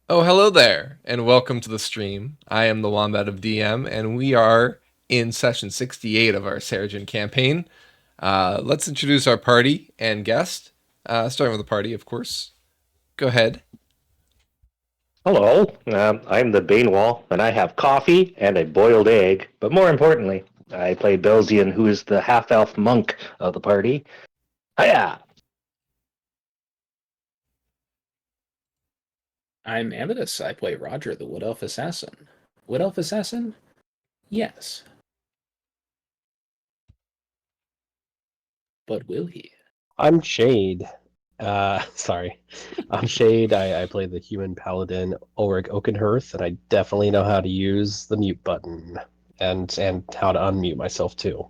Oh, hello there, and welcome to the stream. I am the Wombat of DM, and we are in session 68 of our Seregen campaign. Let's introduce our party and guest. Starting with the party, of course. Go ahead. Hello, I'm the Banewall, and I have coffee and a boiled egg. But more importantly, I play Belzian, who is the half-elf monk of the party. Hiya! I'm Amethyst. I play Roger, the Wood Elf Assassin. Wood Elf Assassin? Yes. But will he? I'm Shade. Sorry. I'm Shade. I play the human paladin Ulrich Oakenhearth, and I definitely know how to use the mute button and how to unmute myself too.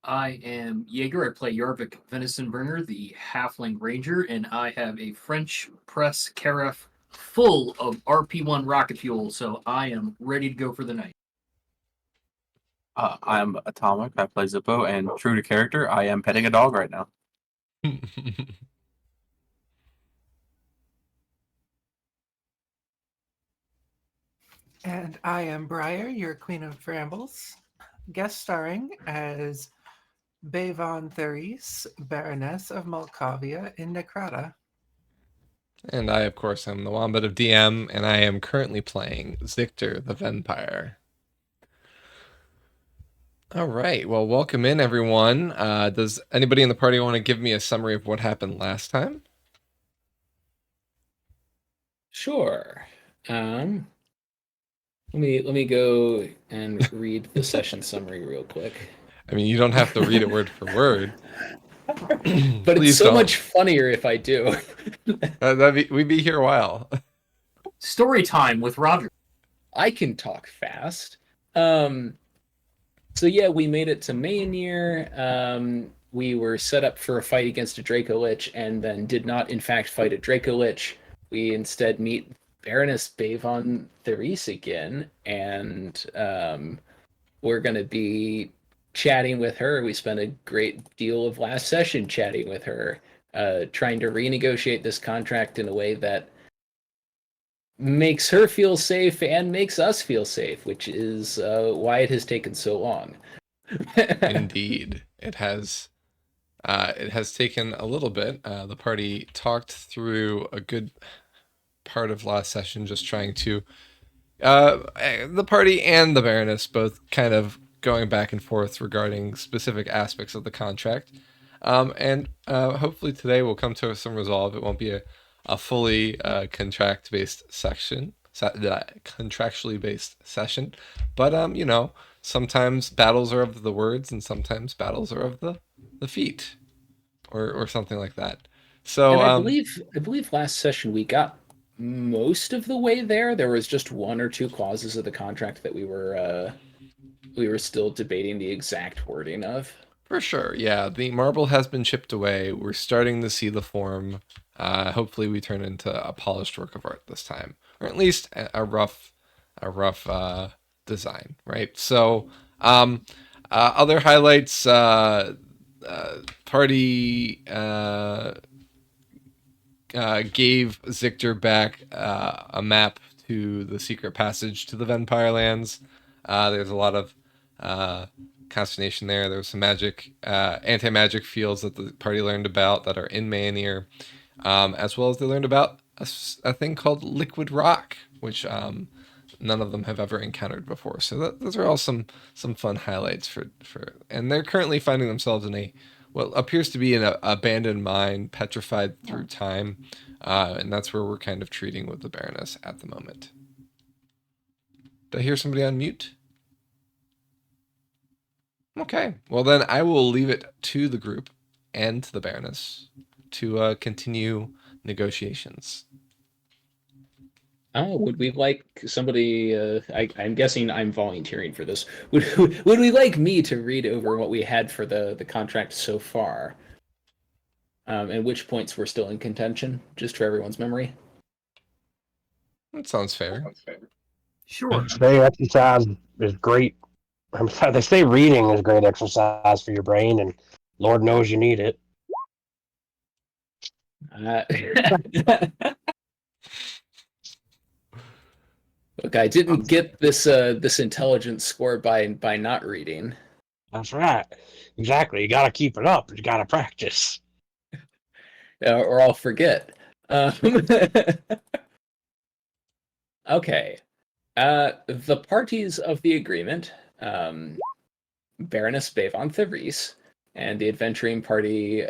I am Jaeger. I play Jorvik Venisonburner, the Halfling Ranger, and I have a French press carafe full of RP1 rocket fuel, so I am ready to go for the night. I'm Atomic. I play Zippo, and true to character, I am petting a dog right now. And I am Briar, your Queen of Brambles, guest starring as Bevon Therese, Baroness of Malkavia in Necrata. And I, of course, am the Wombat of DM, and I am currently playing Zictor the Vampire. All right, well, welcome in, everyone. Does anybody in the party want to give me a summary of what happened last time? Sure. Let me go and read the session summary real quick. I mean, you don't have to read it word for word. But Please it's so don't. much funnier if I do. We'd be here a while. Story time with Roger. I can talk fast. So yeah, we made it to Maynir. We were set up for a fight against a Draco Lich, and then did not, in fact, fight a Draco Lich. We instead meet Baroness Bevon Therese again, and we're going to be chatting with her. We spent a great deal of last session chatting with her, trying to renegotiate this contract in a way that makes her feel safe and makes us feel safe, which is why it has taken so long. Indeed, it has. It has taken a little bit. The party talked through a good part of last session, just trying to. The party and the Baroness both kind of going back and forth regarding specific aspects of the contract. And hopefully today we'll come to some resolve. It won't be a fully contractually based session, but sometimes battles are of the words and sometimes battles are of the feet, or something like that. So And I believe last session we got most of the way there. There was just one or two clauses of the contract that we were still debating the exact wording of. for sure, yeah, the marble has been chipped away. We're starting to see the form. Hopefully, we turn into a polished work of art this time, or at least a rough design, right? So, other highlights: party gave Zictor back a map to the secret passage to the Vampire Lands. There's a lot of consternation there. There was some magic, anti-magic fields that the party learned about that are in Maynir, as well as they learned about a thing called liquid rock, which none of them have ever encountered before. So those are all some fun highlights for. And they're currently finding themselves in what appears to be an abandoned mine, petrified through time, and that's where we're kind of treating with the Baroness at the moment. Did I hear somebody on mute? Okay, well then I will leave it to the group and to the Baroness to continue negotiations. Oh, would we like somebody? I'm guessing I'm volunteering for this. Would we like me to read over what we had for the contract so far, and which points were still in contention, just for everyone's memory? That sounds fair. Sure. They exercise is great. They say reading is great exercise for your brain, and Lord knows you need it. Look, I didn't get this intelligence score by not reading. That's right. Exactly. You gotta keep it up. You gotta practice. Or I'll forget. Okay. The parties of the agreement, Baroness Bavon Therese, and the adventuring party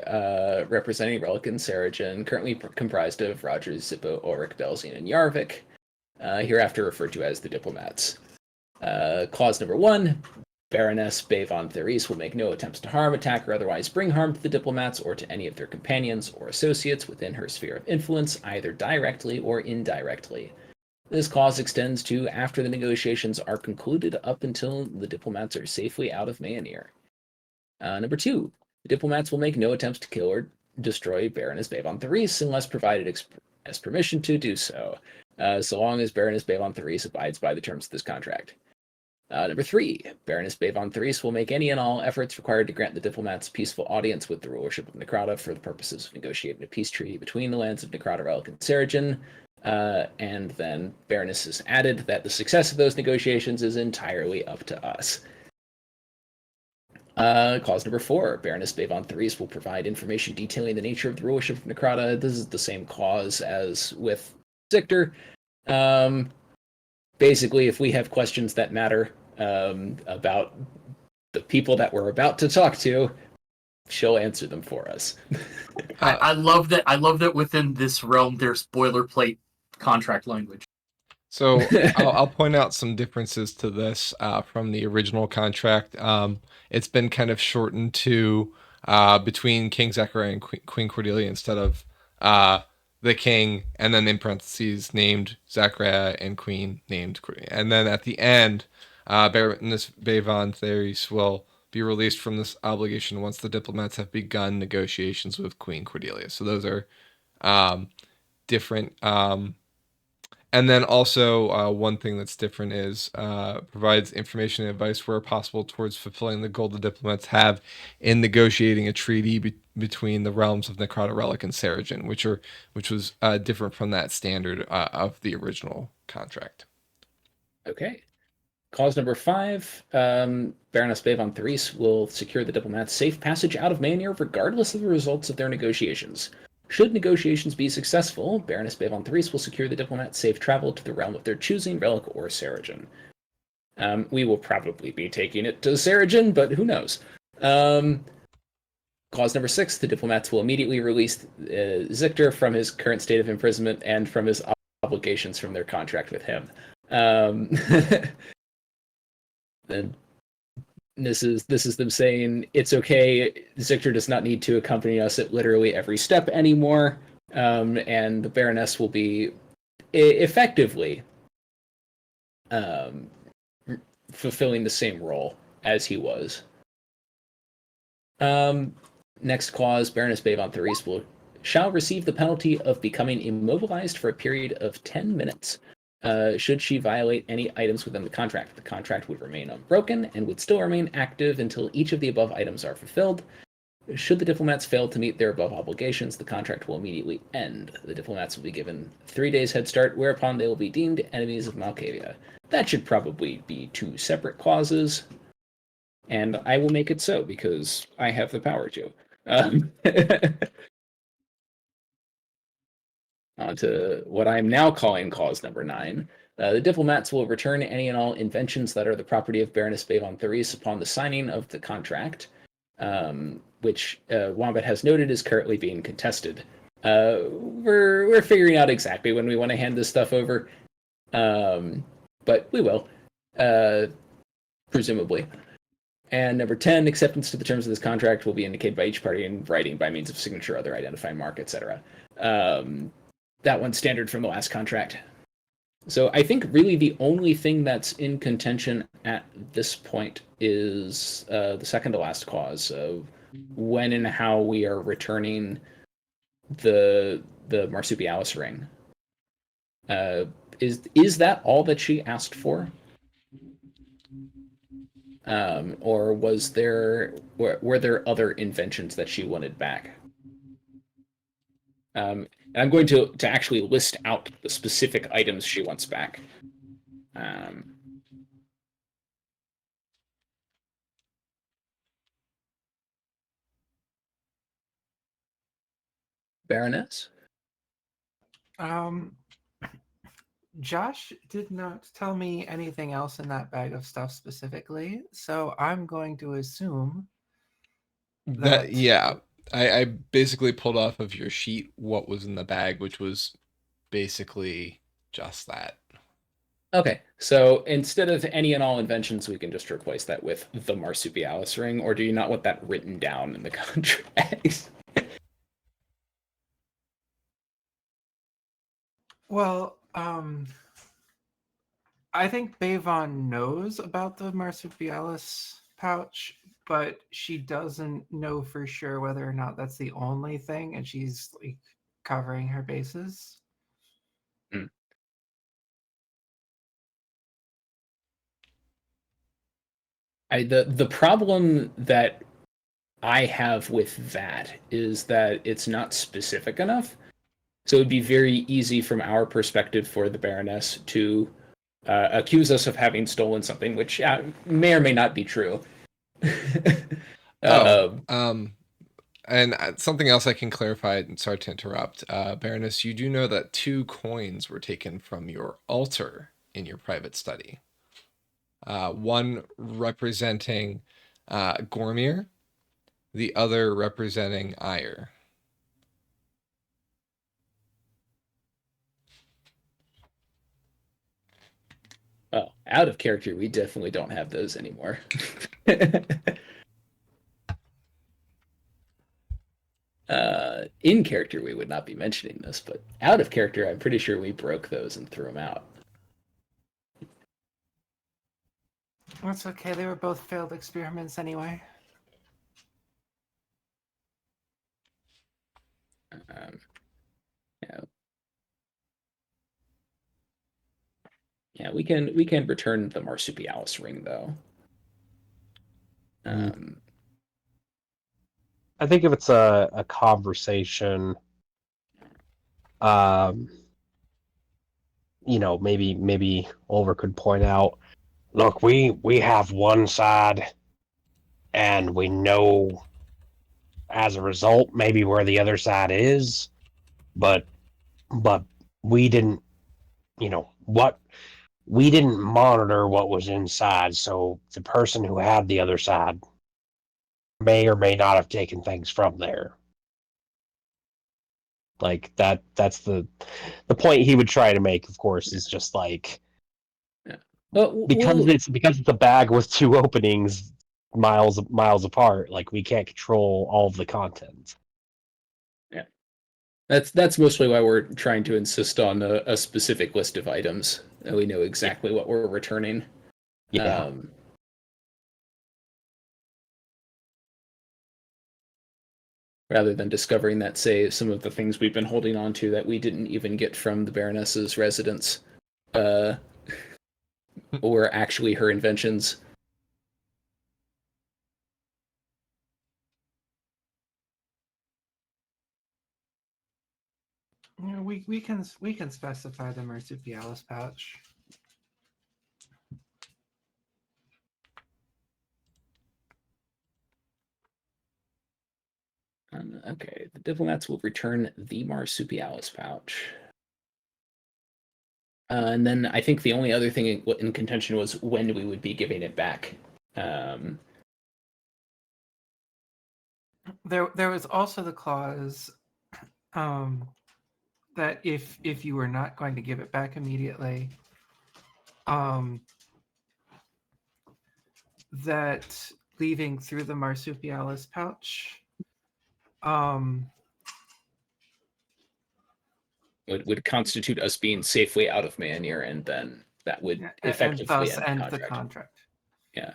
representing Relic and Seregen, currently comprised of Roger, Zippo, Ulrich, Belzian, and Yarvik, hereafter referred to as the Diplomats. Clause number 1, Baroness Bavon Therese will make no attempts to harm, attack, or otherwise bring harm to the Diplomats or to any of their companions or associates within her sphere of influence, either directly or indirectly. This clause extends to after the negotiations are concluded up until the Diplomats are safely out of Mayanir. Number 2, the Diplomats will make no attempts to kill or destroy Baroness Bavon Therese unless provided express permission to do so, so long as Baroness Bavon Therese abides by the terms of this contract. Number 3, Baroness Bavon Therese will make any and all efforts required to grant the Diplomats peaceful audience with the rulership of Necrata for the purposes of negotiating a peace treaty between the lands of Necrata, Relic, and Seregen. And then Baroness has added that the success of those negotiations is entirely up to us. Clause number 4, Baroness Bavon Therese will provide information detailing the nature of the rulership of Necrata. This is the same clause as with Zictor. Basically, if we have questions that matter about the people that we're about to talk to, she'll answer them for us. I love that. I love that within this realm, there's boilerplate contract language. So I'll point out some differences to this from the original contract. It's been kind of shortened to between King Zechariah and Queen Cordelia instead of the king, and then in parentheses named Zechariah and Queen named Cordelia. And then at the end, Baroness Bavon Therese will be released from this obligation once the diplomats have begun negotiations with Queen Cordelia. So those are different. And then also one thing that's different is provides information and advice where possible towards fulfilling the goal the diplomats have in negotiating a treaty between the realms of Necrata, Relic, and Seregen, which was different from that standard of the original contract. Okay. Clause number 5, Baroness Bavon Therese will secure the diplomats' safe passage out of Mayanir regardless of the results of their negotiations. Should negotiations be successful, Baroness Bavon Therese will secure the diplomats' safe travel to the realm of their choosing, Relic or Seregen. We will probably be taking it to Seregen, but who knows? Clause number 6, the diplomats will immediately release Zictor from his current state of imprisonment and from his obligations from their contract with him. And this is them saying it's okay. Zictor does not need to accompany us at literally every step anymore, and the Baroness will be effectively fulfilling the same role as he was. Next clause, Baroness Bavon Therese shall receive the penalty of becoming immobilized for a period of 10 minutes. Should she violate any items within the contract, the contract would remain unbroken and would still remain active until each of the above items are fulfilled. Should the diplomats fail to meet their above obligations, the contract will immediately end. The diplomats will be given 3 days head start, whereupon they will be deemed enemies of Malkavia. That should probably be 2 separate clauses, and I will make it so because I have the power to. On to what I'm now calling clause number 9. The diplomats will return any and all inventions that are the property of Baroness Bavon Therese upon the signing of the contract, which Wombat has noted is currently being contested. We're figuring out exactly when we want to hand this stuff over, but we will, presumably. And number 10, acceptance to the terms of this contract will be indicated by each party in writing by means of signature, other identifying mark, etc. That one's standard from the last contract. So I think really the only thing that's in contention at this point is the second to last clause of when and how we are returning the Marsupialis ring. Is that all that she asked for? Or were there other inventions that she wanted back? And I'm going to actually list out the specific items she wants back. Um, Baroness? Um, Josh did not tell me anything else in that bag of stuff specifically, so I'm going to assume that Yeah, I basically pulled off of your sheet what was in the bag, which was basically just that. Okay, so instead of any and all inventions, we can just replace that with the marsupialis ring, or do you not want that written down in the contract? well, I think Bavon knows about the marsupialis pouch, but she doesn't know for sure whether or not that's the only thing, and she's like covering her bases. Hmm. The problem that I have with that is that it's not specific enough. So it would be very easy from our perspective for the Baroness to accuse us of having stolen something, which may or may not be true. Oh, Um, and something else I can clarify, and sorry to interrupt, Baroness, you do know that 2 coins were taken from your altar in your private study. One representing Gormir, the other representing Ire. oh, out of character, we definitely don't have those anymore. In character, we would not be mentioning this, but out of character, I'm pretty sure we broke those and threw them out. That's okay. They were both failed experiments anyway. Yeah, yeah, we can return the marsupialis ring though. I think if it's a conversation, maybe Ulver could point out, look, we have one side, and we know as a result maybe where the other side is, but we didn't, what we didn't monitor what was inside, so the person who had the other side may or may not have taken things from there. Like that's the point he would try to make, of course, is just like, because it's a bag with 2 openings miles apart, like we can't control all of the content. Yeah, that's mostly why we're trying to insist on a specific list of items, and we know exactly what we're returning. Yeah. Rather than discovering that, say, some of the things we've been holding on to that we didn't even get from the Baroness's residence were actually her inventions. Yeah, we can specify the marsupialis pouch. Okay, the diplomats will return the marsupialis pouch. And then I think the only other thing in contention was when we would be giving it back. There was also the clause that if you were not going to give it back immediately, that leaving through the marsupialis pouch would constitute us being safely out of Maynir, and then that would effectively end the the contract. Yeah.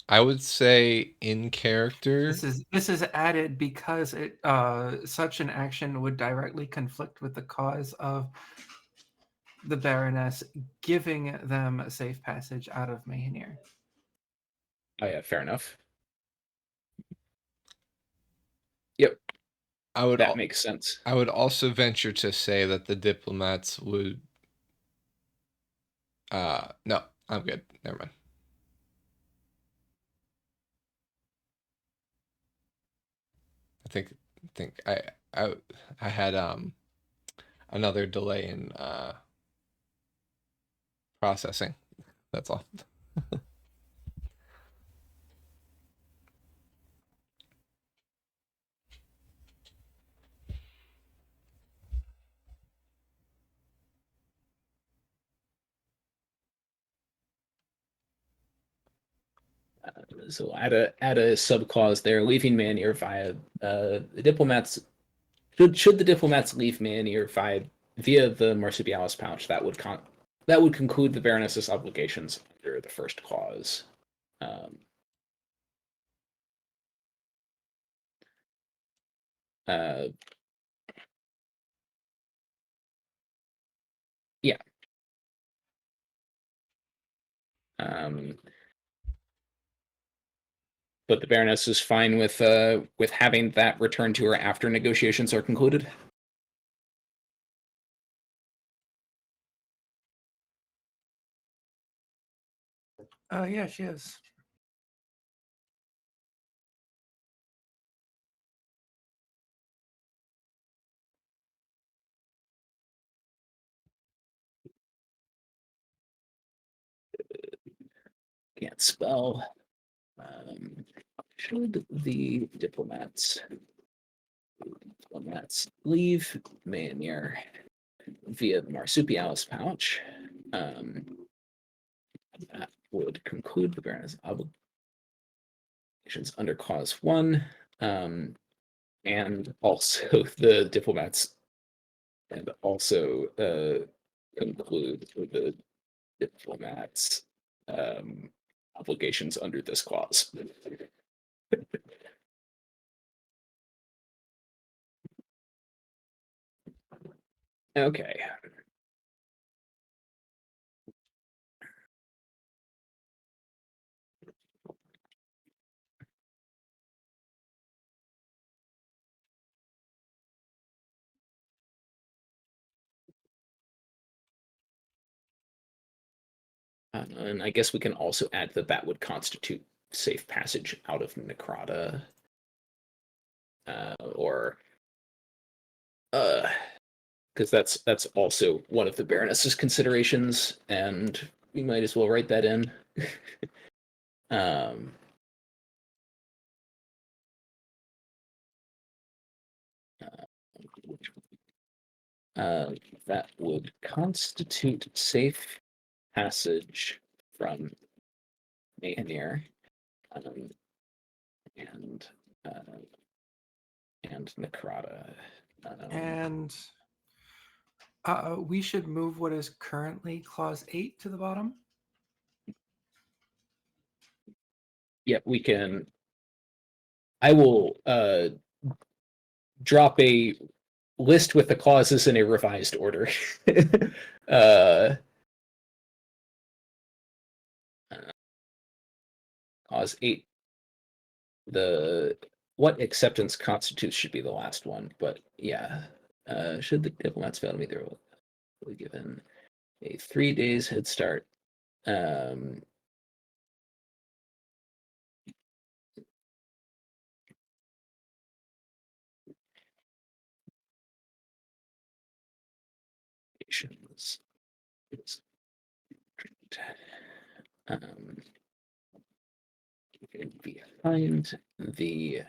I would say in character. This is added because it such an action would directly conflict with the cause of the Baroness, giving them a safe passage out of Mahanir. Oh yeah, fair enough. Yep, I would that makes sense. I would also venture to say that the diplomats would. No, I'm good. Never mind. I think I had another delay in processing. That's all. So add a sub clause there, leaving Manir via the diplomats. Should the diplomats leave Manir via the Marsupialis pouch, that would conclude the Baroness's obligations under the first clause. Yeah. But the Baroness is fine with having that returned to her after negotiations are concluded. Yeah, she is. Can't spell. Should the diplomats leave Manir via the Marsupialis pouch? That would conclude the Baroness' obligations under Clause 1, and also the diplomats, and also conclude the diplomats' obligations under this clause. Okay. And I guess we can also add that would constitute safe passage out of Necrata, or because that's also one of the Baroness's considerations, and we might as well write that in. That would constitute safe passage from Mahanir, and Necrata. And we should move what is currently Clause 8 to the bottom. Yeah, we can. I will drop a list with the clauses in a revised order. Clause 8. What acceptance constitutes should be the last one, but yeah. Should the diplomats fail to meet their will be given a 3 days head start. Behind the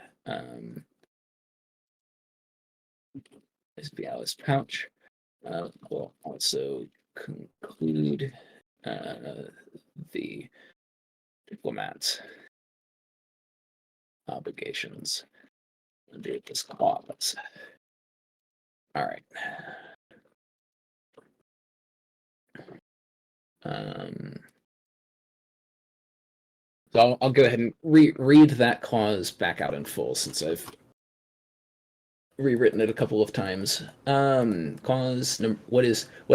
Alice pouch will also conclude the diplomats' obligations under this clause. All right. So I'll go ahead and read that clause back out in full, since I've rewritten it a couple of times. What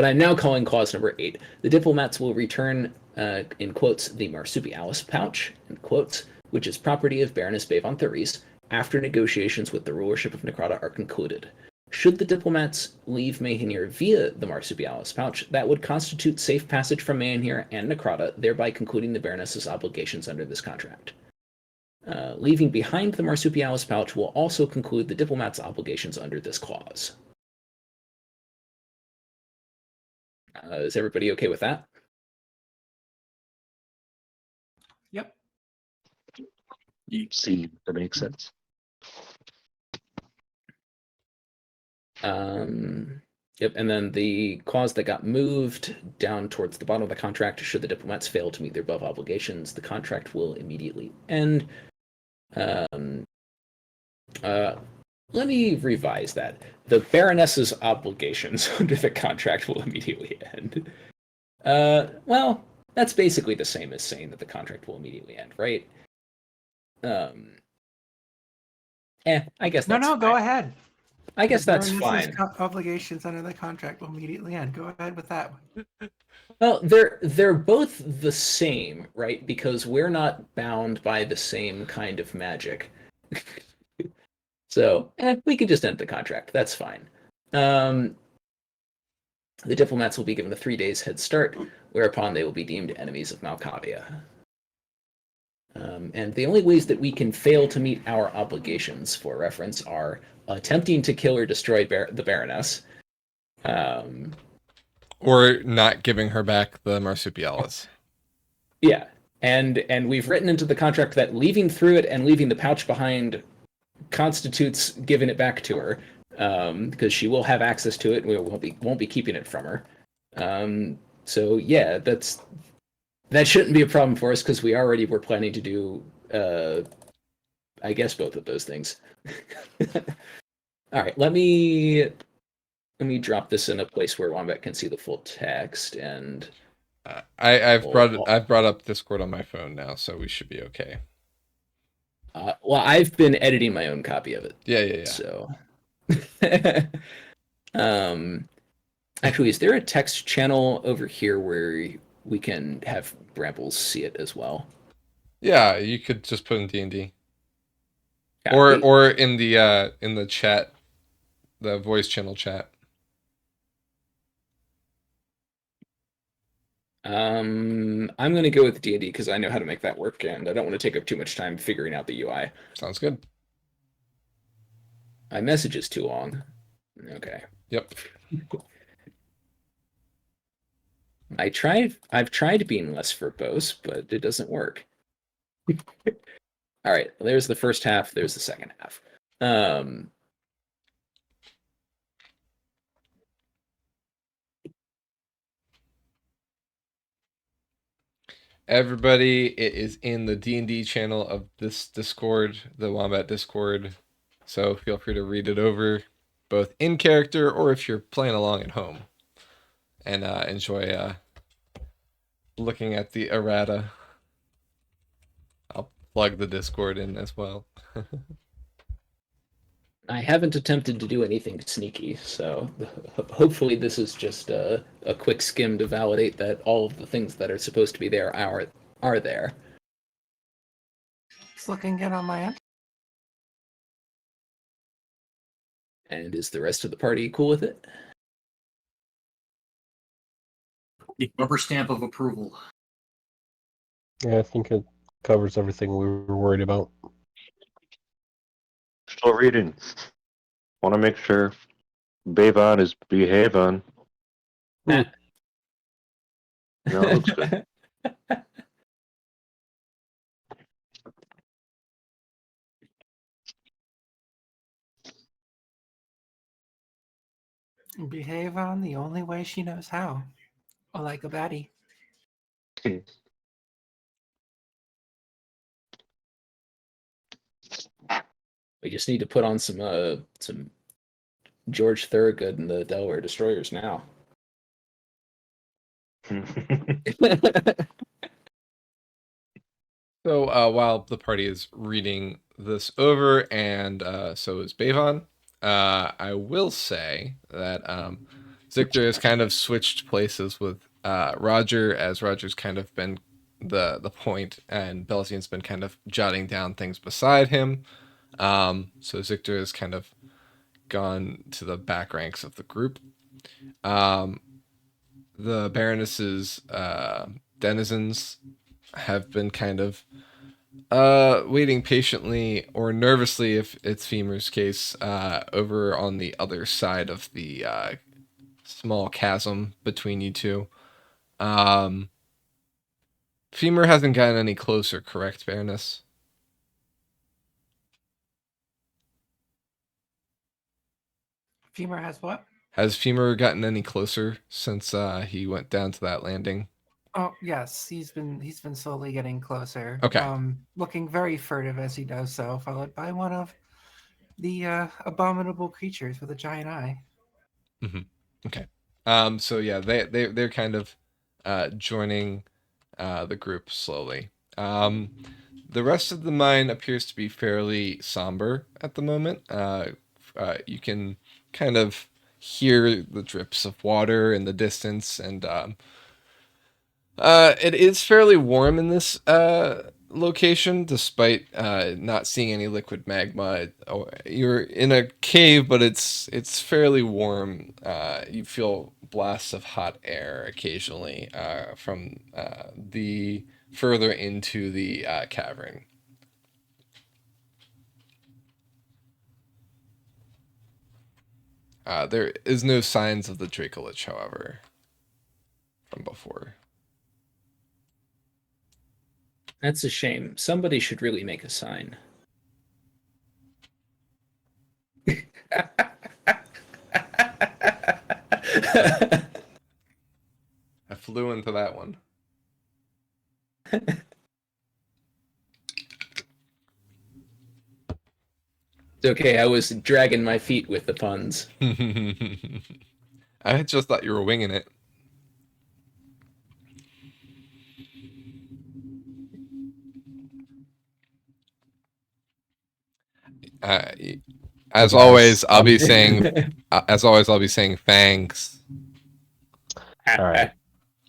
I'm now calling clause number 8. The diplomats will return, in quotes, the marsupialis pouch, in quotes, which is property of Baroness Bavon Thuries, after negotiations with the rulership of Necrata are concluded. Should the diplomats leave Mayhenir via the marsupialis pouch, that would constitute safe passage from Mayhenir and Necrata, thereby concluding the Baroness's obligations under this contract. Leaving behind the marsupialis pouch will also conclude the diplomat's obligations under this clause. Is everybody okay with that? Yep. You see, that makes sense. Yep, and then the clause that got moved down towards the bottom of the contract, should the diplomats fail to meet their above obligations, the contract will immediately end. Let me revise that. The Baroness's obligations under the contract will immediately end. Well, that's basically the same as saying that the contract will immediately end, right? I guess that's No, fine. go ahead. I guess The that's Baroness's fine. Obligations under the contract will immediately end. Go ahead with that one. Well, they're both the same, right? Because we're not bound by the same kind of magic. So we could just end the contract. That's fine. The diplomats will be given a 3 days head start, whereupon they will be deemed enemies of Malkavia. And the only ways that we can fail to meet our obligations, for reference, are attempting to kill or destroy the Baroness, or not giving her back the marsupialis. Yeah, and we've written into the contract that leaving through it and leaving the pouch behind constitutes giving it back to her, because she will have access to it. And we won't be keeping it from her. So yeah, that shouldn't be a problem for us because we already were planning to do, I guess, both of those things. All right, let me drop this in a place where Wombat can see the full text, and I've brought up Discord on my phone now, so we should be okay. well, I've been editing my own copy of it. Yeah. So, actually, is there a text channel over here where we can have Brambles see it as well? Yeah, you could just put in D&D. Or in the chat, the voice channel chat. I'm going to go with D&D because I know how to make that work, and I don't want to take up too much time figuring out the UI. Sounds good. My message is too long. Okay. Yep. I've tried being less verbose, but it doesn't work. All right, there's the first half, there's the second half. Everybody, it is in the D&D channel of this Discord, the Wombat Discord. So feel free to read it over, both in character or if you're playing along at home, and enjoy looking at the errata. I'll plug the Discord in as well. I haven't attempted to do anything sneaky, so hopefully this is just a quick skim to validate that all of the things that are supposed to be there are there. It's looking good on my end. And is the rest of the party cool with it? Rubber stamp of approval. Yeah, I think it covers everything we were worried about. Still reading. Want to make sure Bavon is behaving. No, it looks good. Behave on the only way she knows how. Like a baddie. We just need to put on some George Thorogood and the Delaware Destroyers now. So while the party is reading this over, and so is Bavon, I will say that Zictor has kind of switched places with Roger, as Roger's kind of been the point, and Belzian's been kind of jotting down things beside him. So Zictor has kind of gone to the back ranks of the group. The Baroness's denizens have been kind of waiting patiently or nervously, if it's Femur's case, over on the other side of the small chasm between you two. Femur hasn't gotten any closer, correct, Baroness? Femur has what? Has Femur gotten any closer since he went down to that landing? Oh yes, he's been slowly getting closer. Okay. Looking very furtive as he does so, followed by one of the abominable creatures with a giant eye. Mm-hmm. Okay. So yeah, they're kind of joining the group slowly. The rest of the mine appears to be fairly somber at the moment. You can kind of hear the drips of water in the distance, and it is fairly warm in this location, despite not seeing any liquid magma. You're in a cave, but it's fairly warm. You feel blasts of hot air occasionally from the further into the cavern. There is no signs of the Dracolich, however, from before. That's a shame. Somebody should really make a sign. I flew into that one. It's okay, I was dragging my feet with the puns. I just thought you were winging it. Uh, as always, I'll be saying. As always, I'll be saying thanks. All right.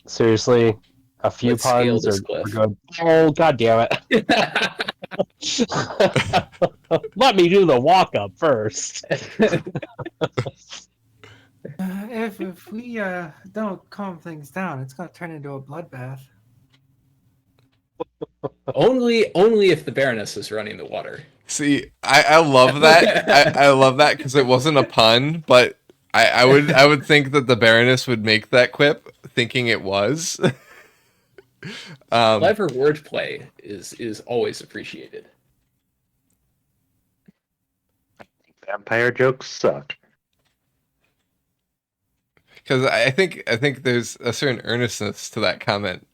Seriously, a few Let's scale puns this are cliff. good. Oh, god damn it. Let me do the walk up first. If we don't calm things down, it's gonna turn into a bloodbath. only if the Baroness is running the water. See, I love that. I love that because it wasn't a pun, but I would think that the Baroness would make that quip thinking it was. Clever wordplay is always appreciated. Vampire jokes suck. Because I think there's a certain earnestness to that comment.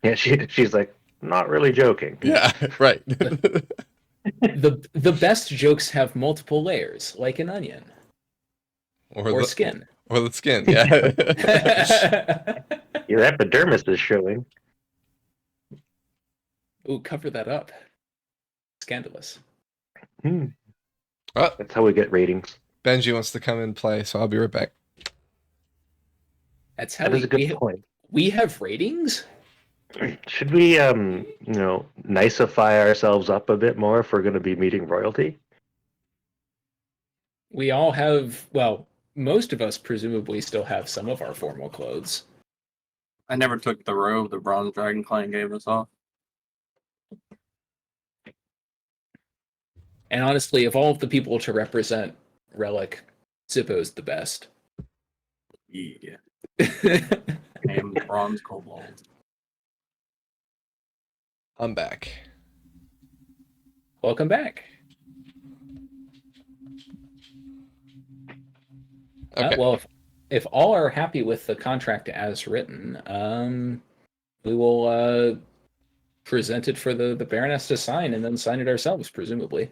Yeah, she's like, not really joking. Yeah, right. The best jokes have multiple layers, like an onion or the skin. Or the skin, yeah. Your epidermis is showing. Ooh, cover that up. Scandalous. Oh, That's how we get ratings. Benji wants to come and play, so I'll be right back. That's how That is a good point. we have ratings? Should we, nicify ourselves up a bit more if we're going to be meeting royalty? We all have, well, most of us presumably still have some of our formal clothes. I never took the robe the Bronze Dragon Clan gave us off. And honestly, of all of the people to represent Relic, Zippo's the best. Yeah. I am the Bronze Kobold. I'm back. Welcome back. Okay. Well, if all are happy with the contract as written, we will present it for the Baroness to sign and then sign it ourselves, presumably.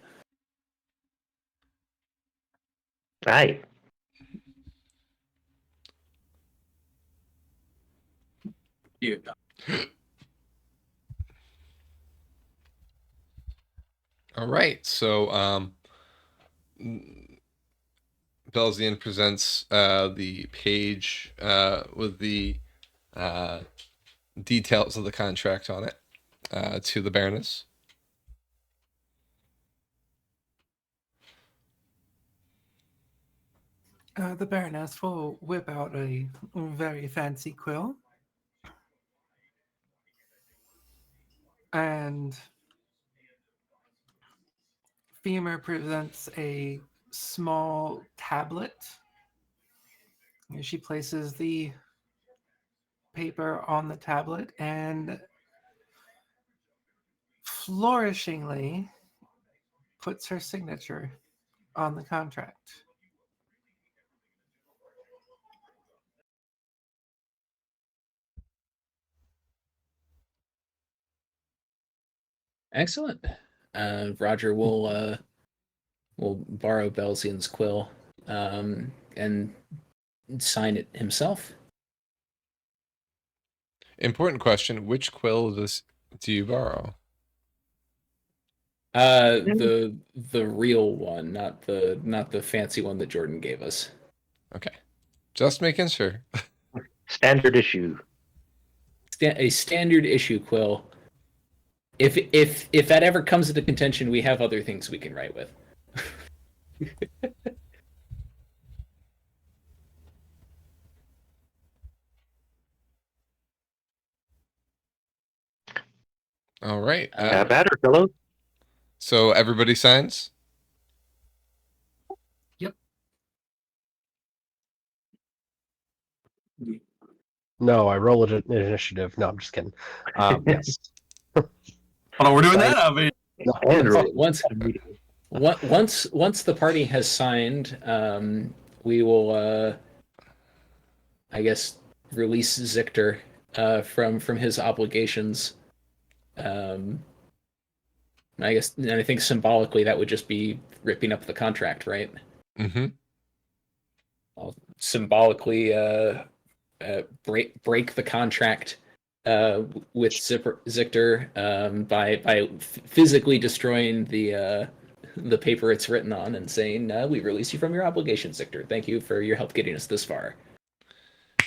Aye. Yeah. All right. So Belzian presents the page with the uh, details of the contract on it to the Baroness. The Baroness will whip out a very fancy quill. And Femur presents a small tablet. She places the paper on the tablet and flourishingly puts her signature on the contract. Excellent. Roger will borrow Belzian's quill and sign it himself. Important question: which quill do you borrow? The real one, not the fancy one that Jordan gave us. Okay, just making sure. Standard issue. A standard issue quill. If that ever comes into contention, we have other things we can write with. All right. Have at her, fellow. So everybody signs. No, I roll an initiative. No, I'm just kidding. Yes. Oh, no, we're doing that. I mean, And roll. Once the party has signed, we will, I guess, release Zictor from his obligations. I guess, and I think symbolically that would just be ripping up the contract, right? Mm-hmm. I'll symbolically break the contract with Zictor by physically destroying the paper it's written on and saying, "We release you from your obligations, Zictor. Thank you for your help getting us this far."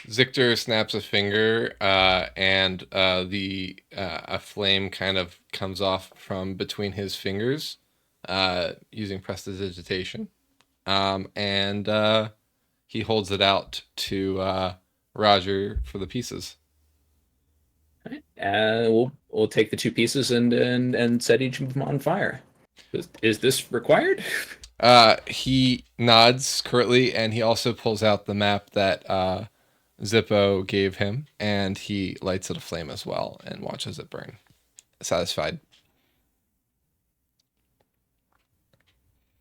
Zictor snaps a finger, and a flame kind of comes off from between his fingers, using prestidigitation, and he holds it out to Roger for the pieces. We'll take the two pieces and set each of them on fire. Is this required? He nods curtly, and he also pulls out the map that Zippo gave him, and he lights it aflame as well and watches it burn. Satisfied.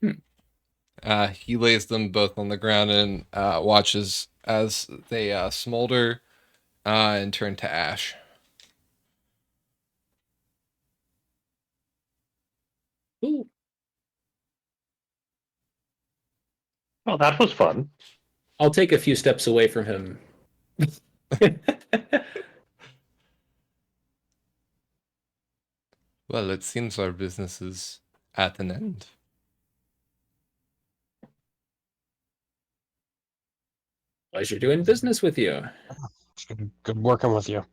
He lays them both on the ground and watches as they smolder and turn to ash. Ooh. Well, that was fun. I'll take a few steps away from him. Well, it seems our business is at an end. Pleasure doing business with you. It's good working with you.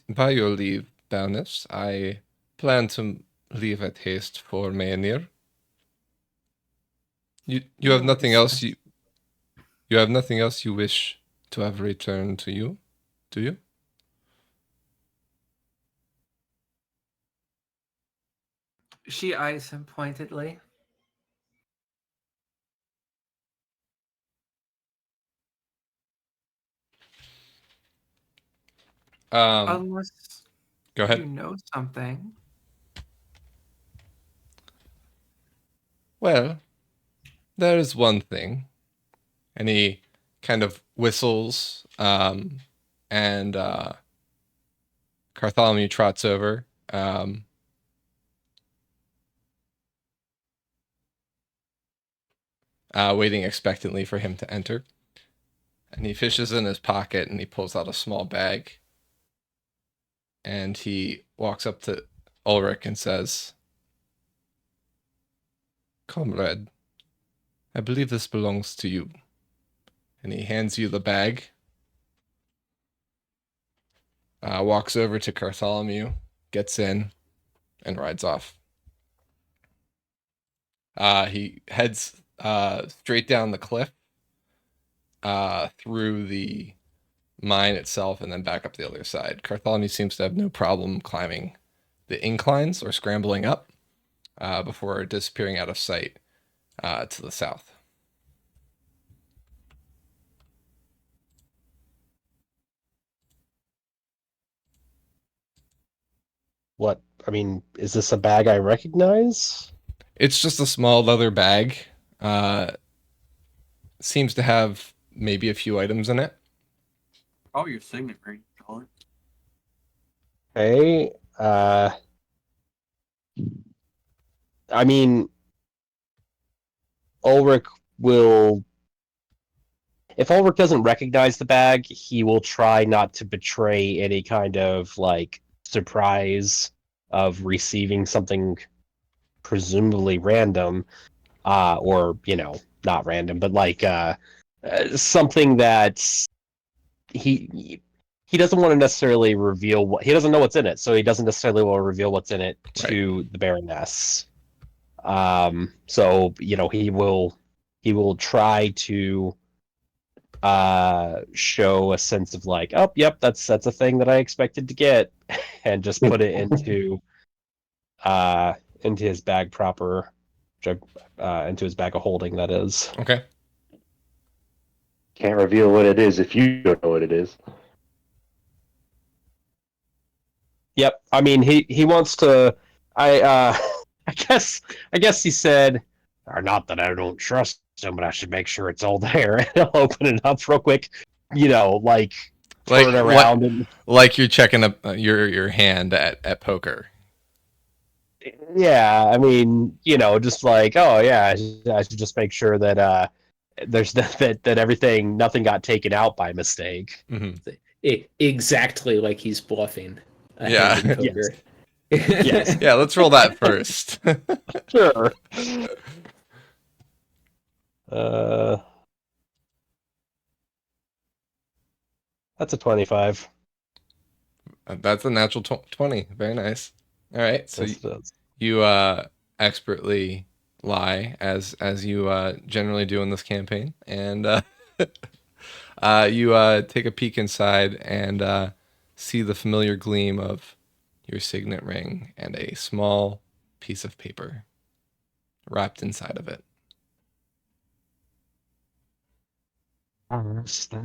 By your leave, Baroness, I plan to leave at haste for Maynir. You have nothing else you have nothing else you wish to have returned to you, do you? She eyes him pointedly. Unless Go ahead. you know something. Well, there is one thing. And he kind of whistles, and Bartholomew trots over. Waiting expectantly for him to enter. And he fishes in his pocket and he pulls out a small bag. and he walks up to Ulrich and says, "Comrade, I believe this belongs to you." And he hands you the bag. Walks over to Bartholomew, gets in, and rides off. He heads straight down the cliff, through the mine itself, and then back up the other side. Bartholomew seems to have no problem climbing the inclines or scrambling up before disappearing out of sight to the south. What? I mean, is this a bag I recognize? It's just a small leather bag. Uh, Seems to have maybe a few items in it. Oh, your signet ring. Colin. Okay. I mean, Ulrich will. If Ulrich doesn't recognize the bag, he will try not to betray any kind of like surprise of receiving something presumably random, or not random, but like something that he doesn't want to necessarily reveal what he doesn't know what's in it, so he doesn't necessarily want to reveal what's in it to the Baroness. So he will try to show a sense of like, oh, yep, that's a thing that I expected to get, and just put it into his bag proper, into his bag of holding. That is. Okay. Can't reveal what it is if you don't know what it is. Yep. I mean, he wants to. I guess he said, or not that I don't trust him, but I should make sure it's all there. And I'll open it up real quick. Like turn around and like you're checking your hand at poker. yeah. I mean, just like, oh yeah, I should just make sure that there's that everything, nothing got taken out by mistake. Mm-hmm. Exactly like he's bluffing. Yeah. Hand in poker. Yes. Yeah, let's roll that first. Sure. Uh, that's a 25. That's a natural 20. Very nice. All right, so That's you expertly lie as you generally do in this campaign, and you take a peek inside and see the familiar gleam of your signet ring and a small piece of paper wrapped inside of it.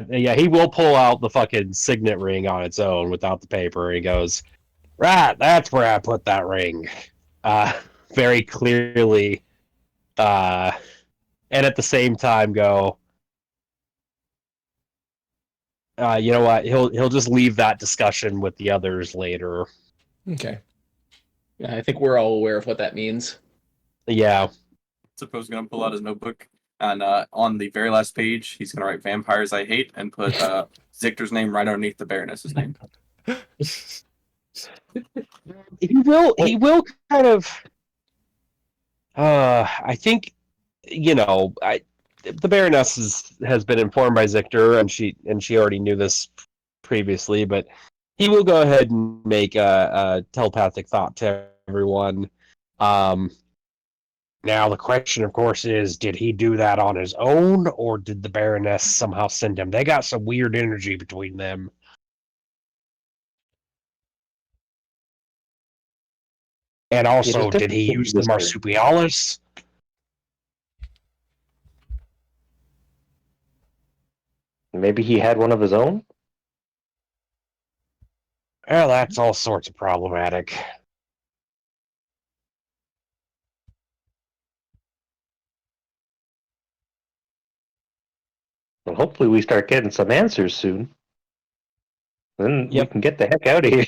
yeah, he will pull out the fucking signet ring on its own without the paper. He goes, right, that's where I put that ring. Very clearly, and at the same time go, you know what? He'll just leave that discussion with the others later. Okay. Yeah, I think we're all aware of what that means. Yeah. Suppose gonna pull out his notebook and on the very last page he's gonna write "Vampires I Hate" and put Zictor's name right underneath the Baroness's name. He will kind of. I think, the Baroness has been informed by Zictor, and she already knew this previously, but he will go ahead and make a telepathic thought to everyone. Now the question, of course, is: did he do that on his own, or did the Baroness somehow send him? They got some weird energy between them. And also, did he use the marsupialis? Maybe he had one of his own? Well, that's all sorts of problematic. Well, hopefully we start getting some answers soon. Then we Yep. can get the heck out of here.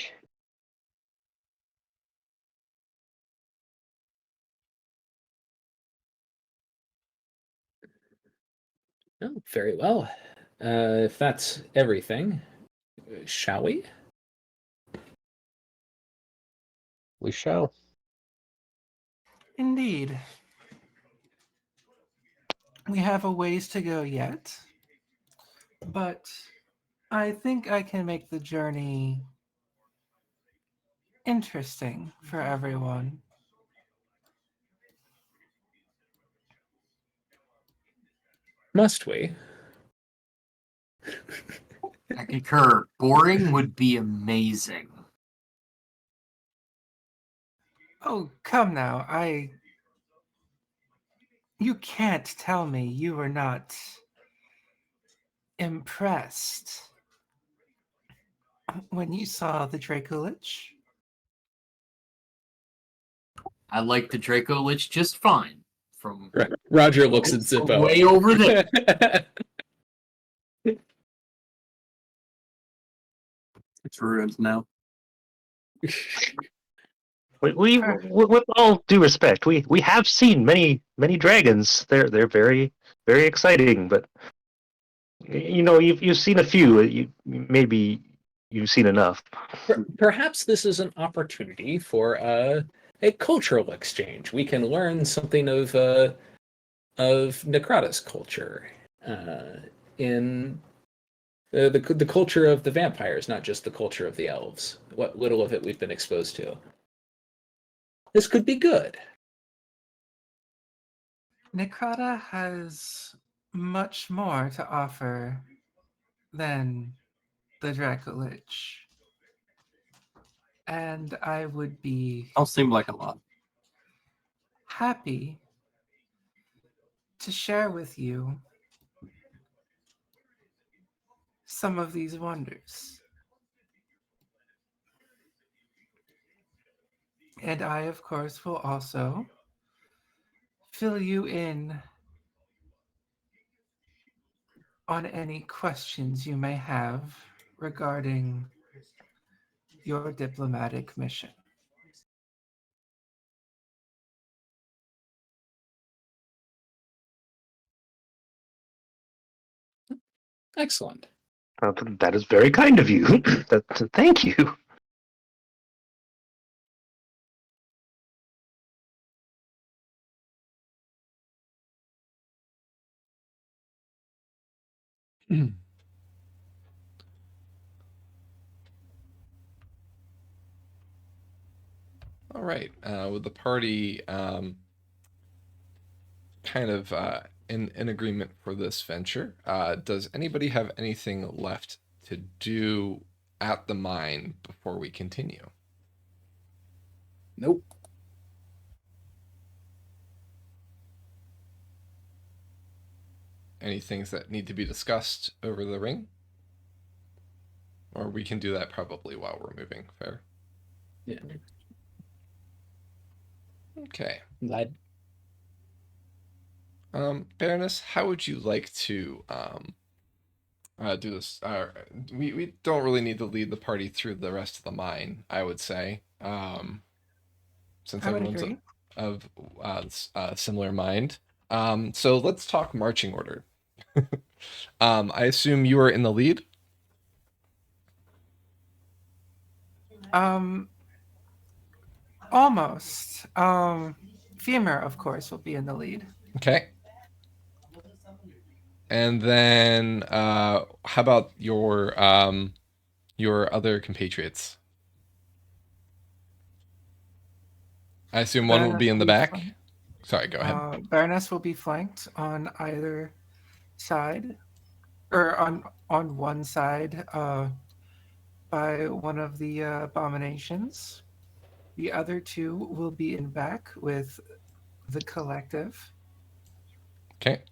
Oh, very well. If that's everything, shall we? we shall. Indeed. We have a ways to go yet, but I think I can make the journey interesting for everyone. Must we? I concur. Boring would be amazing. Oh, come now. You can't tell me you were not impressed when you saw the Dracolich. I like the Draco Lich just fine. From Roger looks at Zippo. way over there. It's ruined now. With all due respect, we have seen many dragons. They're very very exciting, but you've seen a few. Maybe you've seen enough. Perhaps this is an opportunity for a cultural exchange. We can learn something of Necrata's culture in the culture of the vampires, not just the culture of the elves. What little of it we've been exposed to. This could be good. Necrata has much more to offer than the Dracolich. And I would be Don't seem like a lot. happy to share with you some of these wonders. And I, of course, will also fill you in on any questions you may have regarding your diplomatic mission. Excellent. That is very kind of you. Thank you. All right. With the party kind of in agreement for this venture, does anybody have anything left to do at the mine before we continue? Nope. Any things that need to be discussed over the ring? Or we can do that probably while we're moving. Fair. Yeah. Okay. Glad. Baroness, how would you like to do this? We don't really need to lead the party through the rest of the mine, I would say. Since I would everyone's agree. of similar mind. So let's talk marching order. I assume you are in the lead. Almost. Femur, of course, will be in the lead. Okay. And then how about your other compatriots? I assume one will be in the back. Sorry, go ahead. Baroness will be flanked on either side, or on one side by one of the abominations. The other two will be in back with the collective. Okay.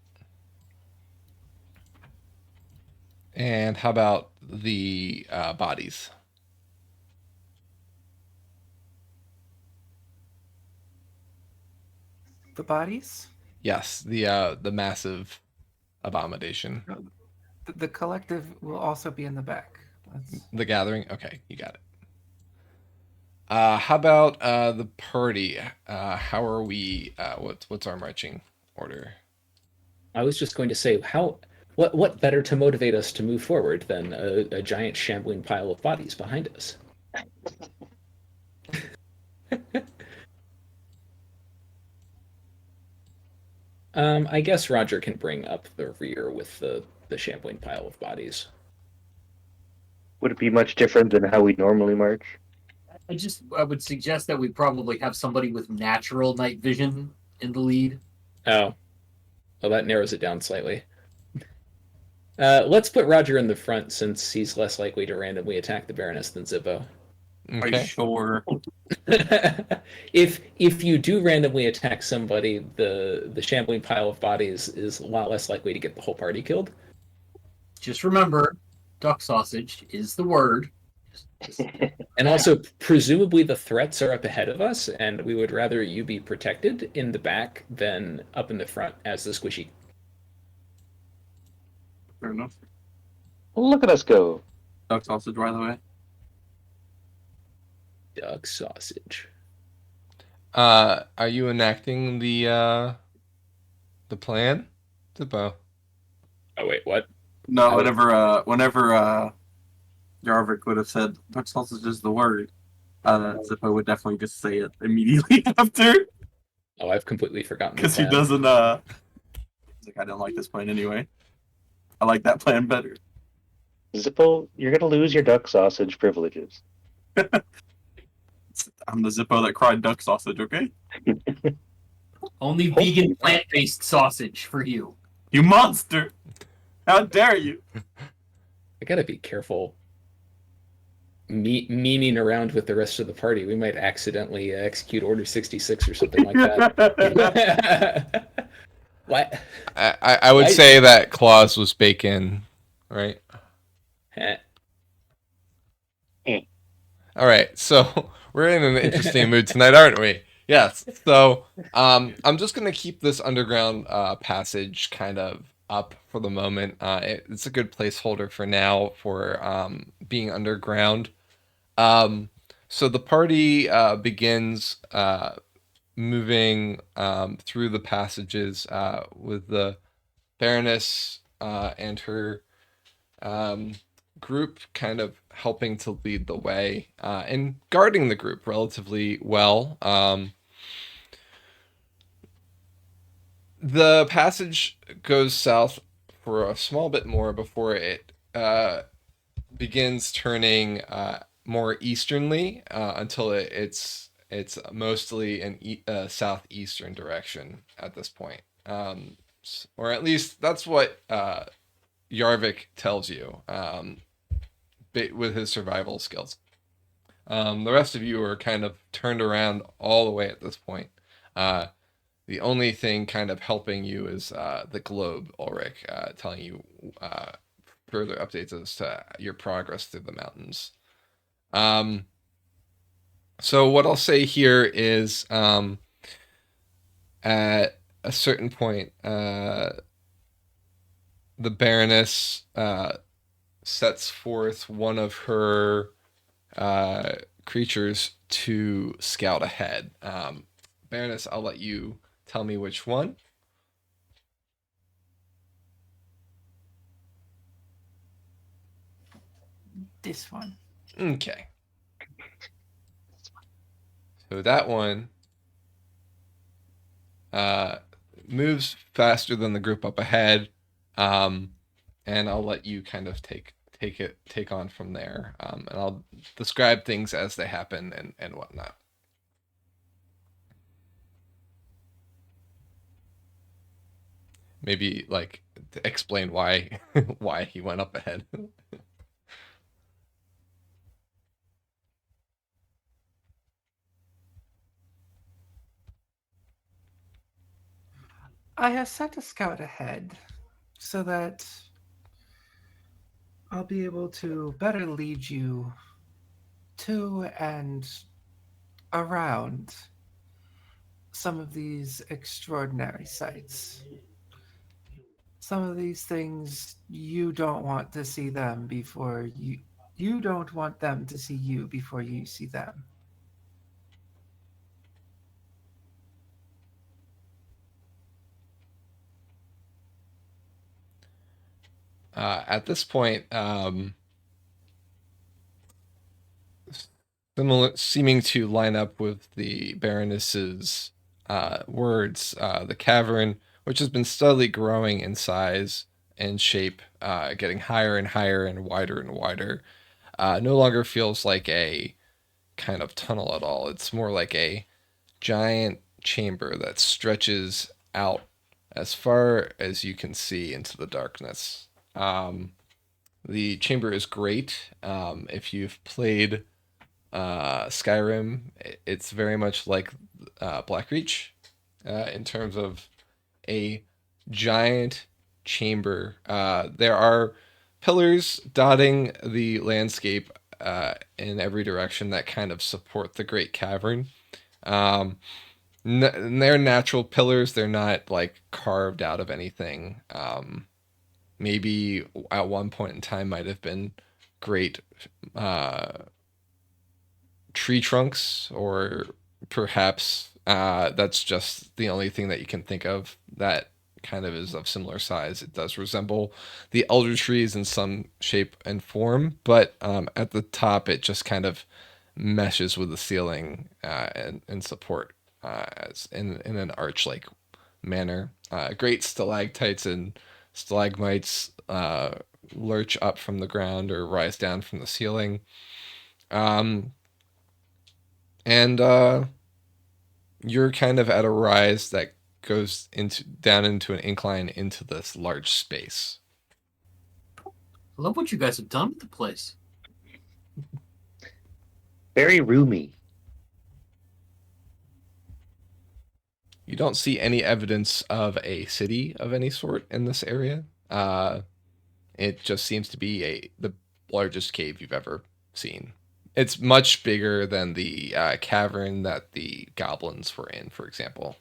And how about the bodies? The bodies? Yes, the massive abomination. The collective will also be in the back. The gathering? Okay, you got it. How about the party? How are we? What's our marching order? I was just going to say, what better to motivate us to move forward than a giant shambling pile of bodies behind us? I guess Roger can bring up the rear with the shambling pile of bodies. Would it be much different than how we normally march? I would suggest that we probably have somebody with natural night vision in the lead. Oh, well, that narrows it down slightly. Let's put Roger in the front since he's less likely to randomly attack the Baroness than Zippo. Are you Okay. sure? If you do randomly attack somebody, the shambling pile of bodies is a lot less likely to get the whole party killed. Just remember, duck sausage is the word. And also, presumably, the threats are up ahead of us, and we would rather you be protected in the back than up in the front as the squishy. Fair enough. Look at us go. Duck sausage, by the way. Duck sausage. Are you enacting the plan, Zippo? Oh wait, what? No, I would- whenever Jarvik would have said duck sausage is the word, Zippo would definitely just say it immediately after, Oh, I've completely forgotten. the because he plan. doesn't. He's like, I don't like this plan anyway. I like that plan better. Zippo, you're gonna lose your duck sausage privileges. I'm the Zippo that cried duck sausage. Okay, Only Hopefully vegan not. plant-based sausage for you. you monster! How dare you! I gotta be careful. Memeing around with the rest of the party, we might accidentally execute Order 66 or something like that. What? I would I- say that clause was baked in, right? Eh. All right, so we're in an interesting mood tonight, aren't we? Yes. So I'm just gonna keep this underground passage kind of up for the moment. It's a good placeholder for now for being underground. So the party begins moving through the passages with the Baroness and her group kind of helping to lead the way and guarding the group relatively well. The passage goes south for a small bit more before it begins turning more easternly until it's mostly in southeastern direction at this point, or at least that's what Yarvik tells you with his survival skills. The rest of you are kind of turned around all the way at this point. The only thing kind of helping you is the globe, Ulrich, telling you further updates as to your progress through the mountains. So what I'll say here is at a certain point, the Baroness sets forth one of her creatures to scout ahead. Baroness, I'll let you tell me which one. This one. Okay. So that one moves faster than the group up ahead, and I'll let you kind of take on from there, and I'll describe things as they happen and whatnot. Maybe like to explain why why he went up ahead. I have sent a scout ahead so that I'll be able to better lead you to and around some of these extraordinary sights. Some of these things you don't want to see them before you don't want them to see you before you see them. At this point, seeming to line up with the Baroness's words, the cavern, which has been steadily growing in size and shape, getting higher and higher and wider, no longer feels like a kind of tunnel at all. It's more like a giant chamber that stretches out as far as you can see into the darkness. The chamber is great. If you've played Skyrim, it's very much like Blackreach in terms of a giant chamber. There are pillars dotting the landscape in every direction that kind of support the Great Cavern. They're natural pillars. They're not like carved out of anything. Maybe at one point in time might have been great tree trunks, or perhaps that's just the only thing that you can think of that kind of is of similar size. It does resemble the elder trees in some shape and form, but at the top it just kind of meshes with the ceiling and support as in an arch-like manner. Great stalactites and stalagmites lurch up from the ground or rise down from the ceiling. And you're kind of at a rise that goes down into an incline into this large space. I love what you guys have done with the place. Very roomy. You don't see any evidence of a city of any sort in this area. It just seems to be the largest cave you've ever seen. It's much bigger than the cavern that the goblins were in, for example.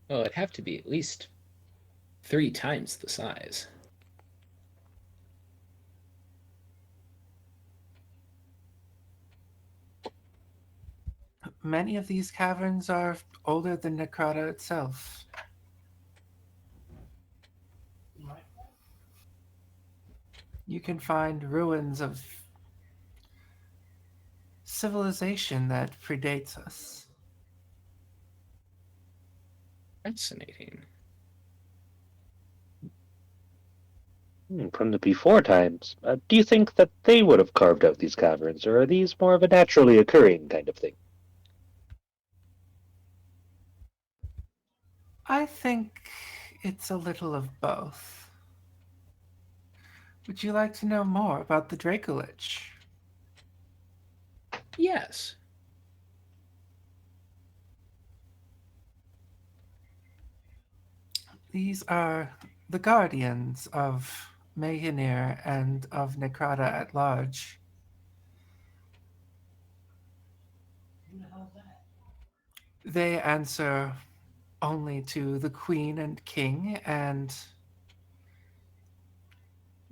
Well, it'd have to be at least 3 times the size. Many of these caverns are older than Necrata itself. You can find ruins of civilization that predates us. Fascinating. From the before times. Do you think that they would have carved out these caverns, or are these more of a naturally occurring kind of thing? I think it's a little of both. Would you like to know more about the Dracolich? Yes. These are the guardians of Mayhenir and of Necrata at large. They answer only to the Queen and King and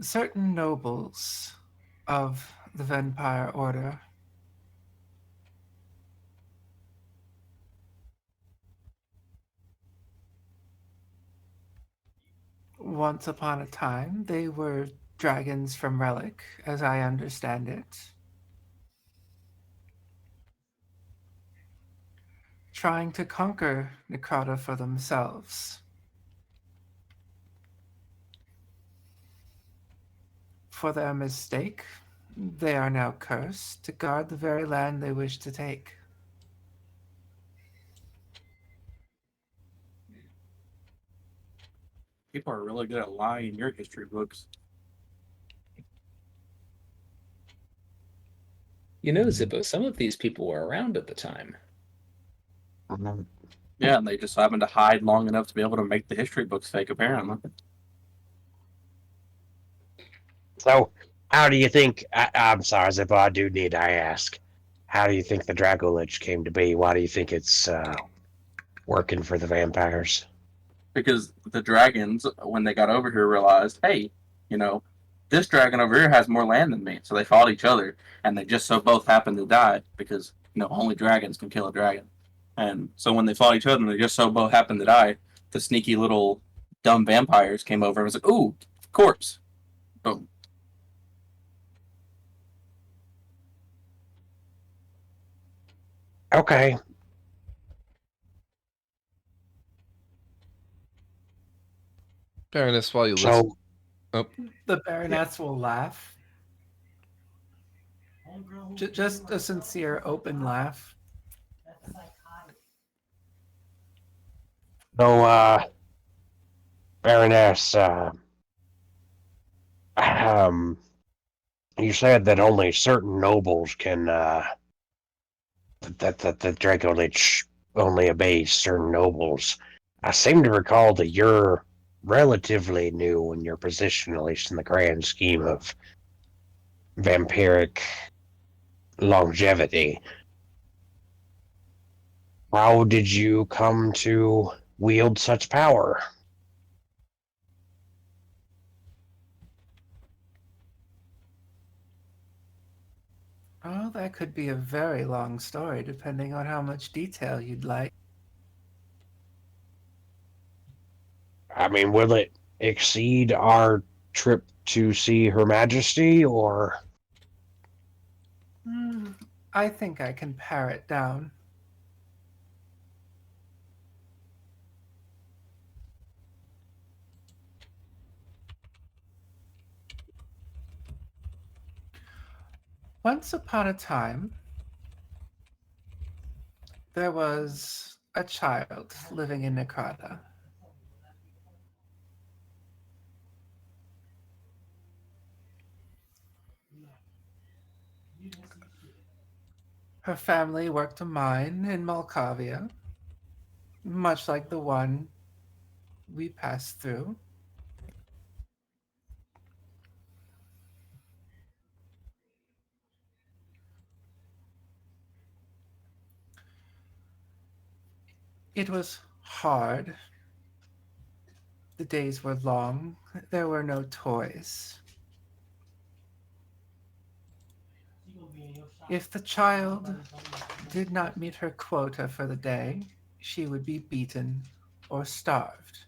certain nobles of the Vampire Order. Once upon a time, they were dragons from Relic, as I understand it. Trying to conquer Necrata for themselves. For their mistake, they are now cursed to guard the very land they wish to take. People are really good at lying in your history books. You know, Zippo, some of these people were around at the time. Yeah, and they just happened to hide long enough to be able to make the history books fake, apparently. So, how do you think? I'm sorry, Zippo. I do need to ask. How do you think the Dracolich came to be? Why do you think it's working for the vampires? Because the dragons, when they got over here, realized, hey, this dragon over here has more land than me. So they fought each other, and they just so both happened to die because, only dragons can kill a dragon. And so when they fought each other and they just so both happened to die, the sneaky little dumb vampires came over and was like, ooh, corpse. Boom. Okay. Baroness, while you listen. So, Oh, The Baroness will laugh. Just a sincere, open laugh. so, Baroness, um, you said that only certain nobles can, that the Draco Lich only obeys certain nobles. I seem to recall that you're relatively new in your position, at least in the grand scheme of vampiric longevity. How did you come to wield such power? Oh, that could be a very long story, depending on how much detail you'd like. I mean, will it exceed our trip to see Her Majesty, or Hmm, I think I can pare it down. Once upon a time, there was a child living in Necrata. Her family worked a mine in Malkavia, much like the one we passed through. It was hard. The days were long. There were no toys. If the child did not meet her quota for the day, she would be beaten or starved.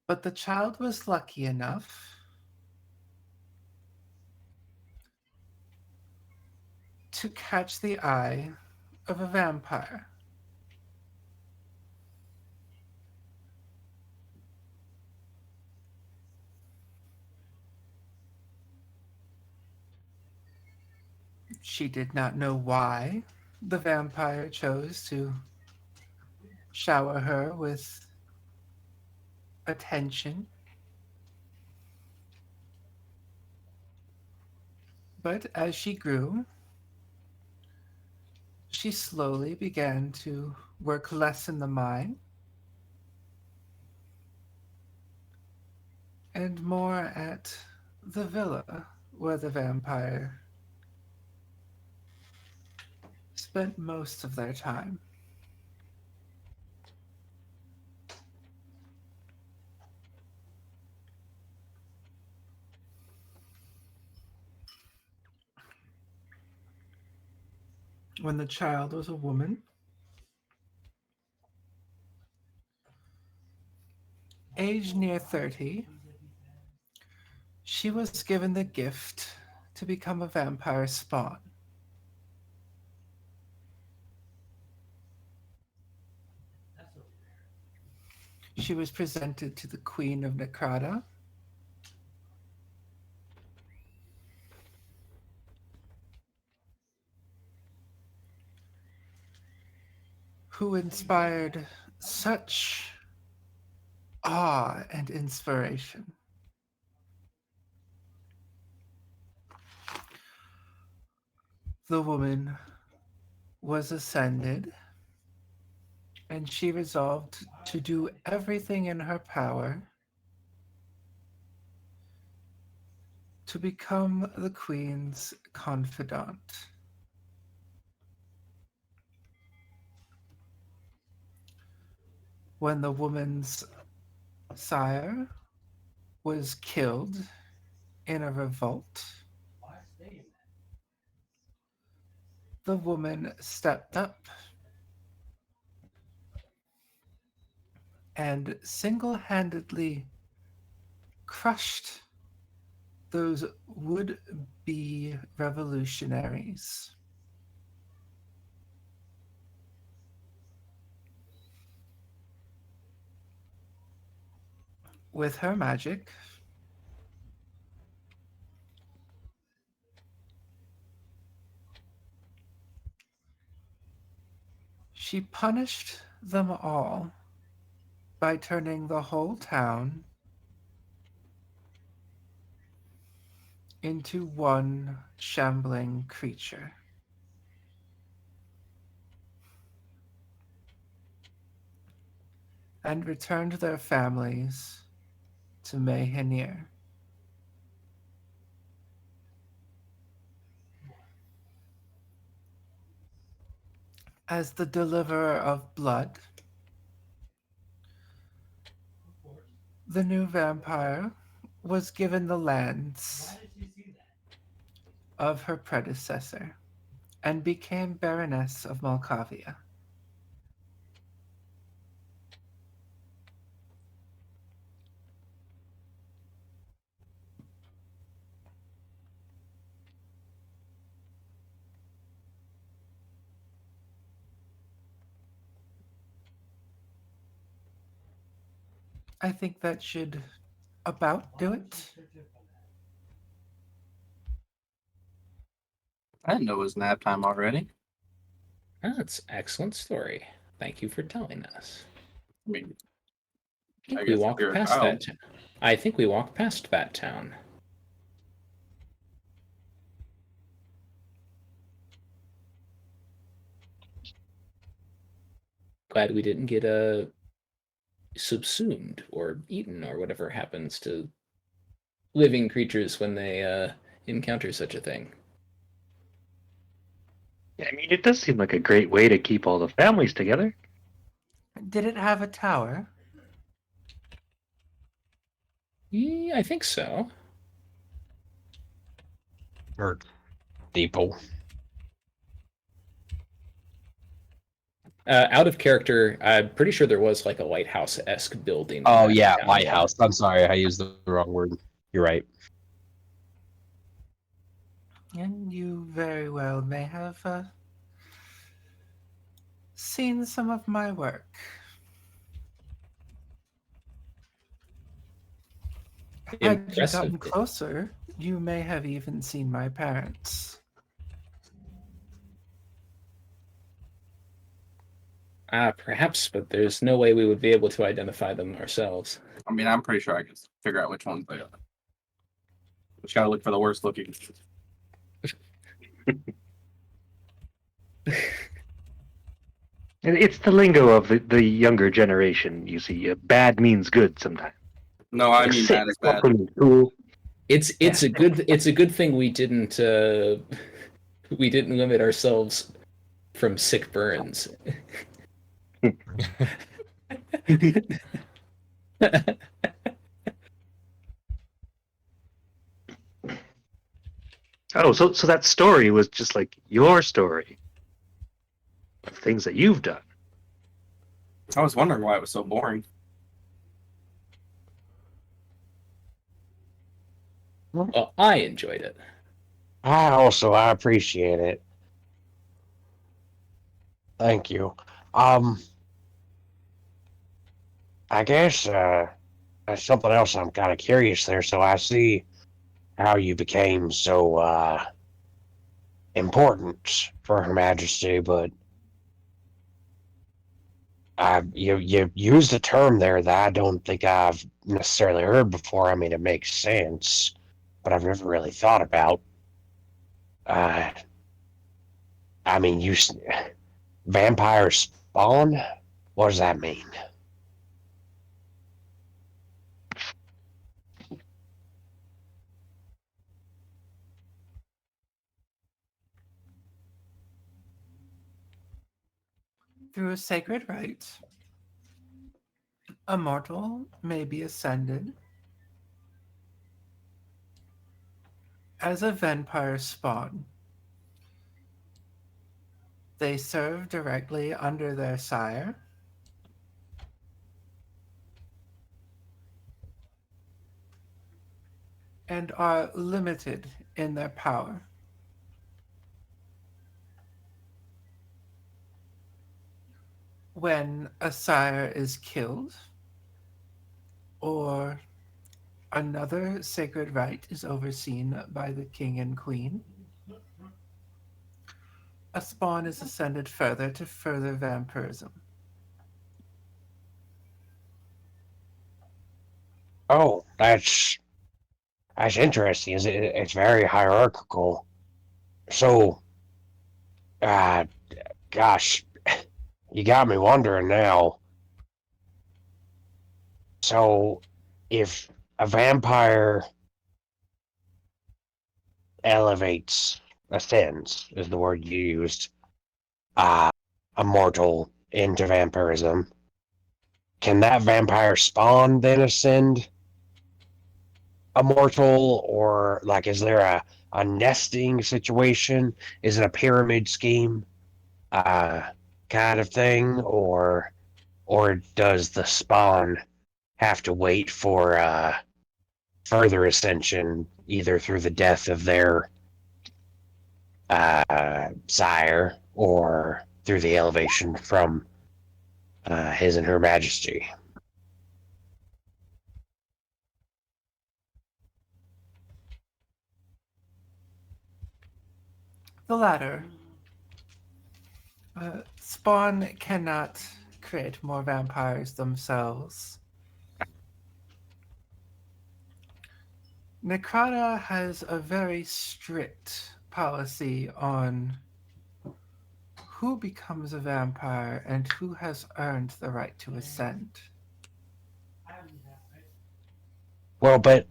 But the child was lucky enough to catch the eye of a vampire. She did not know why the vampire chose to shower her with attention. But as she grew, she slowly began to work less in the mine and more at the villa where the vampire spent most of their time. When the child was a woman, aged near 30, she was given the gift to become a vampire spawn. She was presented to the Queen of Necrata, who inspired such awe and inspiration. The woman was ascended, and she resolved to do everything in her power to become the Queen's confidant. When the woman's sire was killed in a revolt, the woman stepped up and single handedly crushed those would-be revolutionaries. With her magic, she punished them all by turning the whole town into one shambling creature. And returned their families to Mayhenir. As the deliverer of blood, the new vampire was given the lands of her predecessor and became Baroness of Malkavia. I think that should about do it. I didn't know it was nap time already. That's an excellent story. Thank you for telling us. I mean, I think I we guess if walked you're a past child. that town. I think we walked past that town. Glad we didn't get subsumed or eaten or whatever happens to living creatures when they encounter such a thing. I mean, it does seem like a great way to keep all the families together. Did it have a tower? Yeah, I think so. Or steeple. Out of character, I'm pretty sure there was like a lighthouse-esque building. in Oh that yeah, town. lighthouse. I'm sorry, I used the wrong word. You're right. And you very well may have seen some of my work. Had you Impressive. gotten closer, you may have even seen my parents. Perhaps, but there's no way we would be able to identify them ourselves. I mean, I'm pretty sure I can figure out which ones they are. Just gotta look for the worst looking. It's the lingo of the younger generation, you see. Bad means good sometimes. No, I mean Sick bad is bad. means cool. It's a good thing we didn't limit ourselves from sick burns. Oh, so that story was just like your story of things that you've done. I was wondering why it was so boring. Well, I enjoyed it. I appreciate it. Thank you. I guess there's something else I'm kind of curious there. So I see how you became so important for Her Majesty, but you used a term there that I don't think I've necessarily heard before. I mean, it makes sense, but I've never really thought about. I mean, vampire spawn. What does that mean? Through a sacred rite, a mortal may be ascended as a vampire spawn. They serve directly under their sire, and and are limited in their power. When a sire is killed, or another sacred rite is overseen by the king and queen, a spawn is ascended further to further vampirism. Oh, that's interesting. It's very hierarchical. So, uh, gosh, you got me wondering now. So, if a vampire elevates, ascends, is the word you used, uh, a mortal into vampirism, can that vampire spawn then ascend a mortal, or like is there a nesting situation? Is it a pyramid scheme uh kind of thing, or does the spawn have to wait for further ascension either through the death of their sire or through the elevation from his and her majesty? The latter. Spawn cannot create more vampires themselves. Necrata has a very strict policy on who becomes a vampire and who has earned the right to ascend. Well, but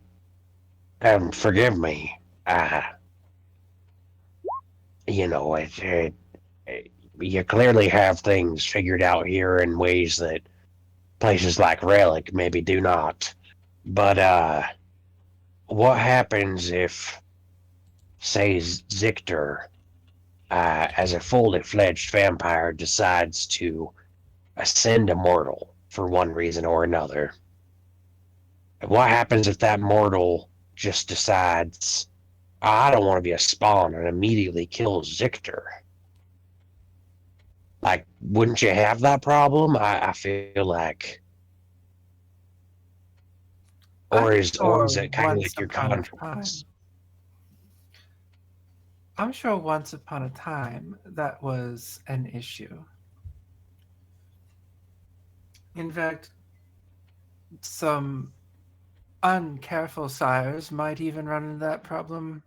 forgive me, uh you know, you clearly have things figured out here in ways that places like Relic maybe do not. But what happens if, say, Zictor, as a fully fledged vampire, decides to ascend immortal for one reason or another? What happens if that mortal just decides, I don't want to be a spawn, and immediately kills Zictor? Like, wouldn't you have that problem? I feel like, or I'm is sure it kind of once like your upon a contracts? time. I'm sure once upon a time that was an issue. In fact, some uncareful sires might even run into that problem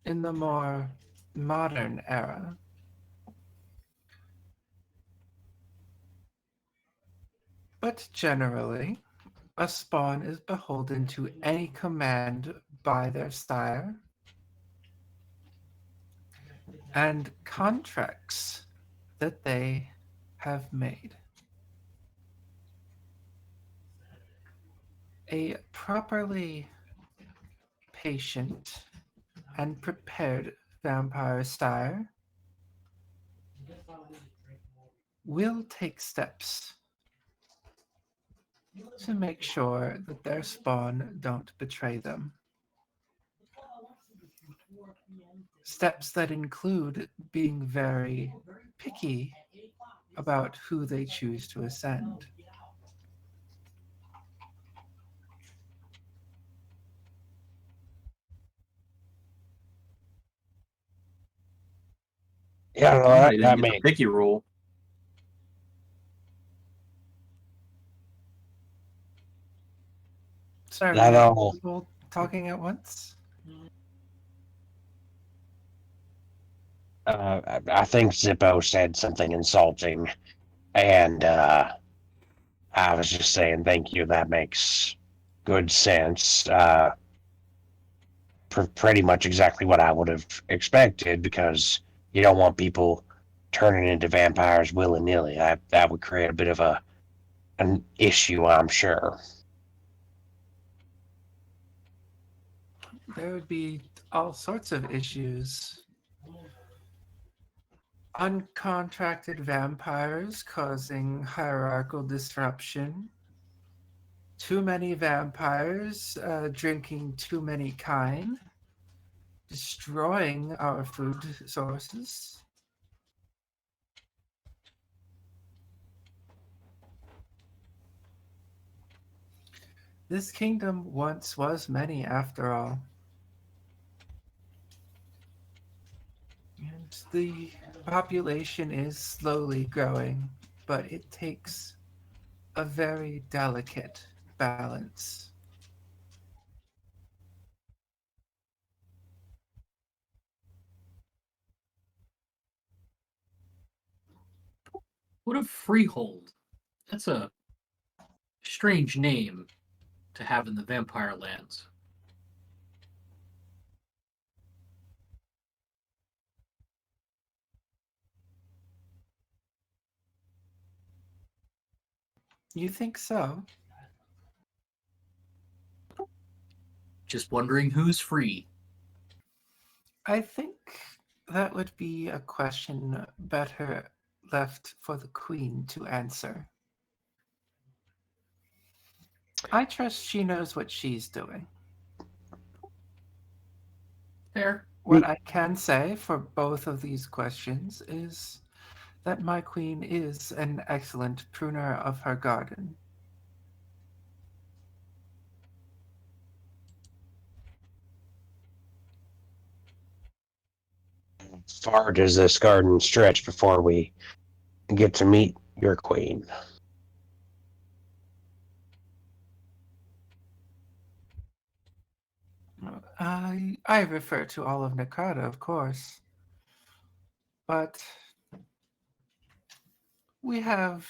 in the more modern era. But generally, a spawn is beholden to any command by their sire and contracts that they have made. A properly patient and prepared vampire sire will take steps to make sure that their spawn don't betray them. Steps that include being very picky about who they choose to ascend. Yeah, no, Somebody didn't that get the makes picky rule. Sorry, were that there all. people talking at once? I think Zippo said something insulting, and I was just saying thank you. That makes good sense. Pretty much exactly what I would have expected, because you don't want people turning into vampires willy nilly. That would create a bit of an issue, I'm sure. There would be all sorts of issues. Uncontracted vampires causing hierarchical disruption, too many vampires, drinking too many kine, destroying our food sources. This kingdom once was many, after all. And the population is slowly growing, but it takes a very delicate balance. What a freehold. That's a strange name to have in the Vampire Lands. You think so? Just wondering who's free. I think that would be a question better left for the Queen to answer. I trust she knows what she's doing. Fair. What I can say for both of these questions is that my queen is an excellent pruner of her garden. Far does this garden stretch before we get to meet your queen? I refer to all of Nakata, of course. But we have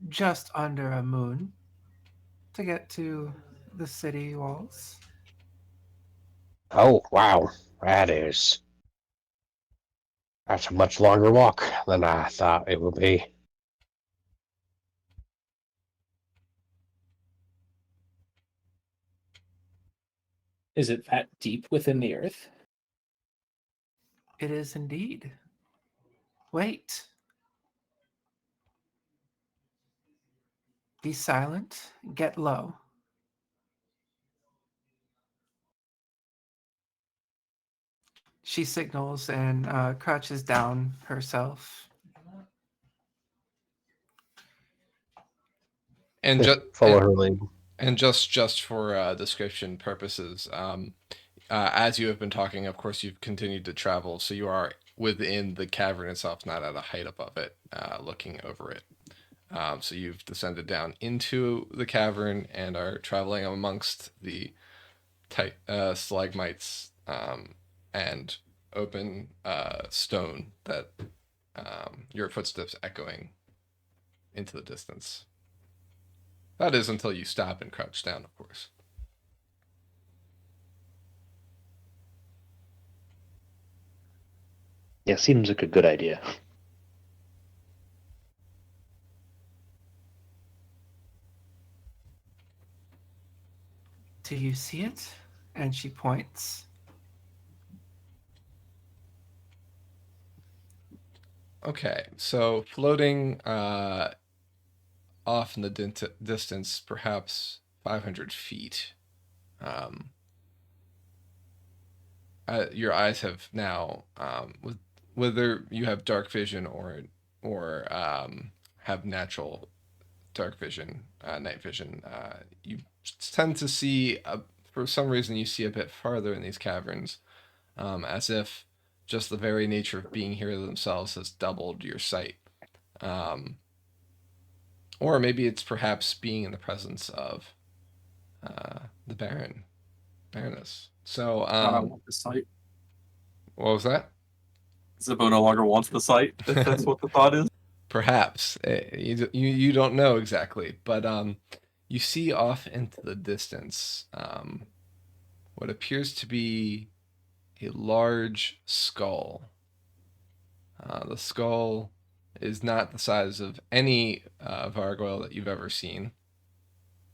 just under a moon to get to the city walls. Oh, wow. That's a much longer walk than I thought it would be. Is it that deep within the earth? It is indeed. Wait. Be silent. Get low. She signals and crouches down herself. And just Follow her lead. and just for description purposes, as you have been talking, of course, you've continued to travel, so you are within the cavern itself, not at a height above it, looking over it. So you've descended down into the cavern and are traveling amongst the tight stalagmites and open stone that your footsteps echoing into the distance. That is until you stop and crouch down, of course. Yeah, seems like a good idea. Do you see it? And she points. Okay, so floating off in the distance, perhaps 500 feet. Um, your eyes have now, whether you have dark vision or have natural dark vision, night vision, you tend to see, for some reason, you see a bit farther in these caverns, as if just the very nature of being here themselves has doubled your sight. Um, or maybe it's perhaps being in the presence of the Baroness. So, I want the site. what was that? Zippo no longer wants the site. If that's what the thought is. Perhaps you don't know exactly, but you see off into the distance what appears to be a large skull. The skull is not the size of any gargoyle that you've ever seen,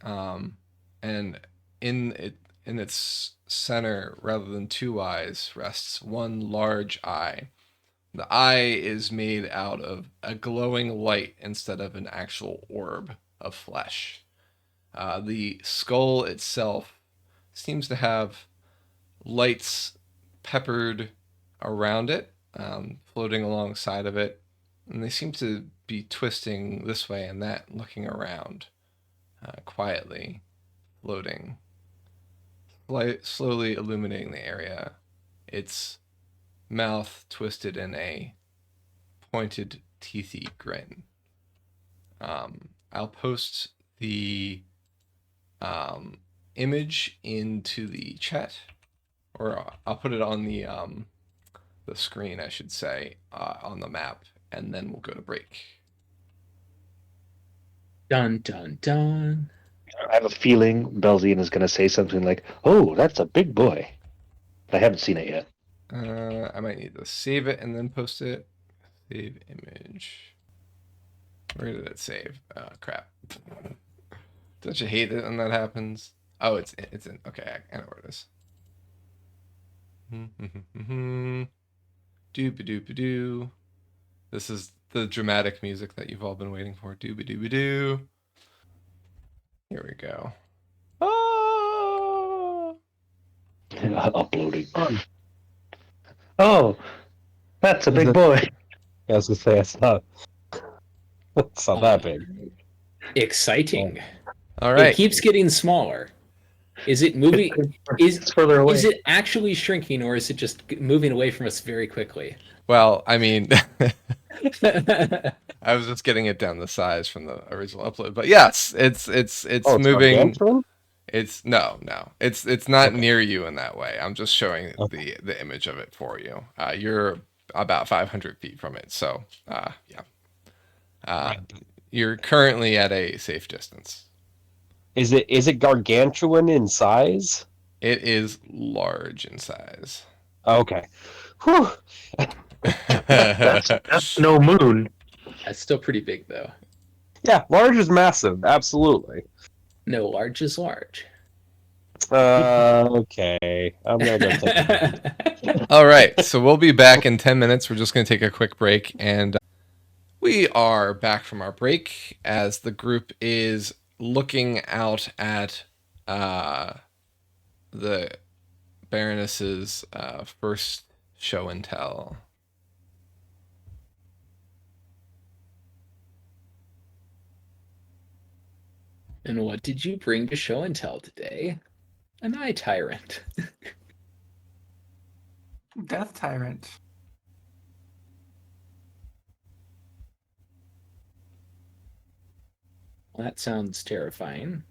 and in its center, rather than two eyes, rests one large eye. The eye is made out of a glowing light instead of an actual orb of flesh. The skull itself seems to have lights peppered around it, floating alongside of it, and they seem to be twisting this way and that, looking around, quietly, floating, slowly illuminating the area. Its mouth twisted in a pointed, teethy grin. I'll post the image into the chat, or I'll put it on the screen, I should say, on the map, and then we'll go to break. Dun dun dun. I have a feeling Belzian is going to say something like, "Oh, that's a big boy." I haven't seen it yet. I might need to save it and then post it. Save image. Where did it save? Crap. Don't you hate it when that happens? Oh, it's in. Okay, I know where it is. Doop-a-doop-a-doo. This is the dramatic music that you've all been waiting for. Doop-a-doop-a-doo. Here we go. Ah! Uploading. Oh, that's a big boy. I was gonna say it's not that big. Exciting. All right. It keeps getting smaller. Is it moving? It's further away. Is it actually shrinking, or is it just moving away from us very quickly? Well, I mean, I was just getting it down the size from the original upload, but yes, it's moving. Gargantuan? It's no, it's not Okay. near you in that way. I'm just showing Okay. the image of it for you. You're about 500 feet from it, so yeah. You're currently at a safe distance. Is it gargantuan in size? It is large in size. Okay. Whew. That's no moon. That's still pretty big, though. Yeah, large is massive. Absolutely. No, large is large. Okay. I'm gonna go take a All right, so we'll be back in 10 minutes. We're just going to take a quick break, and we are back from our break as the group is looking out at the Baroness's first show and tell. And what did you bring to show and tell today? An eye tyrant. Death Tyrant. Well, that sounds terrifying.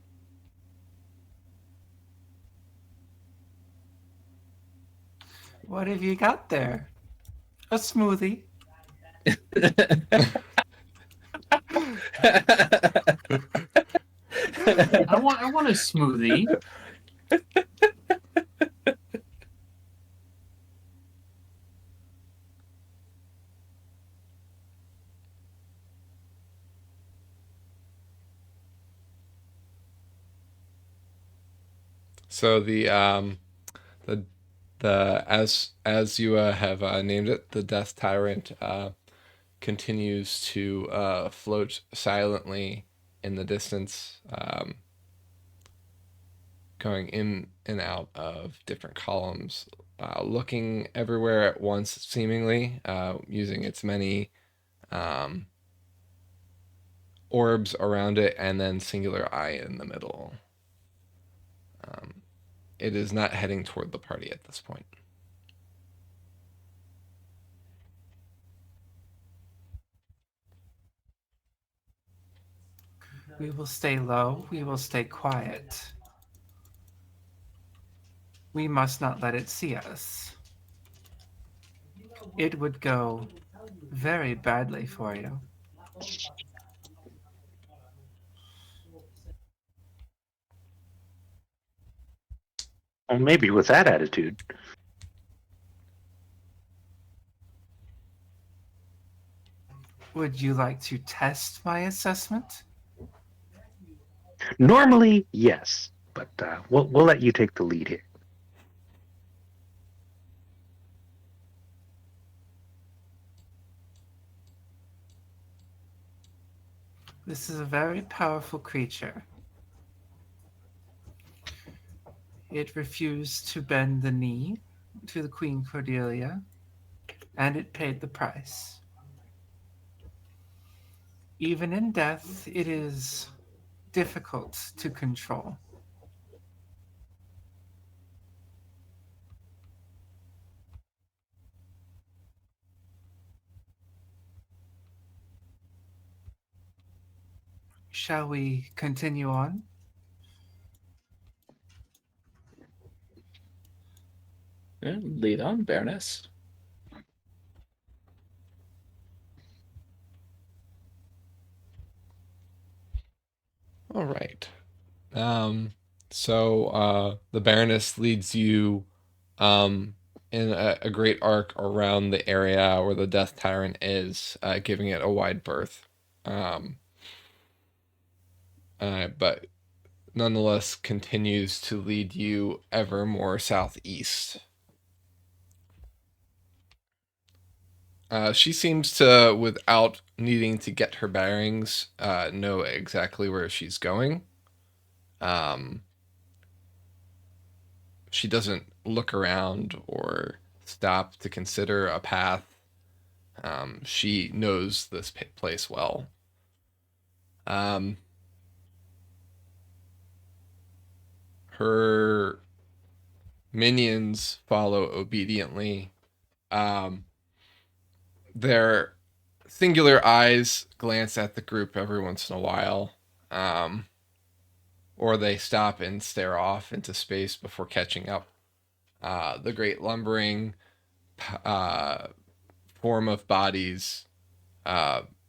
What have you got there? A smoothie. I want a smoothie. So the as you have named it, the Death Tyrant continues to float silently in the distance, going in and out of different columns, looking everywhere at once, seemingly, using its many orbs around it and then singular eye in the middle. It is not heading toward the party at this point. We will stay low. We will stay quiet. We must not let it see us. It would go very badly for you. Well, maybe with that attitude. Would you like to test my assessment? Normally, yes, but we'll let you take the lead here. This is a very powerful creature. It refused to bend the knee to the Queen Cordelia, and it paid the price. Even in death, it is difficult to control. Shall we continue on? Yeah, lead on, Baroness. All right. So the Baroness leads you in a great arc around the area where the Death Tyrant is, giving it a wide berth. But nonetheless continues to lead you ever more southeast. She seems to, without needing to get her bearings, know exactly where she's going. Um, she doesn't look around or stop to consider a path. She knows this place well. Her minions follow obediently. Their singular eyes glance at the group every once in a while, or they stop and stare off into space before catching up. The great lumbering uh, form of bodies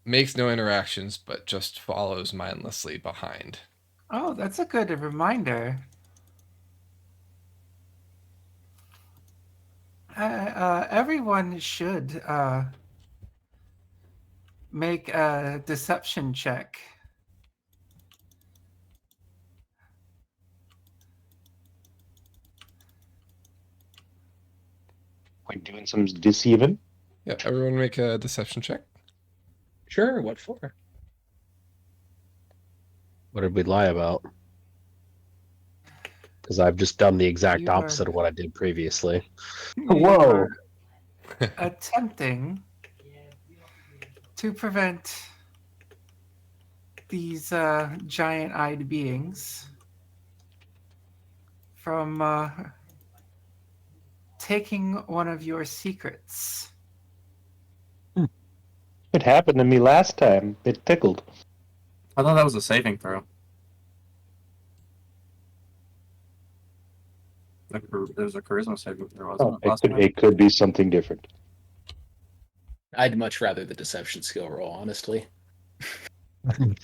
makes no interactions, but just follows mindlessly behind. Oh, that's a good reminder. Everyone should make a deception check. We're doing some deceiving. Yeah, everyone make a deception check. Sure, what for? What did we lie about? Because I've just done the exact You are- opposite of what I did previously. Whoa. Attempting to prevent these giant-eyed beings from taking one of your secrets. It happened to me last time. It tickled. I thought that was a saving throw. There's a charisma saving throw, wasn't it? Last time? It could be something different. I'd much rather the deception skill roll, honestly. I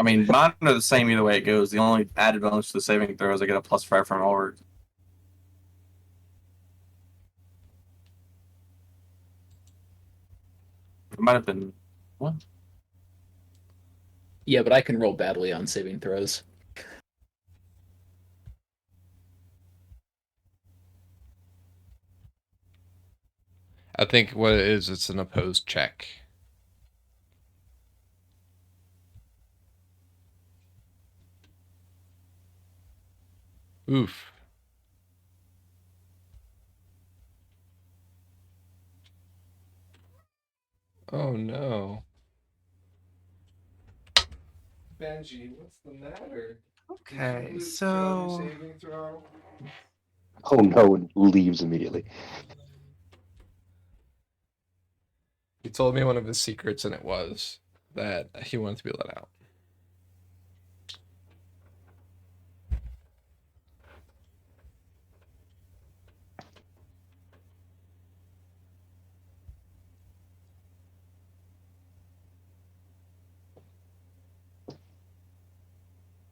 mean, mine are the same either way it goes. The only added bonus to the saving throw is I get a +5 from all work. It might have been what? Yeah, but I can roll badly on saving throws. I think what it is, it's an opposed check. Oof. Oh no. Benji, what's the matter? Okay, so Saving throw? Oh no, and leaves immediately. He told me one of his secrets, and it was that he wanted to be let out.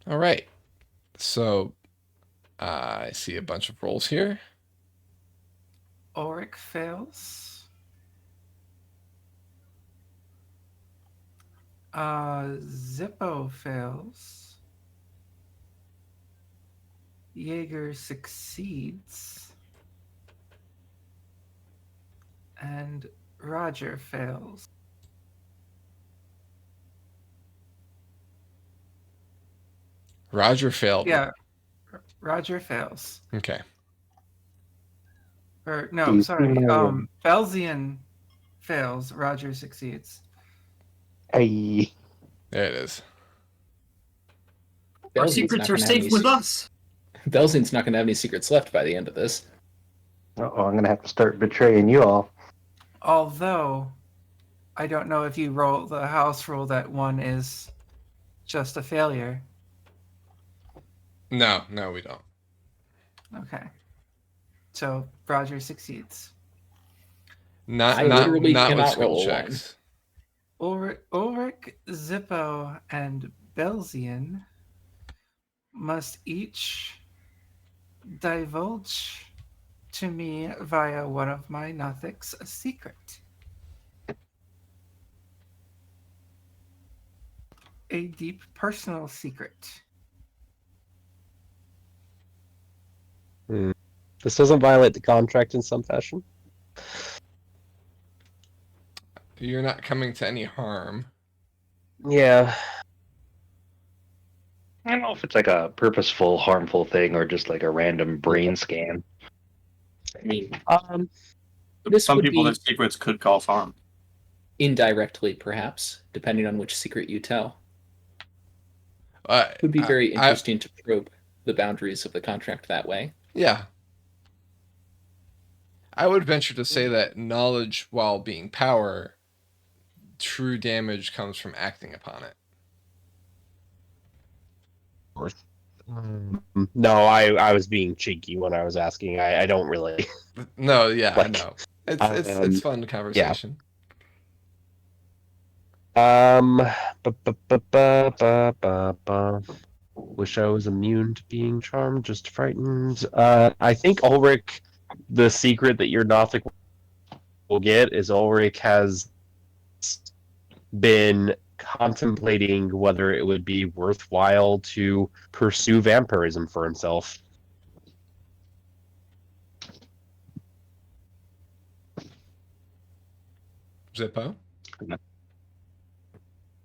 All right. So I see a bunch of rolls here. Auric fails. Zippo fails. Jaeger succeeds. And Roger fails. Roger failed. Yeah. Roger fails. Okay. Or Do no, you sorry. see my- Belzian fails. Roger succeeds. Hey, There it is. Our Belzian's secrets not are gonna have safe any with us. Belzian's not going to have any secrets left by the end of this. I'm gonna have to start betraying you all. Although, I don't know if you roll the house rule that one is just a failure. No, we don't. Okay. So Roger succeeds. Not I not literally not with cannot skill roll a checks. Ulrich, Zippo, and Belzian must each divulge to me via one of my Nothics a secret. A deep personal secret. This doesn't violate the contract in some fashion. You're not coming to any harm. Yeah. I don't know if it's like a purposeful, harmful thing or just like a random brain scan. I mean, This some would people, be their secrets could cause harm. indirectly, perhaps, depending on which secret you tell. It would be I- very I- interesting to probe the boundaries of the contract that way. Yeah. I would venture to say that knowledge, while being power, true damage comes from acting upon it. No, I was being cheeky when I was asking. I don't really. No, yeah, I Like, know. It's fun conversation. Ba, ba, ba, ba, ba, ba, ba. Wish I was immune to being charmed, just frightened. I think Ulrich, the secret that your Nothic will get is Ulrich has been contemplating whether it would be worthwhile to pursue vampirism for himself. Zippo?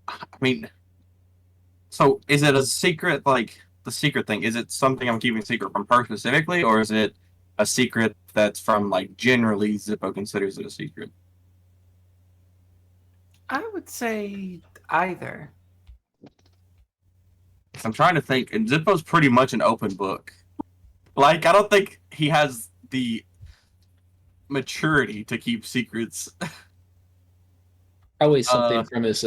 I mean, so is it a secret, like the secret thing? Is it something I'm keeping secret from her specifically, or is it a secret that's from like generally Zippo considers it a secret? I would say either. 'Cause I'm trying to think, and Zippo's pretty much an open book. Like, I don't think he has the maturity to keep secrets. Probably something from his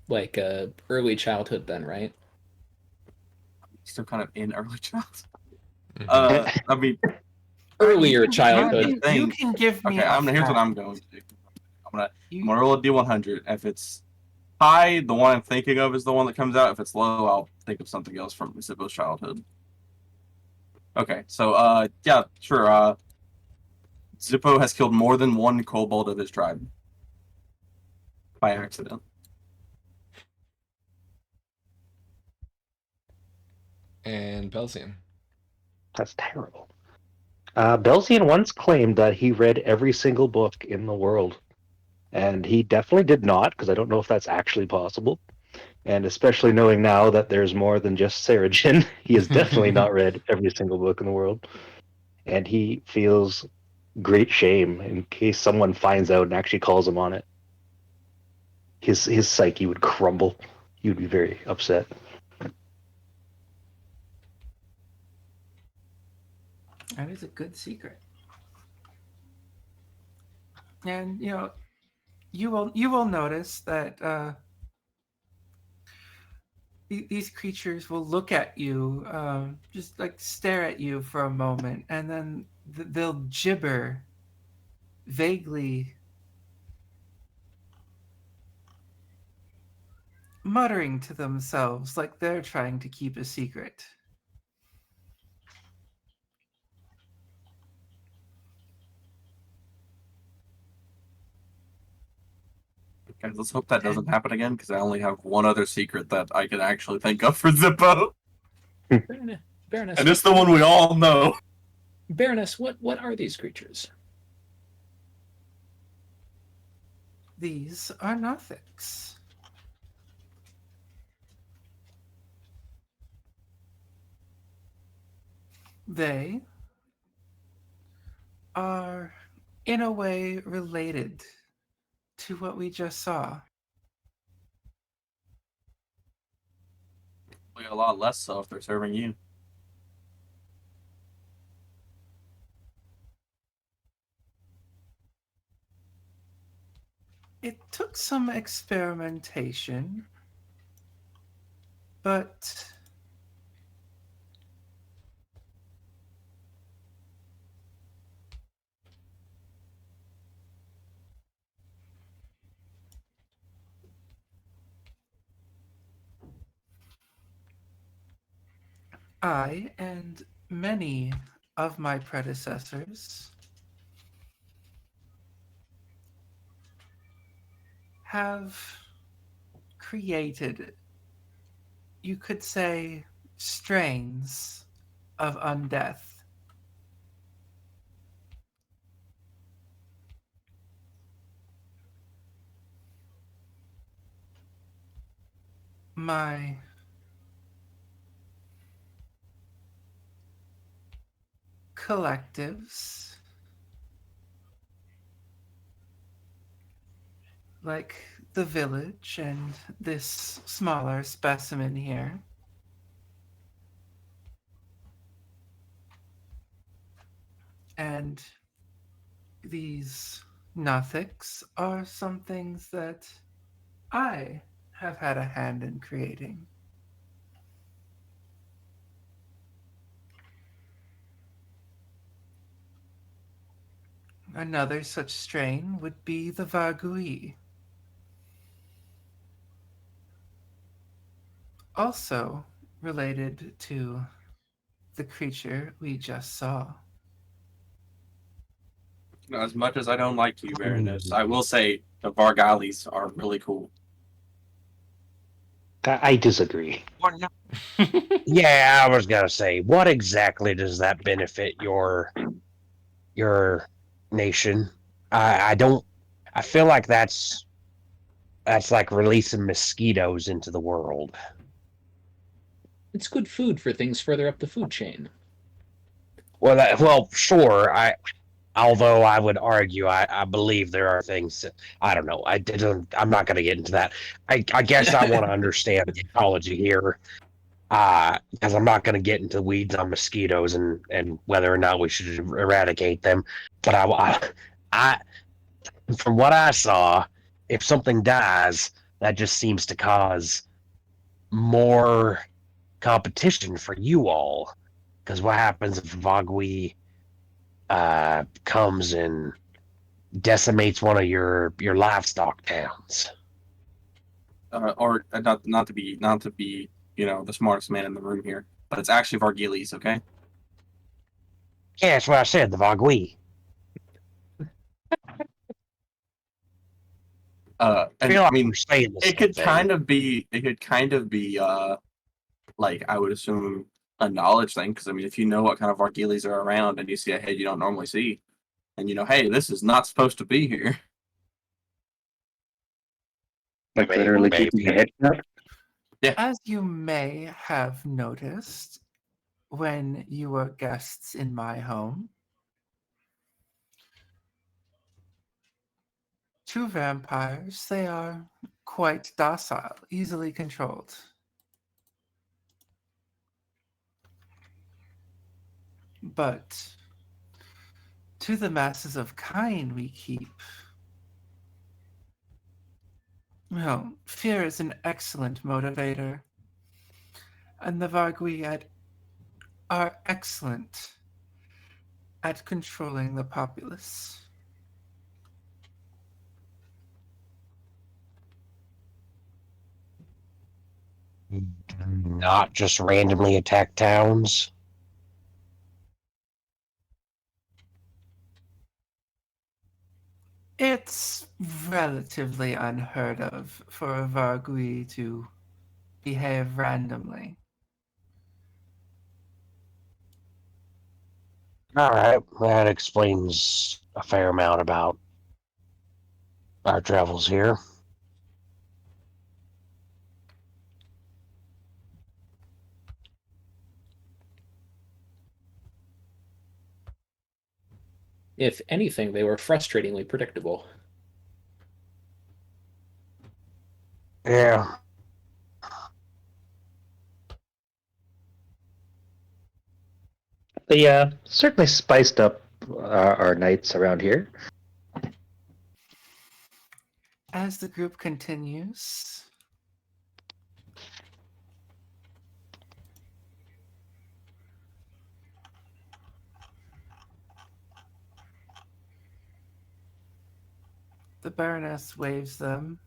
like early childhood then, right? Still kind of in early childhood. Mhm. I mean, Earlier You can- childhood. You Thing. can give me. okay, a here's what fact. I'm going to do. I'm You- gonna roll a D100. If it's high, the one I'm thinking of is the one that comes out. If it's low, I'll think of something else from Zippo's childhood. Okay, so yeah, sure. Zippo has killed more than one kobold of his tribe by accident. And Belzian. That's terrible. Belzian once claimed that he read every single book in the world. And he definitely did not, because I don't know if that's actually possible. And especially knowing now that there's more than just Seregen, he has definitely not read every single book in the world. And he feels great shame in case someone finds out and actually calls him on it. His psyche would crumble. He would be very upset. That is a good secret. And you will notice that these creatures will look at you, just like stare at you for a moment, and then they'll gibber vaguely, muttering to themselves like they're trying to keep a secret. Guys, let's hope that doesn't happen again, because I only have one other secret that I can actually think of for Zippo, Baroness, and it's the one we all know. Baroness, what are these creatures? These are Nothics. They are, in a way, related to what we just saw. A lot less so if they're serving you. It took some experimentation, but I and many of my predecessors have created, you could say, strains of undeath. My collectives, like the village and this smaller specimen here, and these Nothics are some things that I have had a hand in creating. Another such strain would be the Vargui, also related to the creature we just saw. As much as I don't like you, Baroness, I will say the Vargalis are really cool. I disagree. Yeah, I was gonna say, what exactly does that benefit your nation? I don't. I feel like that's like releasing mosquitoes into the world. It's good food for things further up the food chain. Well, sure. Although I would argue, I believe there are things that, I don't know. I'm not going to get into that. I guess I want to understand the ecology here, because I'm not going to get into the weeds on mosquitoes and whether or not we should eradicate them. But I from what I saw, if something dies, that just seems to cause more competition for you all. Because what happens if Vagui comes and decimates one of your livestock towns? Or not to be the smartest man in the room here, but it's actually Vargilis, okay? Yeah, that's what I said, the Vagui. And feel like I mean, we're saying the it same could thing. kind of be like, I would assume, a knowledge thing, because I mean, if you know what kind of Vargilis are around and you see a head you don't normally see, and hey, this is not supposed to be here. Like literally Maybe. keeping your head up. Yeah. As you may have noticed when you were guests in my home, two vampires, they are quite docile, easily controlled. But to the masses of kind we keep, well, fear is an excellent motivator, and the Vargui are excellent at controlling the populace. Not just randomly attack towns. It's relatively unheard of for a Vargui to behave randomly. All right, that explains a fair amount about our travels here. If anything, they were frustratingly predictable. Yeah. They certainly spiced up our nights around here. As the group continues, the Baroness waves them,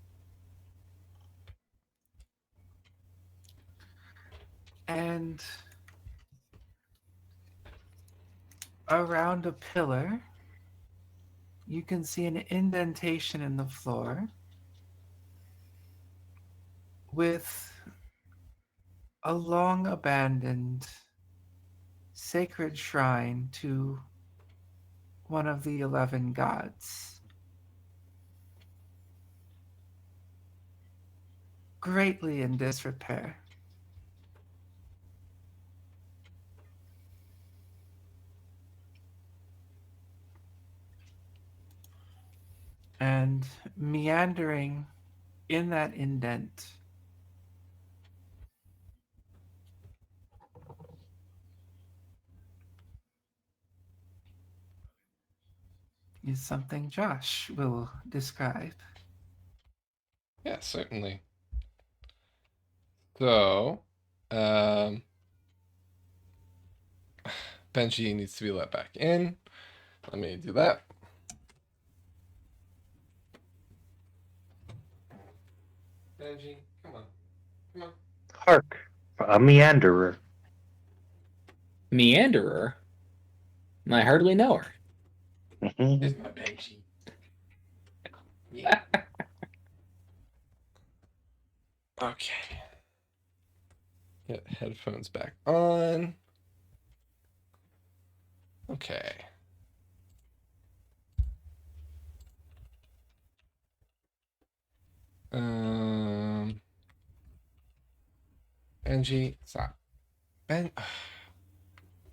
and around a pillar, you can see an indentation in the floor with a long abandoned sacred shrine to one of the 11 gods. Greatly in disrepair. And meandering in that indent is something Josh will describe. Yeah, certainly. So, Benji needs to be let back in. Let me do that. Benji, come on. Come on. Hark, a meanderer. Meanderer? I hardly know her. It's my Benji. Yeah. Okay. Get headphones back on. Okay. Benji, stop. Ben,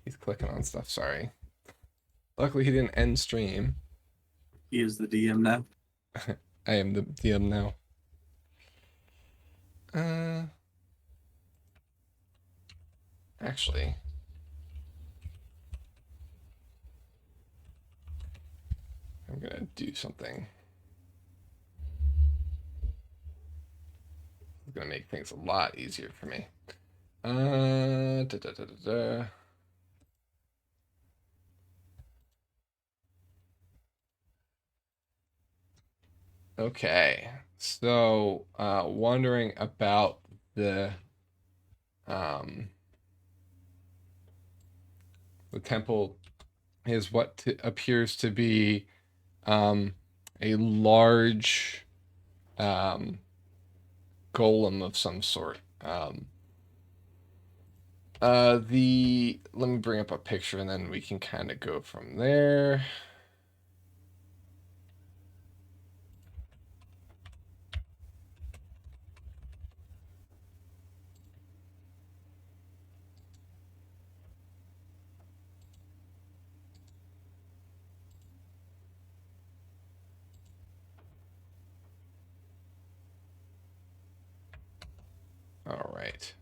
he's clicking on stuff. Sorry. Luckily, he didn't end stream. He is the DM now. I am the DM now. Actually, I'm gonna do something. It's gonna make things a lot easier for me. Da, da, da, da, da. Okay, so wondering about um, the temple is what appears to be a large golem of some sort. Let me bring up a picture and then we can kind of go from there. All right.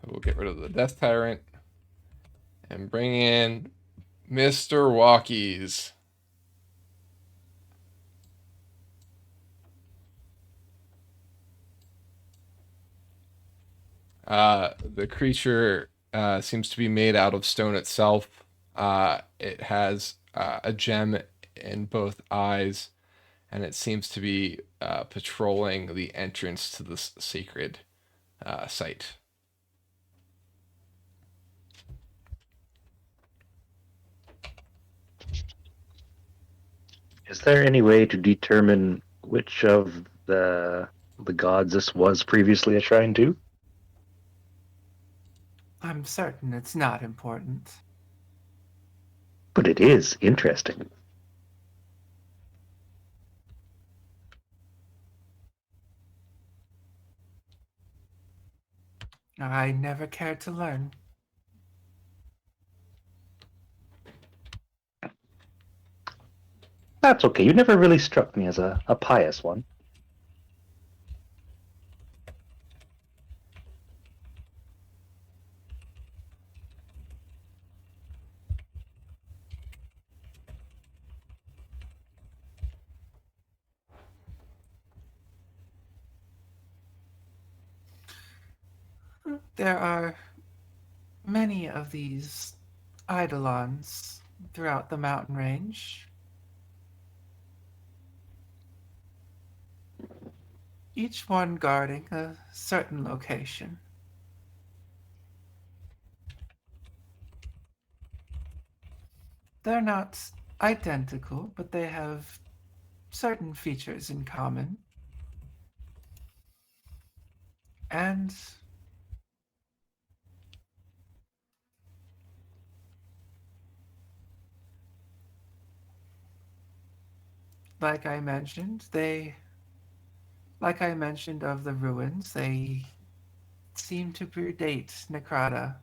So we'll get rid of the Death Tyrant and bring in Mr. Walkies. The creature seems to be made out of stone itself. It has a gem in both eyes, and it seems to be patrolling the entrance to this sacred site. Is there any way to determine which of the gods this was previously a shrine to? I'm certain it's not important. But it is interesting. I never cared to learn. That's okay. You never really struck me as a pious one. There are many of these eidolons throughout the mountain range, each one guarding a certain location. They're not identical, but they have certain features in common. And like I mentioned, like I mentioned of the ruins, they seem to predate Necrata.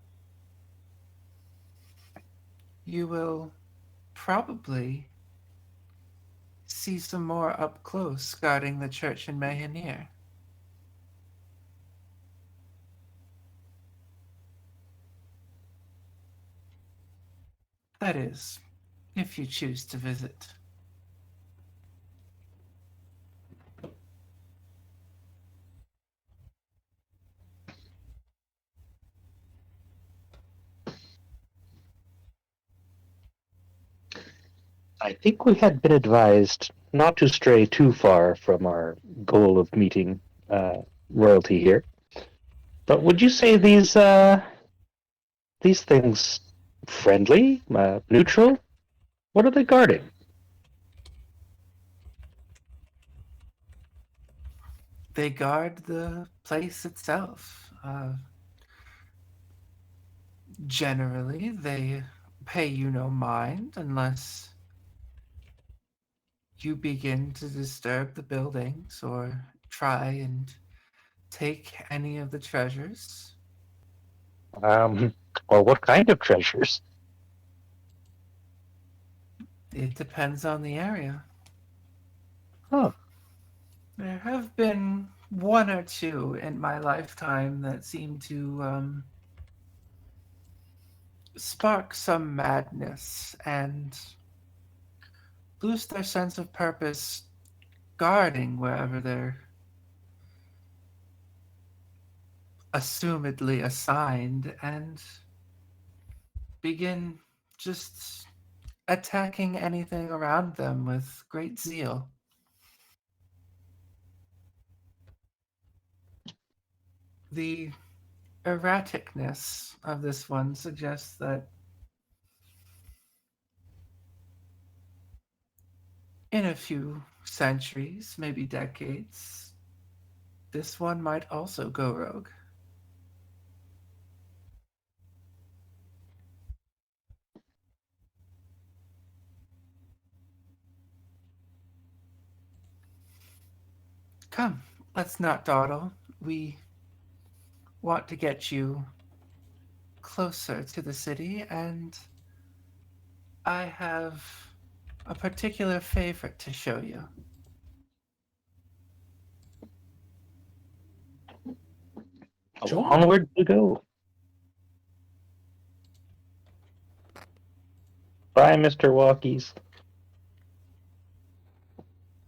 You will probably see some more up close guarding the church in Mayhanir. That is, if you choose to visit. I think we had been advised not to stray too far from our goal of meeting royalty here. But would you say these things friendly, neutral? What are they guarding? They guard the place itself. Generally, they pay you no mind unless you begin to disturb the buildings or try and take any of the treasures. Um, or what kind of treasures? It depends on the area. Huh. There have been one or two in my lifetime that seem to spark some madness and lose their sense of purpose guarding wherever they're assumedly assigned and begin just attacking anything around them with great zeal. The erraticness of this one suggests that in a few centuries, maybe decades, this one might also go rogue. Come, let's not dawdle. We want to get you closer to the city, and I have a particular favorite to show you. Sure. Onward we go. Bye, Mr. Walkies.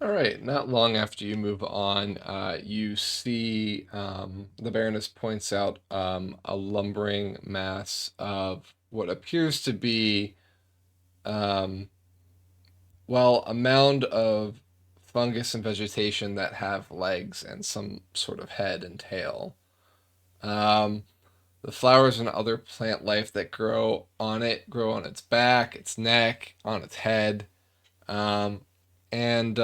All right, not long after you move on, you see the Baroness points out a lumbering mass of what appears to be, well, a mound of fungus and vegetation that have legs and some sort of head and tail. Um, the flowers and other plant life that grow on it grow on its back, its neck, on its head. Um, and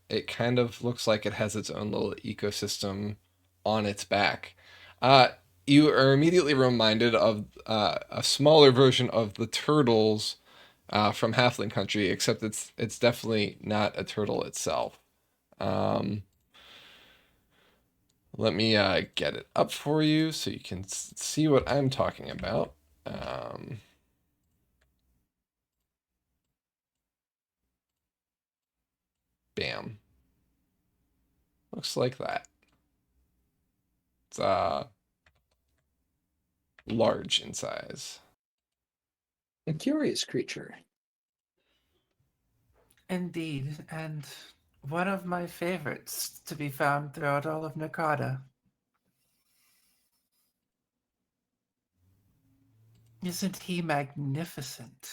it kind of looks like it has its own little ecosystem on its back. Uh, you are immediately reminded of a smaller version of the turtles from Halfling Country, except it's definitely not a turtle itself. Um, Let me get it up for you so you can see what I'm talking about. Um, Bam. Looks like that. It's large in size. A curious creature. Indeed, and one of my favorites to be found throughout all of Nakata. Isn't he magnificent?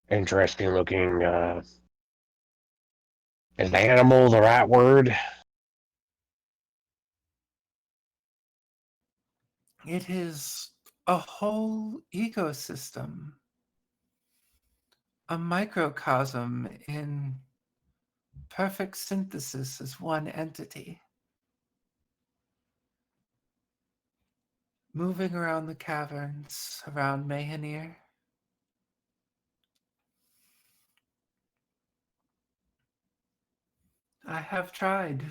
Interesting looking. Is animal the right word? It is a whole ecosystem, a microcosm in perfect synthesis as one entity, moving around the caverns around Mehanir. I have tried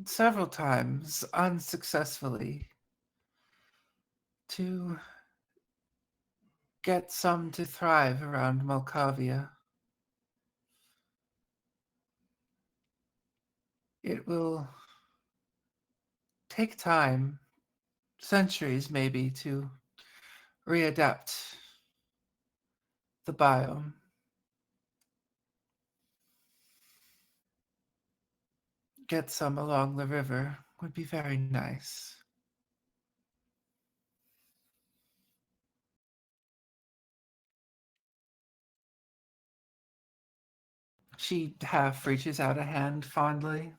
several times unsuccessfully to get some to thrive around Malkavia. It will take time, centuries maybe, to readapt the biome. Get some along the river would be very nice. She half reaches out a hand fondly.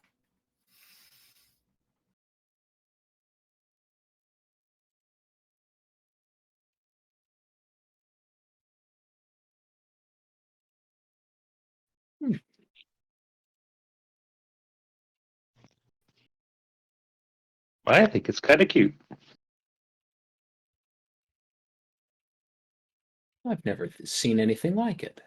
I think it's kind of cute. I've never seen anything like it.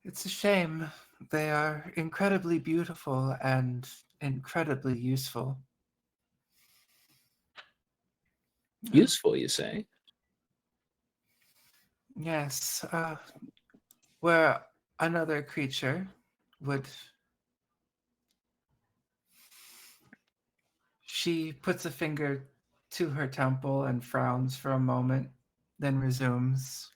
It's a shame. They are incredibly beautiful and incredibly useful. Useful, you say? Yes, where another creature would. She puts a finger to her temple and frowns for a moment, then resumes.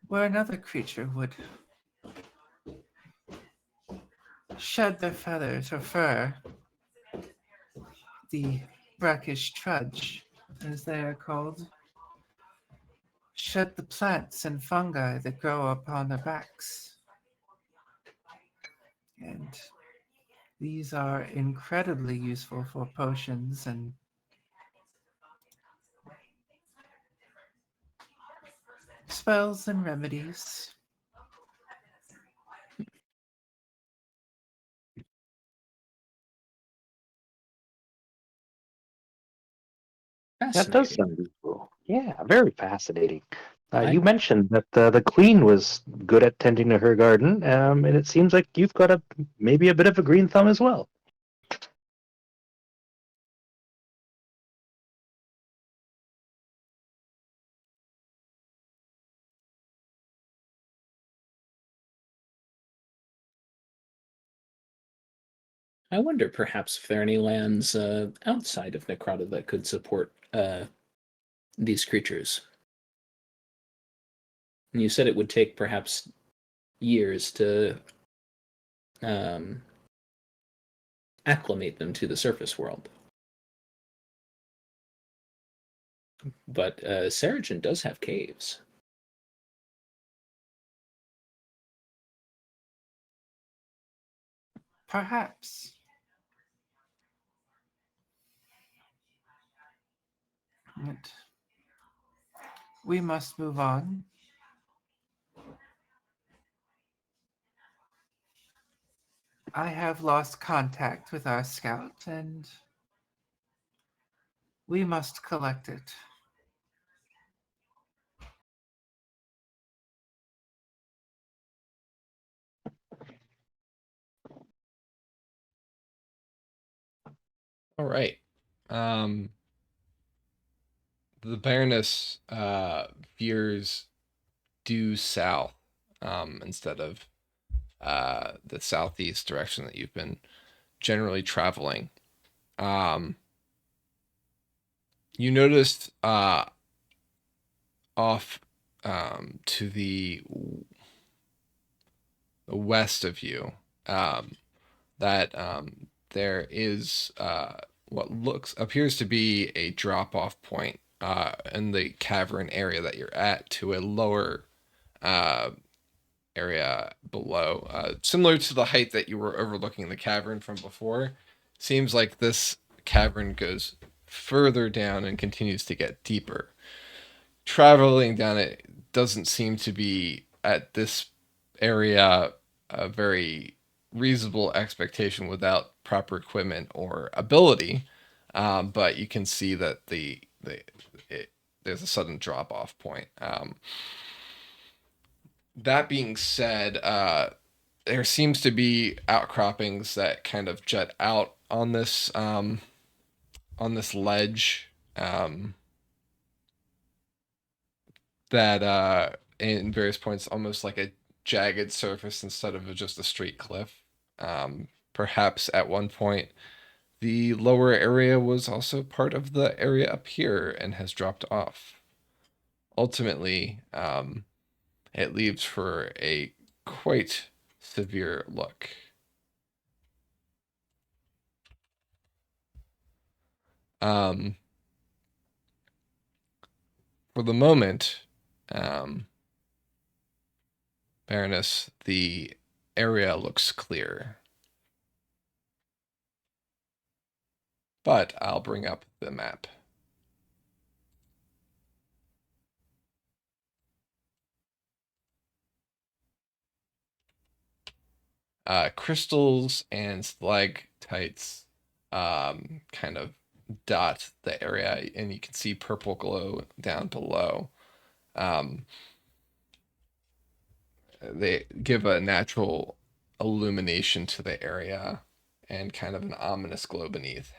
Where another creature would shed their feathers or fur, the brackish trudge, as they are called, shed the plants and fungi that grow upon their backs. And these are incredibly useful for potions and spells and remedies. That does Fascinating. sound useful. Yeah, very fascinating. I You mentioned that the queen was good at tending to her garden, and it seems like you've got maybe a bit of a green thumb as well. I wonder perhaps if there are any lands outside of Necrata that could support these creatures. And you said it would take perhaps years to um, acclimate them to the surface world. But Seregen does have caves. Perhaps. But we must move on. I have lost contact with our scout, and we must collect it. All right. The Baroness veers due south instead of the southeast direction that you've been generally traveling. You noticed off to the west of you that there is what appears to be a drop off point in the cavern area that you're at to a lower uh, area below, similar to the height that you were overlooking the cavern from before. Seems like this cavern goes further down and continues to get deeper. Traveling down it doesn't seem to be at this area a very reasonable expectation without proper equipment or ability. But you can see that there's a sudden drop off point. That being said, there seems to be outcroppings that kind of jut out on this ledge. That in various points almost like a jagged surface instead of just a straight cliff. Perhaps at one point the lower area was also part of the area up here and has dropped off. Ultimately, it leaves for a quite severe look. For the moment, Baroness, the area looks clear. But I'll bring up the map. Crystals and stalactites kind of dot the area, and you can see purple glow down below. They give a natural illumination to the area and kind of an ominous glow beneath.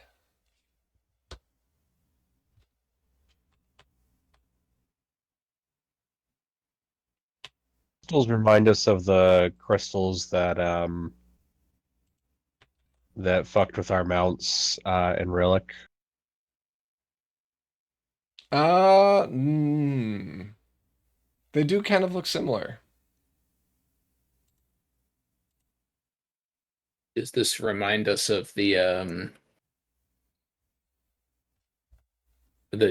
Crystals remind us of the crystals that that fucked with our mounts in Relic. They do kind of look similar. Does this remind us of the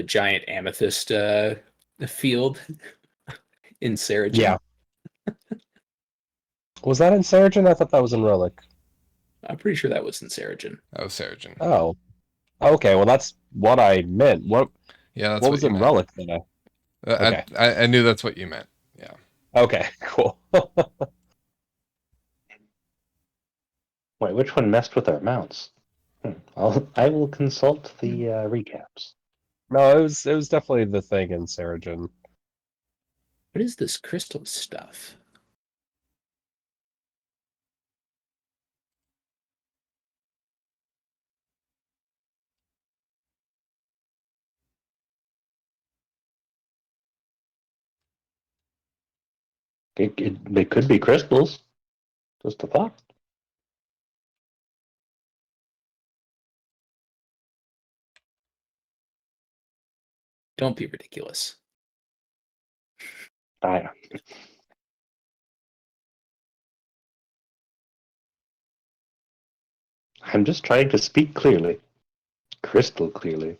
giant amethyst field in Seregen? Yeah. Was that in Seregen? I thought that was in Relic. I'm pretty sure that was in Seregen. Oh, Seregen. Oh. Okay, well that's what I meant. What Yeah, that's what was in meant. Relic then? Okay. I knew that's what you meant. Yeah. Okay, cool. Wait, which one messed with our mounts? I will consult the recaps. No, it was definitely the thing in Seregen. What is this crystal stuff? They could be crystals. Just a thought. Don't be ridiculous. I'm just trying to speak clearly. Crystal clearly.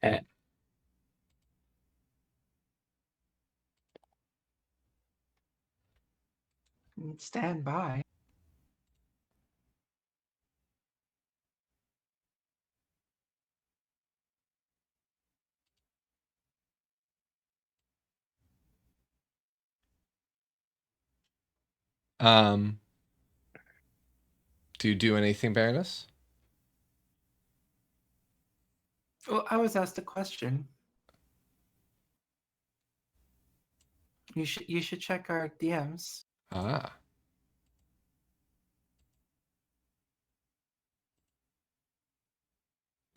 Eh. Stand by. Do you do anything, Baroness? Well, I was asked a question. You should check our DMs. Ah.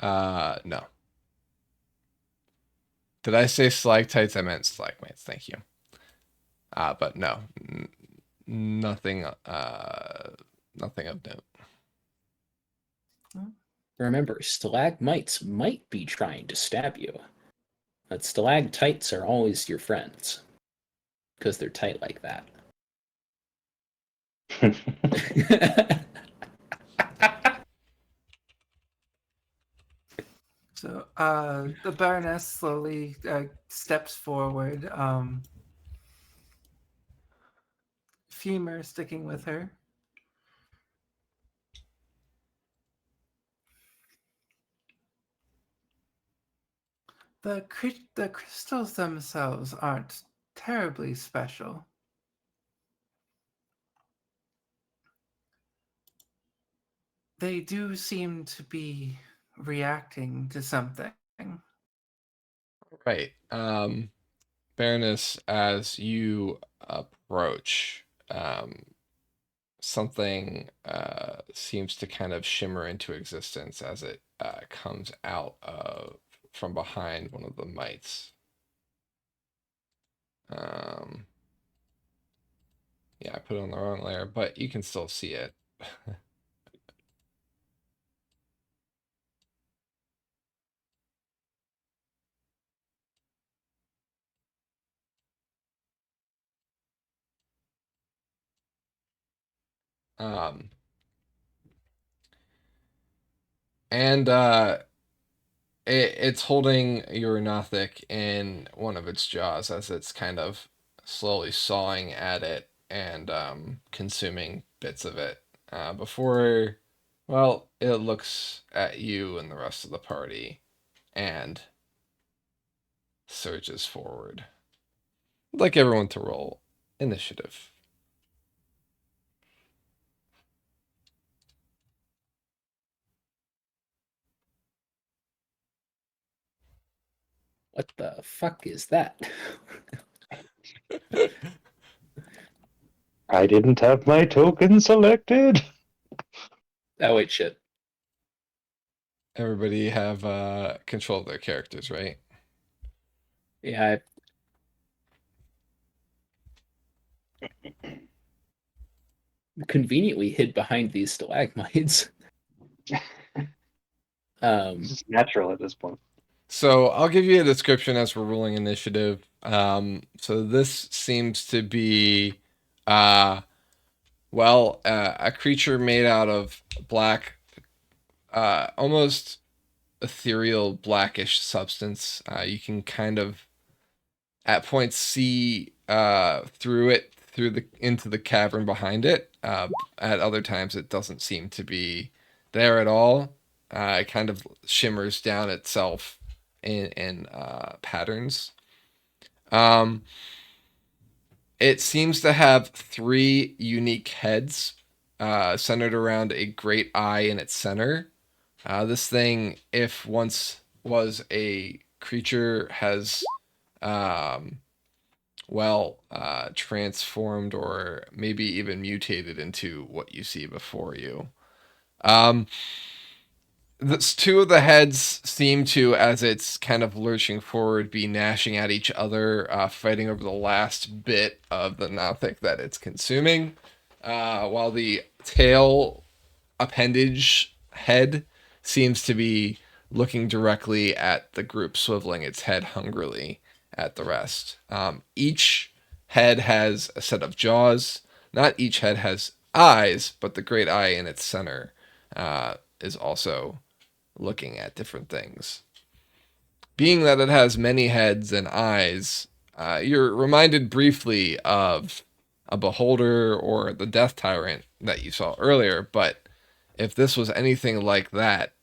No. Did I say stalactites? I meant stalagmites. Thank you. But no, nothing. Nothing of note. Remember, stalagmites might be trying to stab you, but stalactites are always your friends because they're tight like that. So the Baroness slowly steps forward, Femur sticking with her. The crystals themselves aren't terribly special. They do seem to be reacting to something. Right. Baroness, as you approach, something seems to kind of shimmer into existence as it comes out of from behind one of the mites. Yeah, I put it on the wrong layer, but you can still see it. um, and it's holding Uranothic in one of its jaws as it's kind of slowly sawing at it and consuming bits of it before, well, it looks at you and the rest of the party and surges forward. I'd like everyone to roll initiative. What the fuck is that? I didn't have my token selected. Oh, wait, shit. Everybody have control of their characters, right? Yeah, I conveniently hid behind these stalagmites. This is natural at this point. So I'll give you a description as we're ruling initiative. So this seems to be, a creature made out of black, almost ethereal blackish substance. You can kind of at points see through it through the into the cavern behind it. At other times, it doesn't seem to be there at all. It kind of shimmers down itself in patterns. Um, it seems to have three unique heads centered around a great eye in its center. This thing, if once was a creature, has um, transformed or maybe even mutated into what you see before you. Two of the heads seem to, as it's kind of lurching forward, be gnashing at each other, fighting over the last bit of the Nothic that it's consuming, while the tail appendage head seems to be looking directly at the group, swiveling its head hungrily at the rest. Each head has a set of jaws. Not each head has eyes, but the great eye in its center is also looking at different things. Being that it has many heads and eyes, you're reminded briefly of a beholder or the death tyrant that you saw earlier, but if this was anything like that,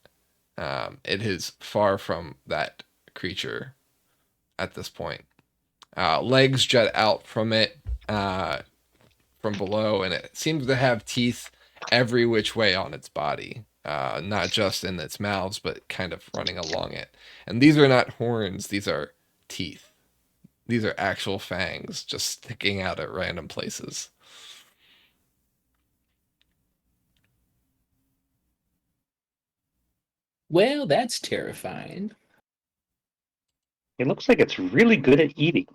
it is far from that creature at this point. Legs jut out from it from below, and it seems to have teeth every which way on its body, not just in its mouths, but kind of running along it. And these are not horns, these are teeth. These are actual fangs just sticking out at random places. Well, that's terrifying. It looks like it's really good at eating.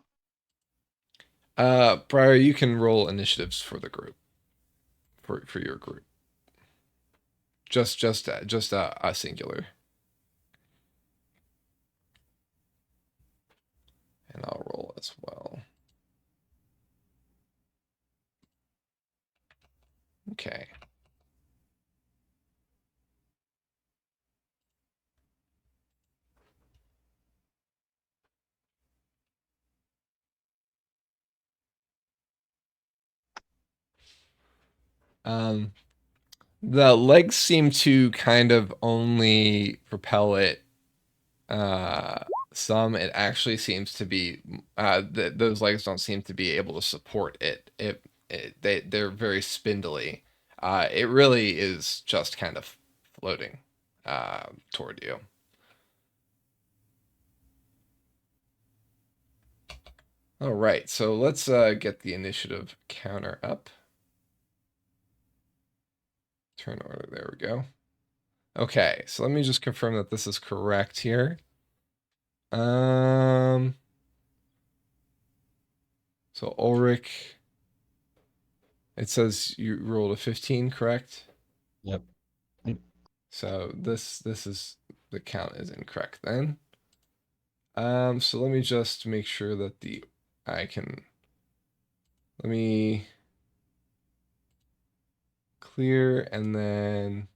Briar, you can roll initiatives for the group, for your group. Just a singular. And I'll roll as well. Okay. The legs seem to kind of only propel it some. It actually seems to be those legs don't seem to be able to support it. They're very spindly. It really is just kind of floating toward you. All right, so let's get the initiative counter up. Turn order, there we go. Okay, so let me just confirm that this is correct here. So Ulrich, it says you rolled a 15, correct? Yep. So this is the count is incorrect then. So let me just make sure that let me clear and then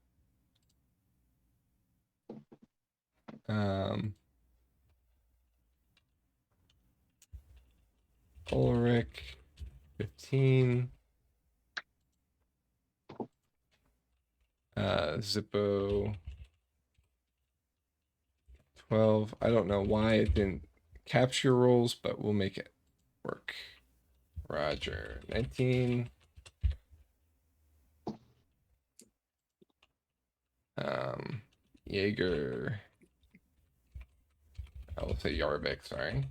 Ulrich 15, Zippo 12. I don't know why it didn't capture rolls, but we'll make it work. Roger 19. Jaeger, I will say Yarvik, sorry.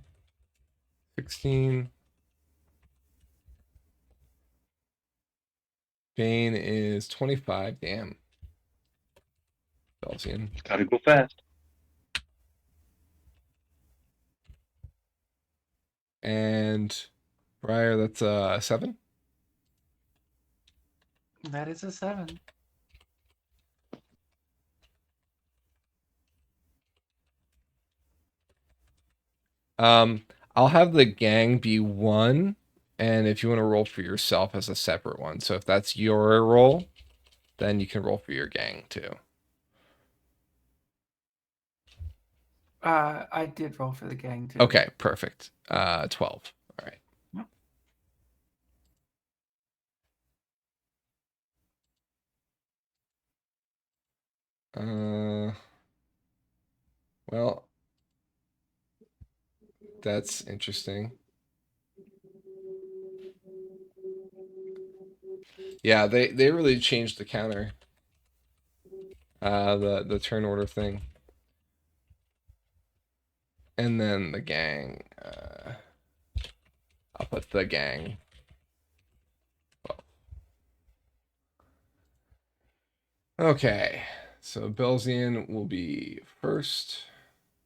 16. Bane is 25. Damn. Belgian. Gotta go fast. And Briar, that's 7. That is a 7. I'll have the gang be 1, and if you want to roll for yourself as a separate one. So if that's your roll, then you can roll for your gang too. I did roll for the gang too. Okay, perfect. 12. All right. Well, that's interesting. Yeah, they really changed the counter. The turn order thing. And then the gang. I'll put the gang. Okay, so Belzian will be first,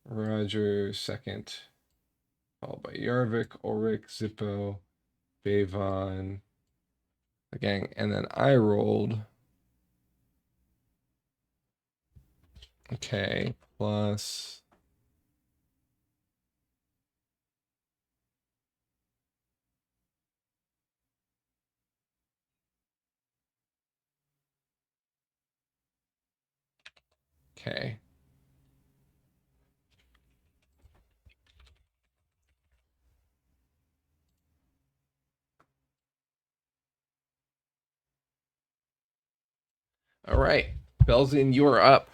Roger second, followed by Yarvik, Ulrich, Zippo, Bavon, the gang, and then I rolled. Okay, plus. Okay. All right, Belzian, you are up.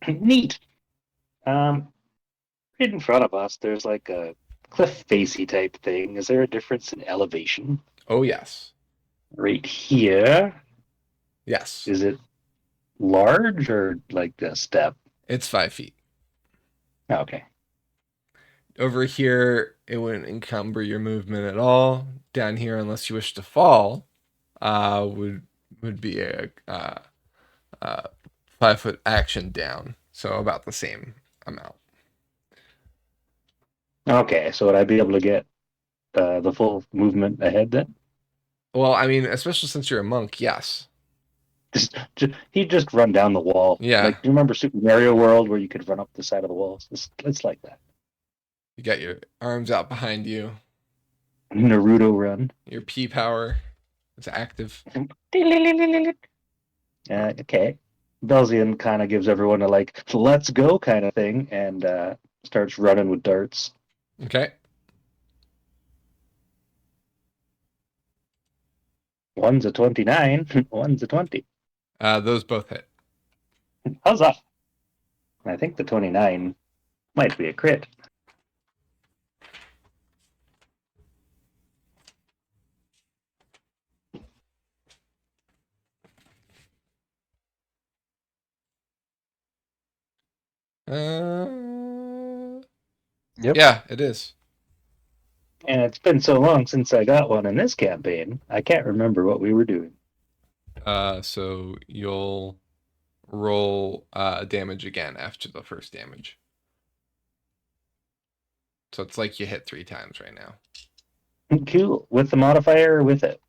Neat. Right in front of us, there's like a cliff facey type thing. Is there a difference in elevation? Oh, yes. Right here. Yes. Is it large or like a step? It's 5 feet. Oh, okay. Over here, it wouldn't encumber your movement at all. Down here, unless you wish to fall, would be a 5 foot action down, so about the same amount. Okay, so would I be able to get the full movement ahead then? Well, I mean, especially since you're a monk, yes. He'd just run down the wall. Yeah. Like, do you remember Super Mario World where you could run up the side of the walls? It's like that. You got your arms out behind you. Naruto run. Your P power is active. Okay. Belzian kind of gives everyone a like, let's go kind of thing, and starts running with darts. Okay. One's a 29, one's a 20. Those both hit. Huzzah! I think the 29 might be a crit. Yep. Yeah, it is. And it's been so long since I got one in this campaign, I can't remember what we were doing. So you'll roll damage again after the first damage. So it's like you hit 3 times right now. Cool. With the modifier or with it?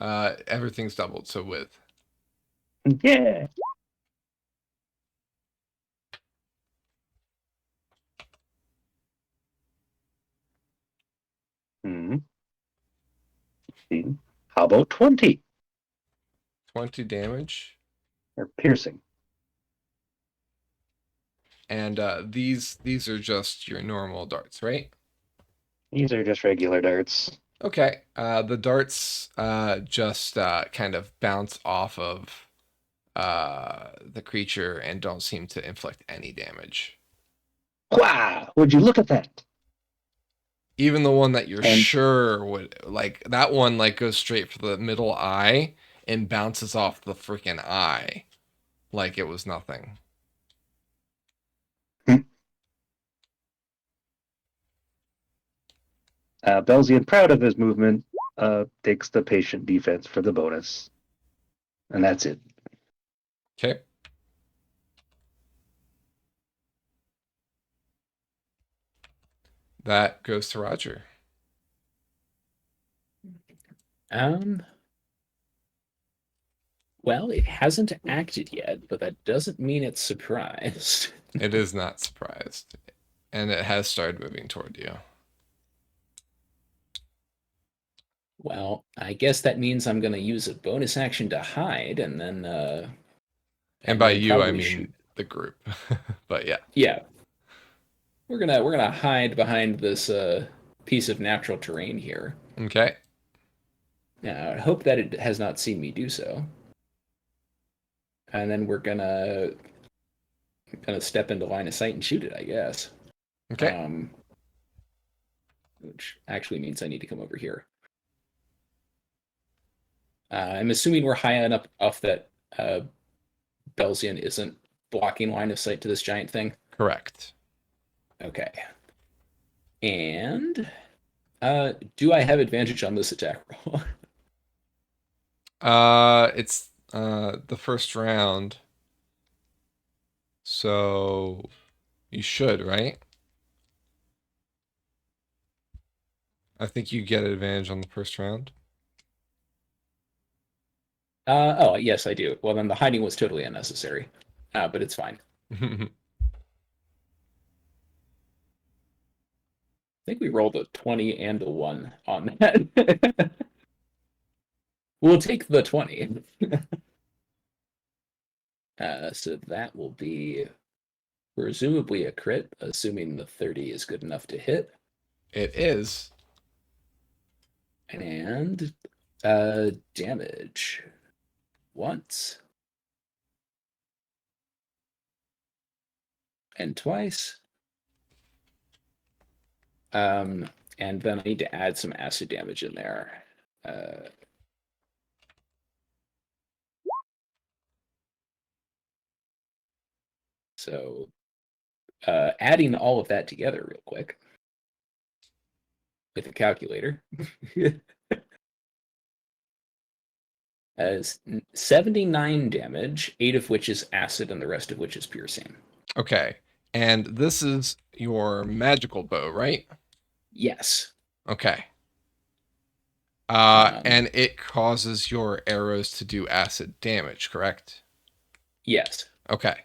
Everything's doubled, so with. Yeah. Hmm. How about 20? 20 damage. Or piercing. And these are just your normal darts, right? These are just regular darts. Okay. The darts just kind of bounce off of the creature and don't seem to inflict any damage. Wow! Would you look at that? Even the one that you're And- sure would, like, that one like goes straight for the middle eye and bounces off the freaking eye like it was nothing. Belzian, proud of his movement, takes the patient defense for the bonus. And that's it. Okay. That goes to Roger. Well, it hasn't acted yet, but that doesn't mean it's surprised. It is not surprised. And it has started moving toward you. Well, I guess that means I'm going to use a bonus action to hide, and then. And by then you, I probably mean shoot. the group. But yeah. Yeah, we're gonna hide behind this piece of natural terrain here. Okay. Now, I hope that it has not seen me do so. And then we're gonna step into line of sight and shoot it, I guess. Okay. Which actually means I need to come over here. I'm assuming we're high enough off that Belzian isn't blocking line of sight to this giant thing. Correct. Okay. And do I have advantage on this attack roll? It's the first round. So you should, right? I think you get advantage on the first round. Oh, yes, I do. Well, then the hiding was totally unnecessary. But it's fine. I think we rolled a 20 and a 1 on that. We'll take the 20. So that will be presumably a crit, assuming the 30 is good enough to hit. It is. And damage. Once. And twice. And then I need to add some acid damage in there. So adding all of that together real quick with a calculator. As 79 damage, 8 of which is acid and the rest of which is piercing. Okay. And this is your magical bow, right? Yes. Okay. Um, And it causes your arrows to do acid damage, correct? Yes. Okay.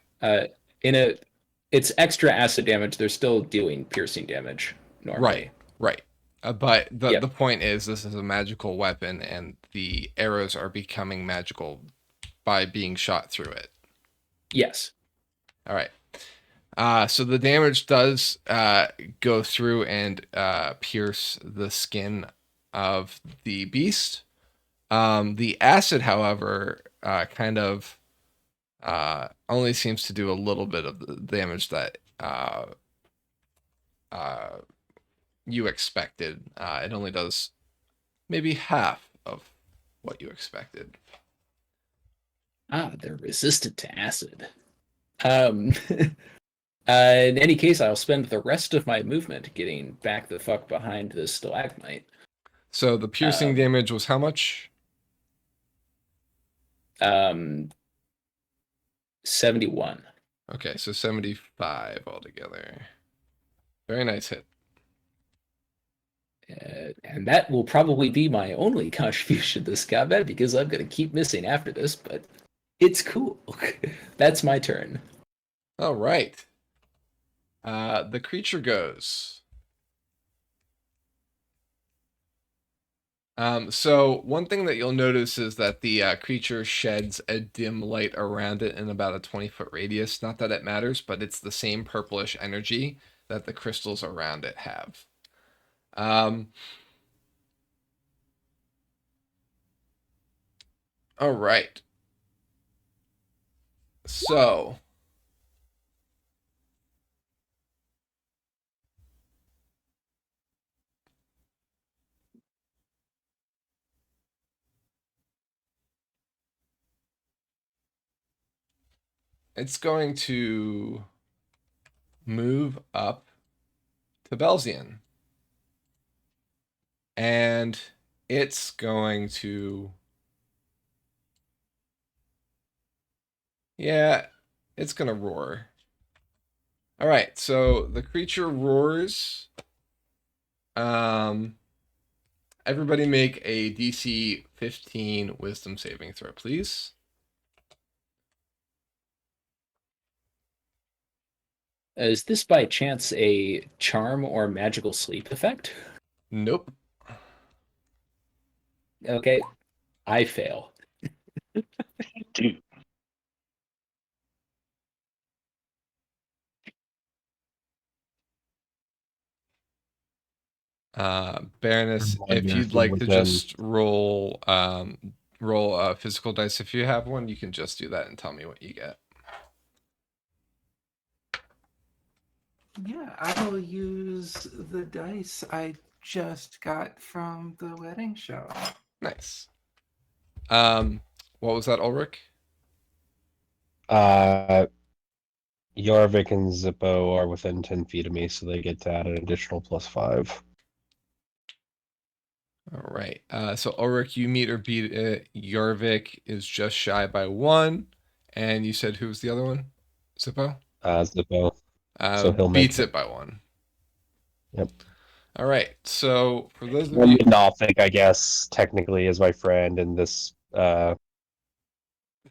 It's extra acid damage. They're still doing piercing damage normally. Right. But the Yep. the point is, this is a magical weapon, and the arrows are becoming magical by being shot through it. Yes. All right. So the damage does go through and pierce the skin of the beast. The acid, however, kind of only seems to do a little bit of the damage that you expected. It only does maybe half of what you expected. They're resistant to acid. In any case, I'll spend the rest of my movement getting back the fuck behind this stalagmite. So the piercing damage was how much? 71. Okay, so 75 altogether. Very nice hit. And that will probably be my only contribution to this combat because I'm going to keep missing after this, but it's cool. That's my turn. All right. The creature goes. So one thing that you'll notice is that the creature sheds a dim light around it in about a 20-foot radius. Not that it matters, but it's the same purplish energy that the crystals around it have. All right. So it's going to move up to Belzian. And it's going to... Yeah, it's going to roar. All right, so the creature roars. Everybody make a DC 15 wisdom saving throw, please. Is this by chance a charm or magical sleep effect? Nope. Okay, I fail. Dude. Baroness, if you'd like to just roll a physical dice if you have one, you can just do that and tell me what you get. Yeah, I will use the dice I just got from the wedding show. Nice. What was that, Ulrich? Jorvik and Zippo are within 10 feet of me, so they get to add an additional +5. All right. So Ulrich, you meet or beat it. Jorvik is just shy by 1. And you said who was the other one? Zippo? Zippo. So he'll beats make it by 1. Yep. All right. So for those of Well, you... Nothic, I guess, technically is my friend in this the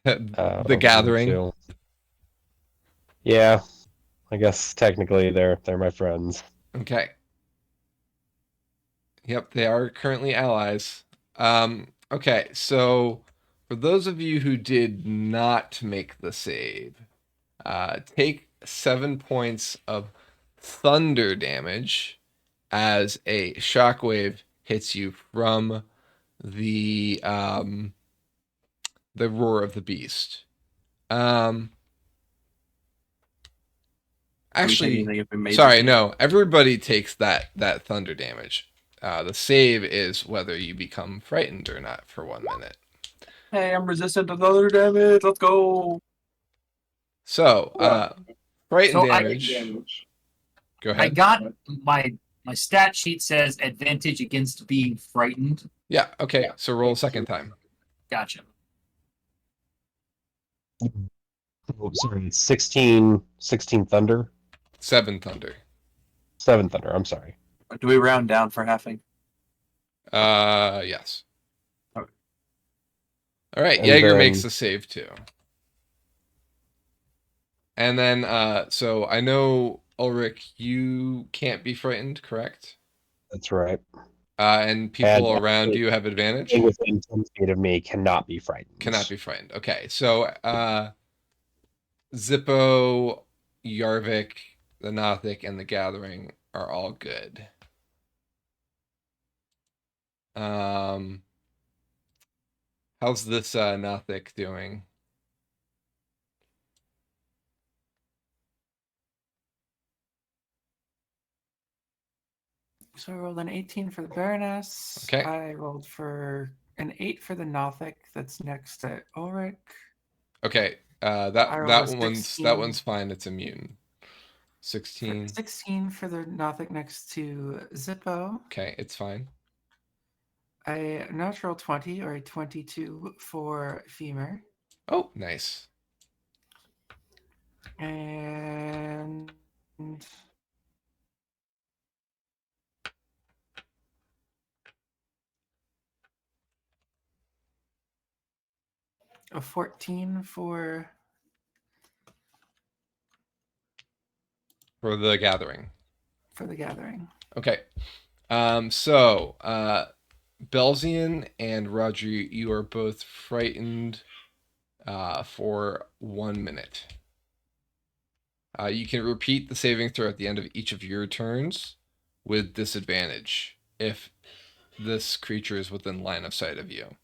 overview, gathering. too. Yeah, I guess technically they're my friends. Okay. Yep, they are currently allies. Okay, so for those of you who did not make the save, take 7 points of thunder damage as a shockwave hits you from the roar of the beast. Actually, sorry, no. Everybody takes that thunder damage. The save is whether you become frightened or not for 1 minute. Hey, I'm resistant to thunder damage. Let's go. So, frightened So damage. Go ahead. I got my stat sheet says advantage against being frightened. Yeah. Okay. So roll a second time. Gotcha. Oh, sorry, 16 thunder, 7 thunder. 7 thunder. I'm sorry. Do we round down for halving? Yes. Okay. All right, And Jaeger then- makes the save too. And then, so I know, Ulrich, you can't be frightened, correct? That's right. And people And around you have advantage? Anything within 10 feet of me cannot be frightened. Cannot be frightened. Okay, so Zippo, Yarvik, the Nothic, and the Gathering are all good. How's this Nothic doing? So I rolled an 18 for the Baroness. Okay. I rolled for an 8 for the Nothic that's next to Ulrich. Okay, I that rolled a one's 16. fine. It's immune. 16. 16 for the Nothic next to Zippo. Okay, it's fine. A natural 20 or a 22 for Femur. Oh, nice. And a 14 for For the Gathering. the Gathering. Okay. So Belzian and Roger, you are both frightened for 1 minute. You can repeat the saving throw at the end of each of your turns with disadvantage if this creature is within line of sight of you.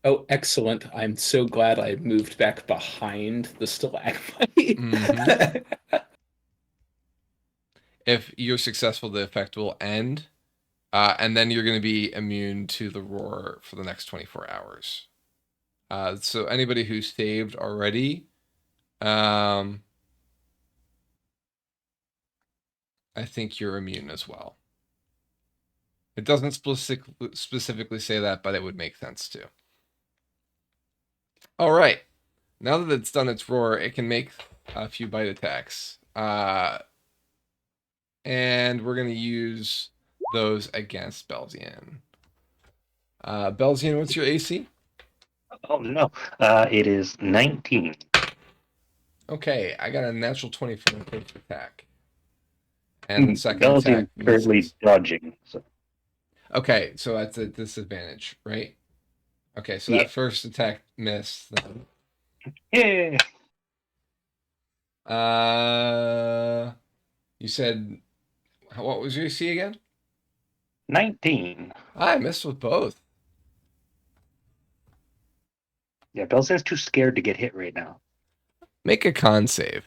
Oh, excellent. I'm so glad I moved back behind the stalagmite. Mhm. If you're successful, the effect will end, and then you're going to be immune to the roar for the next 24 hours. So anybody who's saved already, I think you're immune as well. It doesn't specifically say that, but it would make sense too. All right. Now that it's done its roar, it can make a few bite attacks. And we're going to use those against Belzian. Belzian, what's your AC? Oh no, it is 19. Okay, I got a natural 20 for the first attack. And the second Belgium attack currently misses. dodging. So Okay, so that's a disadvantage, right? Okay, so Yeah. that first attack missed. Then. yeah, You said, what was your AC again? 19. I missed with both. Yeah, Belzan's too scared to get hit right now. Make a con save.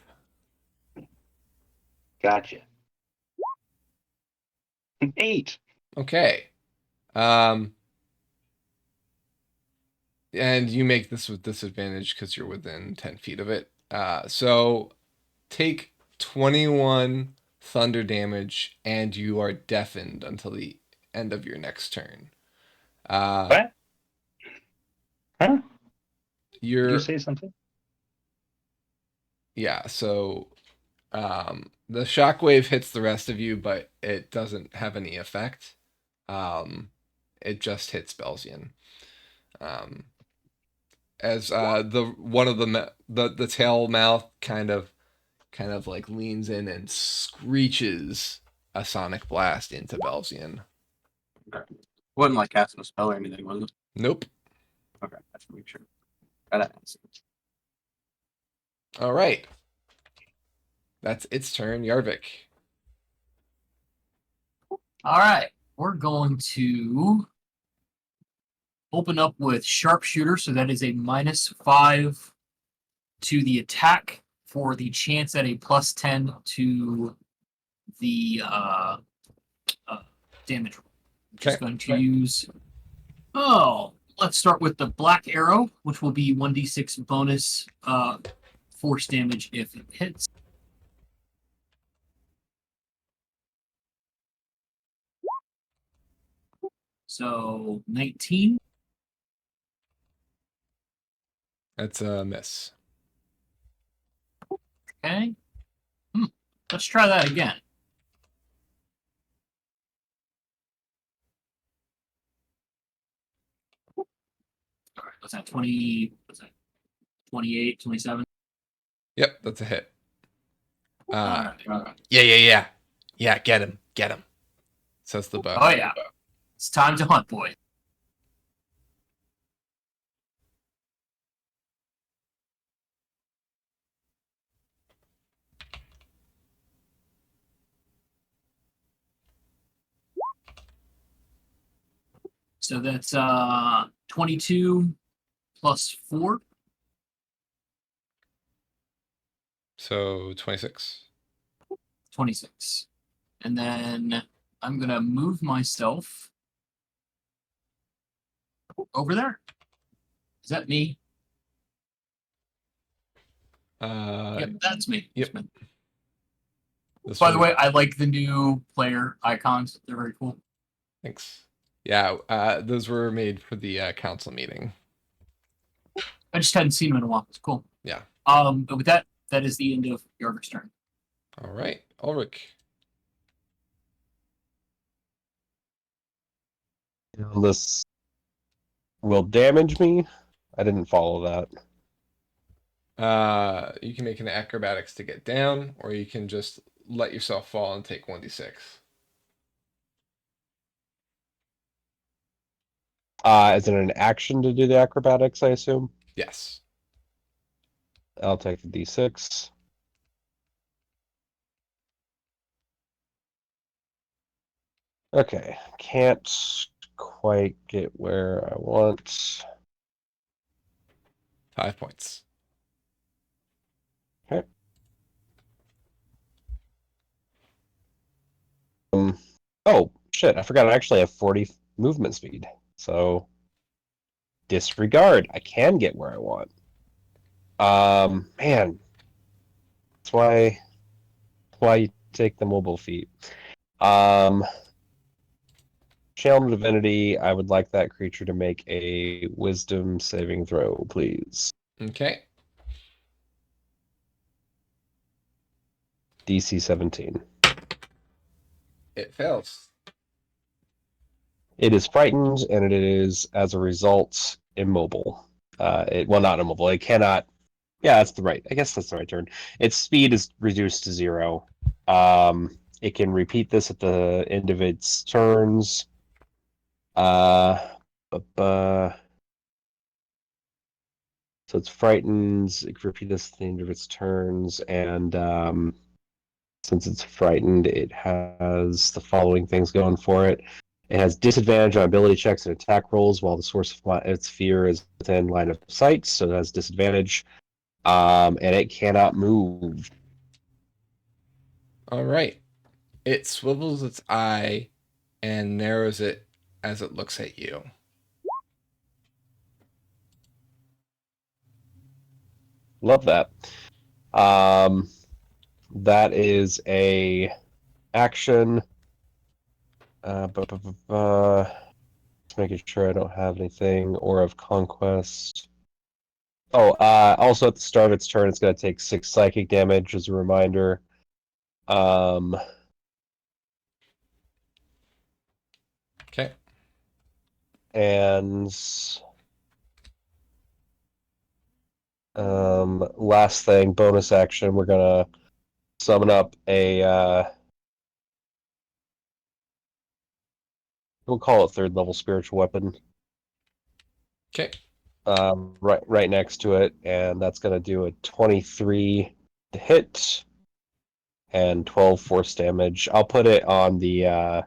Gotcha. 8. Okay. And you make this with disadvantage because you're within 10 feet of it. So take 21 thunder damage and you are deafened until the end of your next turn. What? Huh? Did You're you say something? yeah, so the shockwave hits the rest of you, but it doesn't have any effect. It just hits Belzian. As the one of the tail mouth kind of like leans in and screeches a sonic blast into Belzian. Okay. Wasn't like casting a spell or anything, was it? Nope. Okay, that's to make sure. Gotta ask. All right. That's its turn, Yarvik. All right, we're going to open up with sharpshooter, so that is a -5 to the attack for the chance at a +10 to the damage. Just going to use. Oh, let's start with the black arrow, which will be 1d6 bonus force damage if it hits. So 19. That's a miss. Okay. Let's try that again. All right, what's that? 20, what's that? 28, 27? Yep, that's a hit. All right. Yeah. Yeah, get him. Says the buff. Oh, yeah. It's time to hunt, boy. So that's 22 plus 4. So 26. 26. And then I'm going to move myself over there. Is that me? Yep, that's me. Yep. By the way, I like the new player icons. They're very cool. Thanks. Yeah, those were made for the council meeting. I just hadn't seen them in a while. It's cool. Yeah. But with that, that is the end of Yarvik's turn. All right, Ulrich. This will damage me. I didn't follow that. You can make an acrobatics to get down, or you can just let yourself fall and take 1d6. Is it an action to do the acrobatics, I assume? Yes. I'll take the d6. Okay, can't quite get where I want. 5 points. Okay. Oh, shit, I forgot I actually have 40 movement speed. So, disregard. I can get where I want. Man. That's why you take the mobile feat. Channel Divinity, I would like that creature to make a wisdom saving throw, please. Okay. DC 17. It fails. It is frightened, and it is, as a result, immobile. Well, not immobile. It cannot. Yeah, that's the right. I guess that's the right turn. Its speed is reduced to 0. It can repeat this at the end of its turns. So it's frightened. It can repeat this at the end of its turns, and since it's frightened, it has the following things going for it. It has disadvantage on ability checks and attack rolls while the source of its fear is within line of sight, so it has disadvantage. And it cannot move. All right. It swivels its eye and narrows it as it looks at you. Love that. That is a action. Just making sure I don't have anything or of conquest. Oh, also at the start of its turn, it's going to take 6 psychic damage as a reminder. Okay. And last thing, bonus action, we're gonna summon up a we'll call it 3rd level spiritual weapon. Okay. Right next to it, and that's gonna do a 23 to hit and 12 force damage. I'll put it on the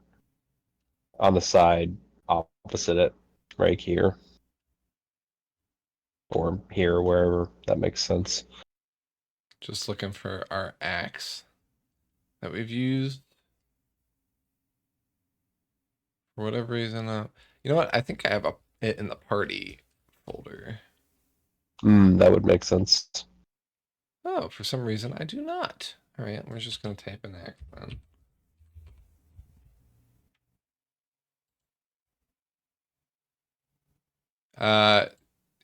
side opposite it, right here. Or here, wherever that makes sense. Just looking for our axe that we've used. For whatever reason, you know what? I think I have it in the party folder. That would make sense. Oh, for some reason I do not. All right, we're just gonna type in axe then.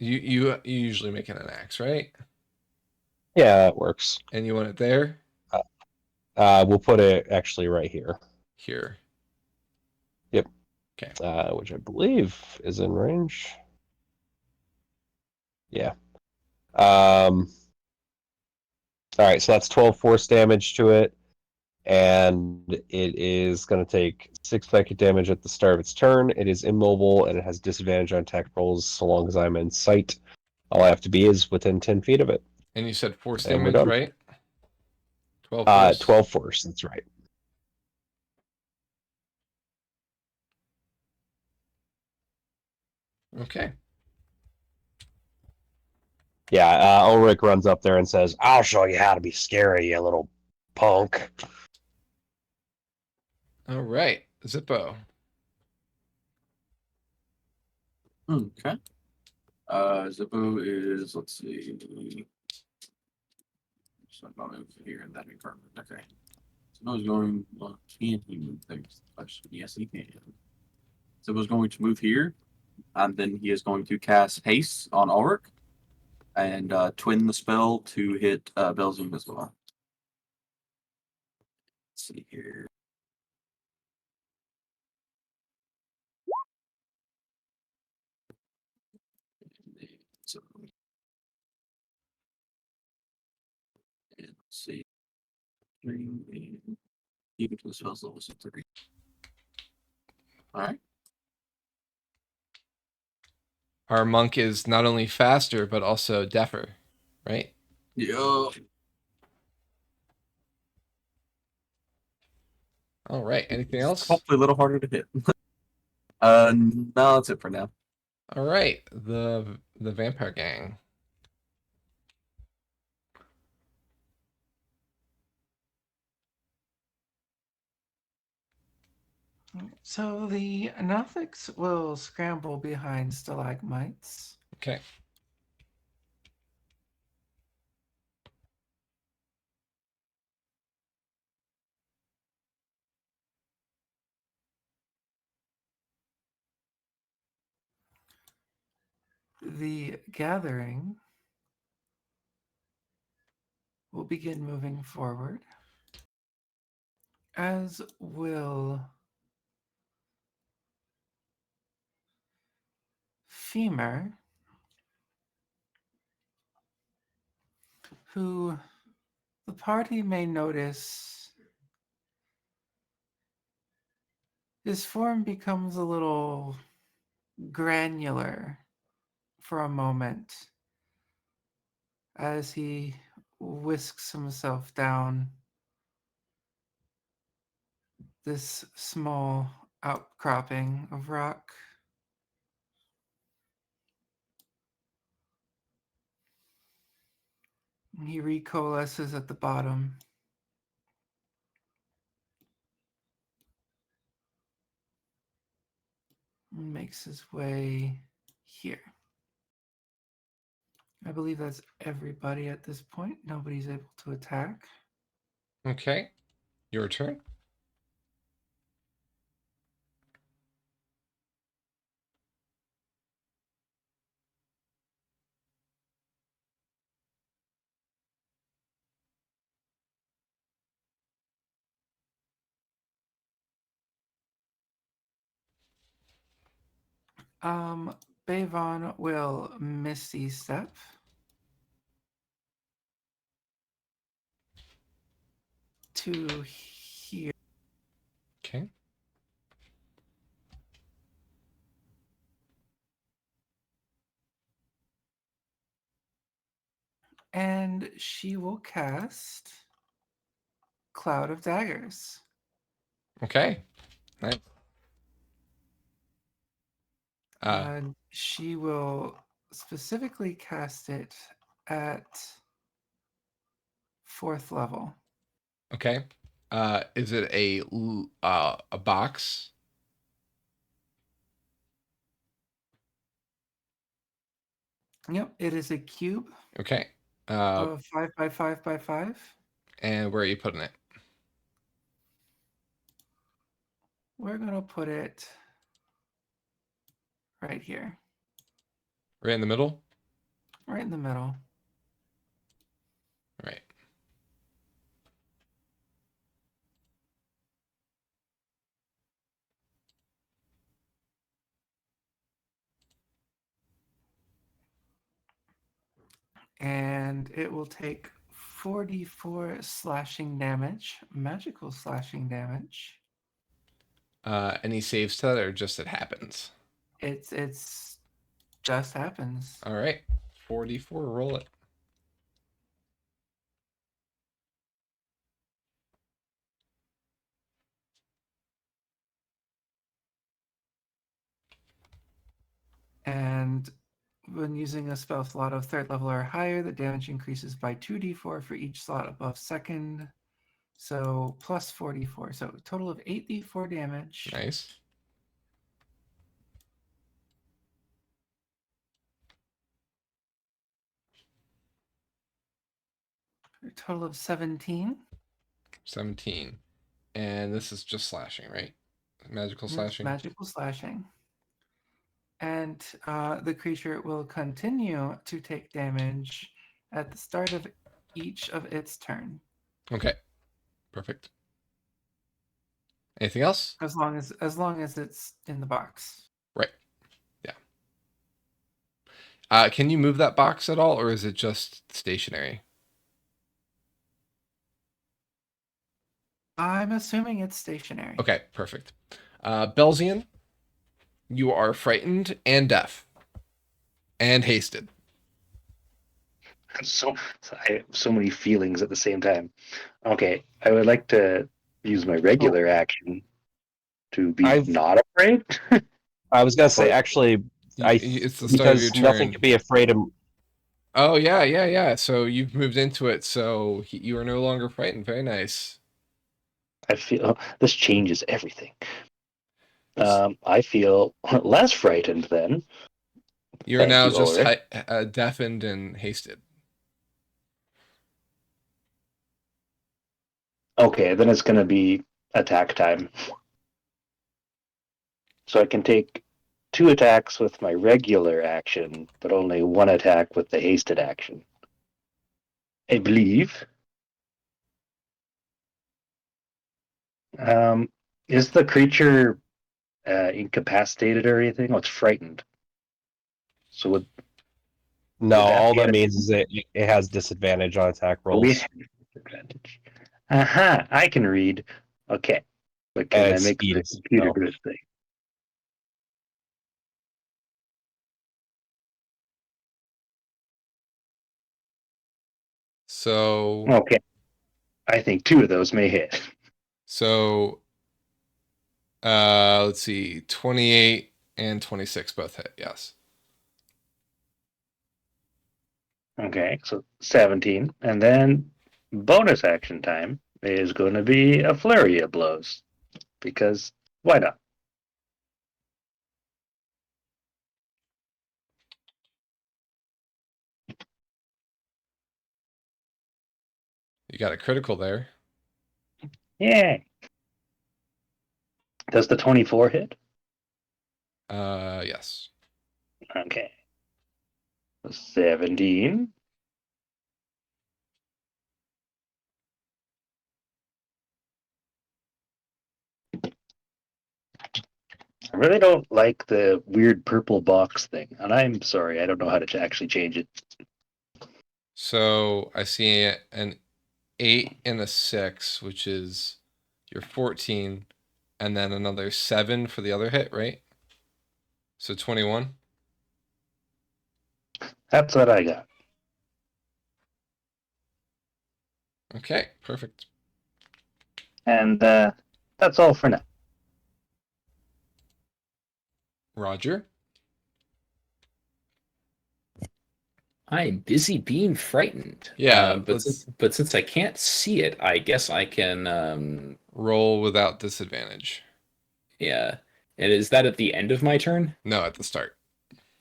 You usually make it an axe, right? Yeah, that works. And you want it there? We'll put it actually right here. Here. Yep. Okay. Which I believe is in range. Yeah. All right, so that's 12 force damage to it, and it is going to take 6 psychic damage at the start of its turn. It is immobile, and it has disadvantage on attack rolls so long as I'm in sight. All I have to be is within 10 feet of it. And you said force And we're damage, done. right? 12 force. 12 force, that's right. Okay. Yeah, Ulrich runs up there and says, "I'll show you how to be scary, you little punk." All right. Zippo. Okay. Zippo is, let's see. So I'm going over here, and that'd be perfect. Okay. Zippo's going, well, can he move there? Question. Yes, he can. Zippo's going to move here, and then he is going to cast Haste on Ulrich, and twin the spell to hit Belzium as well. Let's see here. So, and let's see. Even to the spell's level 3. All right. Our monk is not only faster, but also deafer, right? Yeah. All right. Anything else? Hopefully a little harder to hit. No, that's it for now. All right. The vampire gang. So the Nothics will scramble behind stalagmites. Okay. The gathering will begin moving forward, as will Femur, who the party may notice his form becomes a little granular for a moment as he whisks himself down this small outcropping of rock. He recoalesces at the bottom. And makes his way here. I believe that's everybody at this point. Nobody's able to attack. Okay. Your turn. Bayvon will Misty Step. To here. Okay. And she will cast Cloud of Daggers. Okay. Nice. She will specifically cast it at 4th level. Okay. Is it a box? Yep, it is a cube Okay. of 5 by 5 by 5. And where are you putting it? We're going to put it right here. Right in the middle? Right in the middle. Right. And it will take 44 slashing damage, magical slashing damage. Any saves to that, or just it happens? It's just happens. All right. 44. Roll it. And when using a spell slot of 3rd level or higher, the damage increases by 2d4 for each slot above 2nd. So plus 44. So a total of 8d4 damage. Nice. A total of 17. 17. And this is just slashing, right? Magical It's slashing. magical slashing. And the creature will continue to take damage at the start of each of its turn, Okay. Perfect. Anything else? as long as it's in the box. Right. Yeah. Can you move that box at all, or is it just stationary? I'm assuming it's stationary. Okay, perfect. Belzian, you are frightened and deaf and hasted. I have so many feelings at the same time. Okay, I would like to use my regular action to be I've- not afraid. I was gonna say, actually, It's the start of your because nothing turn. could be afraid of. Oh, yeah. So you've moved into it, so you are no longer frightened. Very nice. I feel this changes everything. I feel less frightened then. You're Thank now you, just Ulrich. deafened and hasted. Okay, then it's going to be attack time. So I can take 2 attacks with my regular action, but only 1 attack with the hasted action. I believe. Is the creature incapacitated or anything? Oh, it's frightened. So would No, Would that all be that a- means is it has disadvantage on attack we rolls, have advantage? Aha! I can read. Okay, but and can I its make speed the is computer no. do its thing? So, Okay, I think 2 of those may hit. so let's see. 28 and 26 both hit. Yes. Okay, so 17, and then bonus action time is going to be a flurry of blows because why not? You got a critical there. Yay! Does the 24 hit? Yes. Okay. 17. I really don't like the weird purple box thing, and I'm sorry, I don't know how to actually change it. So I see an 8 and a 6, which is your 14, and then another 7 for the other hit, right? So 21. That's what I got. Okay, perfect. And that's all for now. Roger. I'm busy being frightened. Yeah, but since I can't see it, I guess I can. Roll without disadvantage. Yeah. And is that at the end of my turn? No, at the start.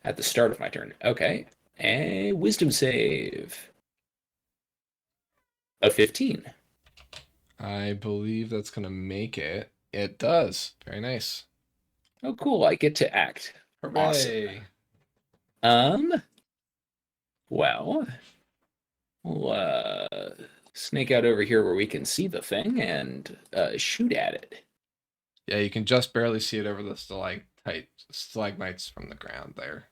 At the start of my turn. Okay. A wisdom save. A 15. I believe that's going to make it. It does. Very nice. Oh, cool. I get to act. Awesome. Hooray. Well, we'll snake out over here where we can see the thing and shoot at it. Yeah, you can just barely see it over the stalagmites from the ground there.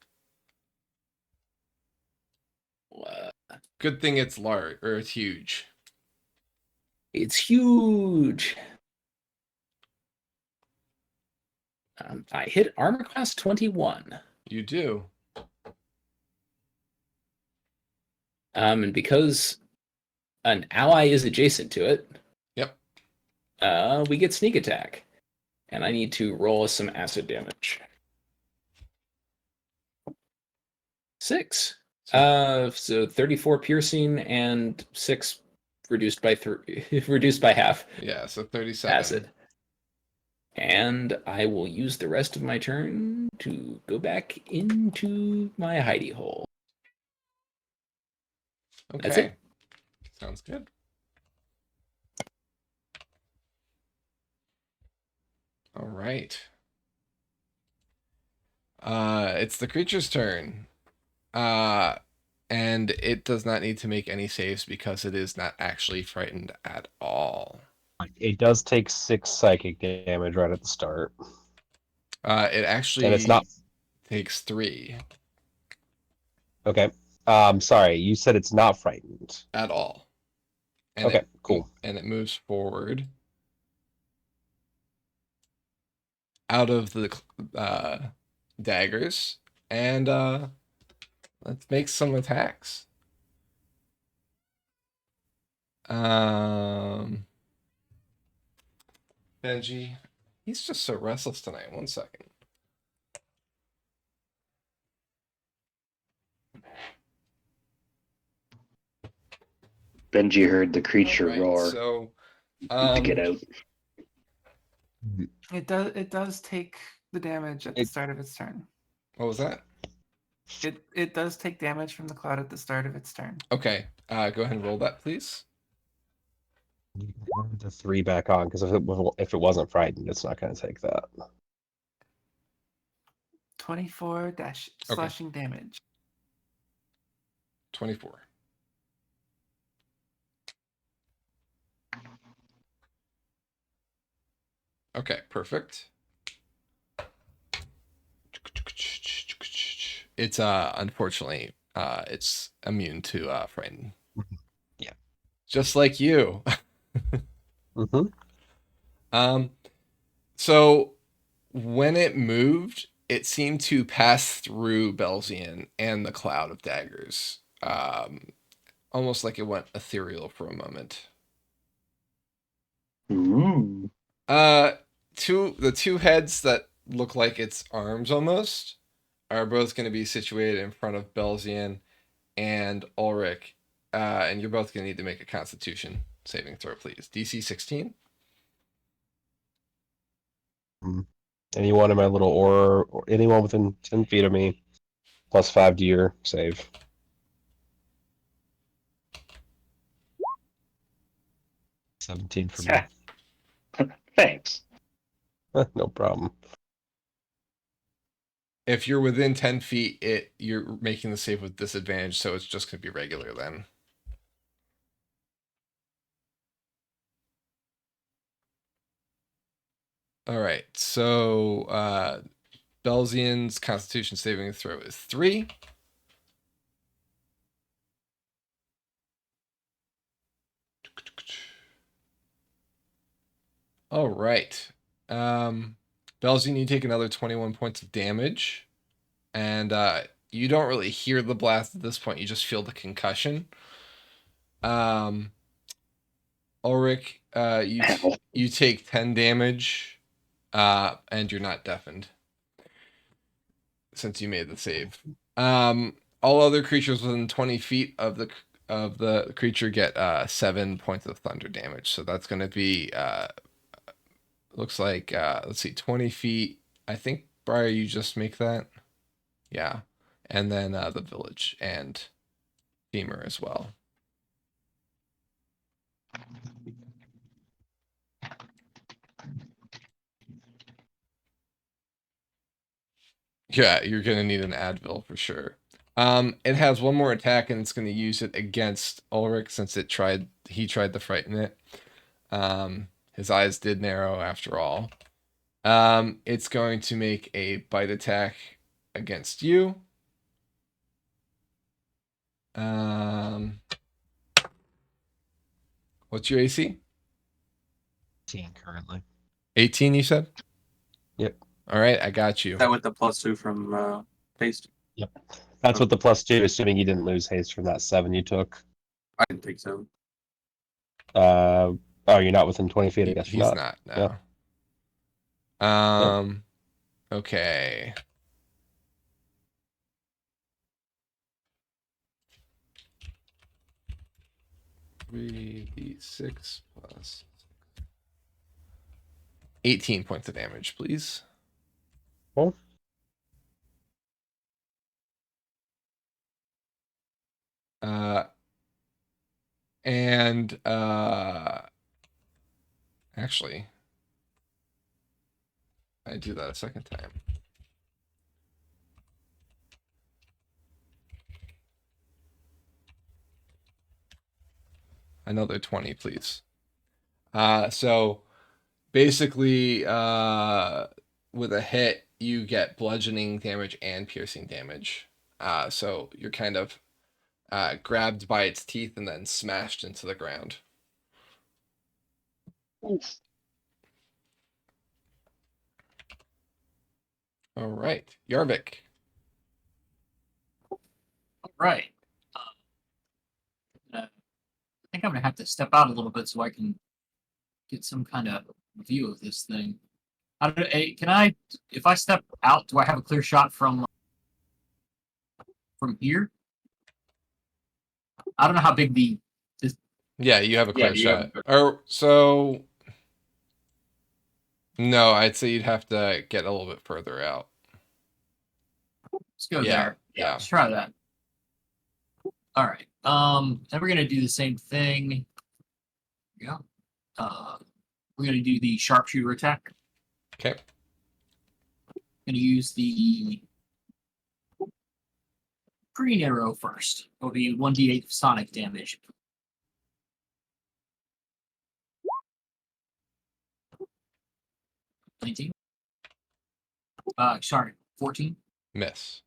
Good thing it's large, or it's huge. It's huge. I hit armor class 21. You do. And because an ally is adjacent to it, Yep. We get sneak attack. And I need to roll some acid damage. 6. So 34 piercing and 6 reduced by reduced by half. Yeah, so 37. Acid. And I will use the rest of my turn to go back into my hidey hole. Okay. That's it. Sounds good. All right. It's the creature's turn. And it does not need to make any saves because it is not actually frightened at all. It does take 6 psychic damage right at the start. It actually And it's not takes 3 okay. Sorry, you said it's not frightened. at all. And Okay, cool. And it moves forward out of the daggers, and let's make some attacks. Benji, he's just so restless tonight. 1 second. Benji heard the creature Alright, roar so to get out. It does take the damage at the start of its turn. what was that? It does take damage from the cloud at the start of its turn. Okay, go ahead and roll that, please. You can add the 3 back on because if it wasn't frightened, it's not going to take that. 24 dash slashing damage. 24. Okay, perfect. It's unfortunately it's immune to frighten. Yeah. Just like you. Mm-hmm. So when it moved, it seemed to pass through Belzian and the cloud of daggers. Almost like it went ethereal for a moment. Ooh. The two heads that look like its arms almost are both going to be situated in front of Belzian and Ulrich. And you're both going to need to make a Constitution saving throw, please. DC 16. Anyone in my little aura, or anyone within 10 feet of me, +5 to your save. $17 for me. Thanks. No problem. If you're within 10 feet, you're making the save with disadvantage, so it's just going to be regular then. All right, so Belzian's Constitution saving throw is 3. All right. Belzian, you take another 21 points of damage. And you don't really hear the blast at this point. You just feel the concussion. Ulrich, you take 10 damage, and you're not deafened since you made the save. All other creatures within 20 feet of the creature get 7 points of thunder damage. So that's going to be looks like let's see, 20 feet. I think Briar, you just make that. Yeah, and then the village and Femur as well. Yeah, you're gonna need an Advil for sure. It has one more attack, and it's going to use it against Ulrich since he tried to frighten it. His eyes did narrow after all. It's going to make a bite attack against you. What's your AC? 18 currently. 18, you said? Yep. All right, I got you. That with the +2 from haste. Yep. That's what the +2, assuming you didn't lose haste from that 7 you took. I didn't think so. Oh, you're not within 20 feet. I guess He's you're not. not. No. Okay. Three d6 plus 18 points of damage, please. Cool. And actually, I do that a second time. Another 20, please. So basically, with a hit, you get bludgeoning damage and piercing damage. So you're kind of grabbed by its teeth and then smashed into the ground. Oof. All right, Yarvik. All right. I think I'm gonna have to step out a little bit so I can get some kind of view of this thing. Can I, if I step out, do I have a clear shot from here? I don't know how big the. Yeah, you have a clear shot. Or so. No, I'd say you'd have to get a little bit further out. Let's go Yeah, there. yeah. Let's try that. All right. Then we're gonna do the same thing. Yeah. We're gonna do the sharpshooter attack. Okay. Gonna use the green arrow first. It'll be 1d8 sonic damage. $19. Sorry, 14. Miss.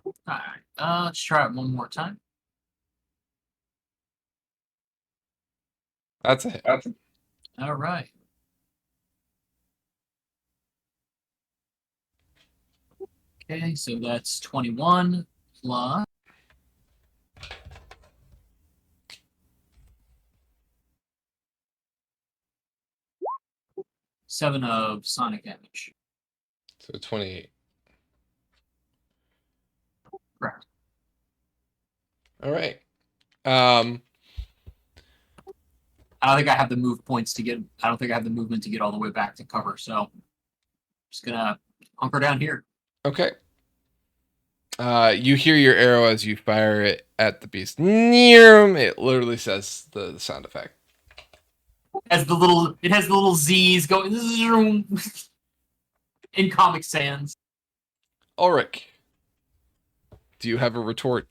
All right. Let's try it one more time. That's a hit. All right. Okay, so that's 21 plus 7 of sonic damage. So 28. Correct. All right. I don't think I have the move points to get. I don't think I have the movement to get all the way back to cover. So I'm just gonna hunker down here. Okay. You hear your arrow as you fire it at the beast. Near him. It literally says the sound effect. It has the little Z's going zoom in Comic Sans. Ulrich, do you have a retort?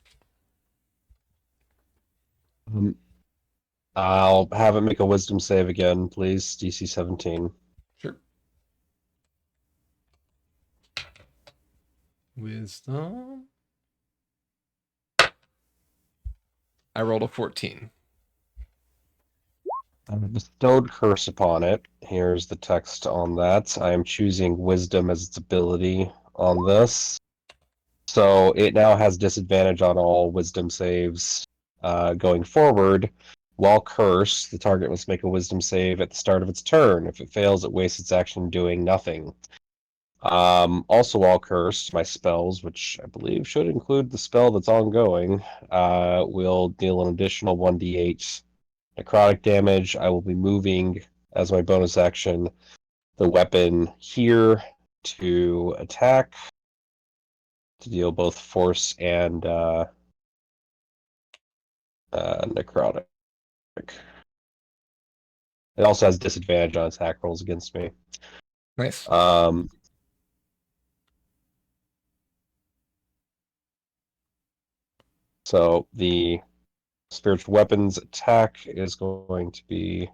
I'll have it make a wisdom save again, please. DC 17. Sure. Wisdom. I rolled a 14. I've bestowed curse upon it. Here's the text on that. I am choosing wisdom as its ability on this. So it now has disadvantage on all wisdom saves going forward. While cursed, the target must make a wisdom save at the start of its turn. If it fails, it wastes its action doing nothing. Also, while cursed, my spells, which I believe should include the spell that's ongoing, will deal an additional 1d8 necrotic damage. I will be moving as my bonus action the weapon here to attack, to deal both force and necrotic. It also has disadvantage on attack rolls against me. Nice. So the spiritual weapons attack is going to be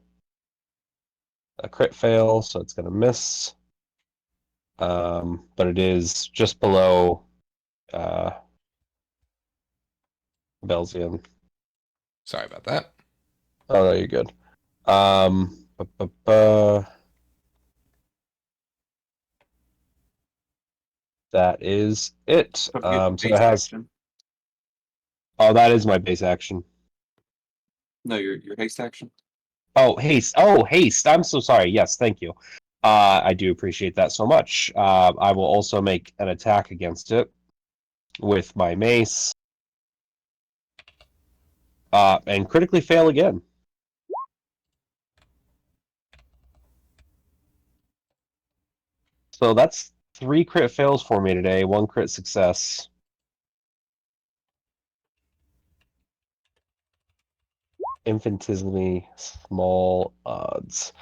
a crit fail, so it's going to miss. But it is just below Belzian. Sorry about that. Oh, no, you're good. That is it. So it has. Action. Oh, that is my base action. No, your haste action. Oh, haste. Oh, haste. I'm so sorry. Yes, thank you. I do appreciate that so much. I will also make an attack against it with my mace. And critically fail again. So that's 3 crit fails for me today, 1 crit success. Infinitesimally small odds.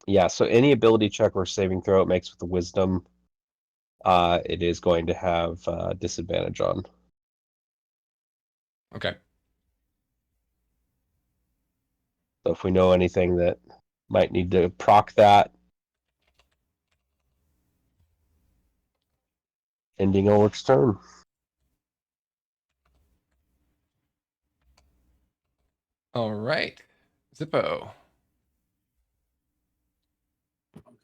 Yeah, so any ability check or saving throw it makes with the wisdom, it is going to have disadvantage on. Okay. So if we know anything that might need to proc that, ending Ulrich's turn. All right. Zippo.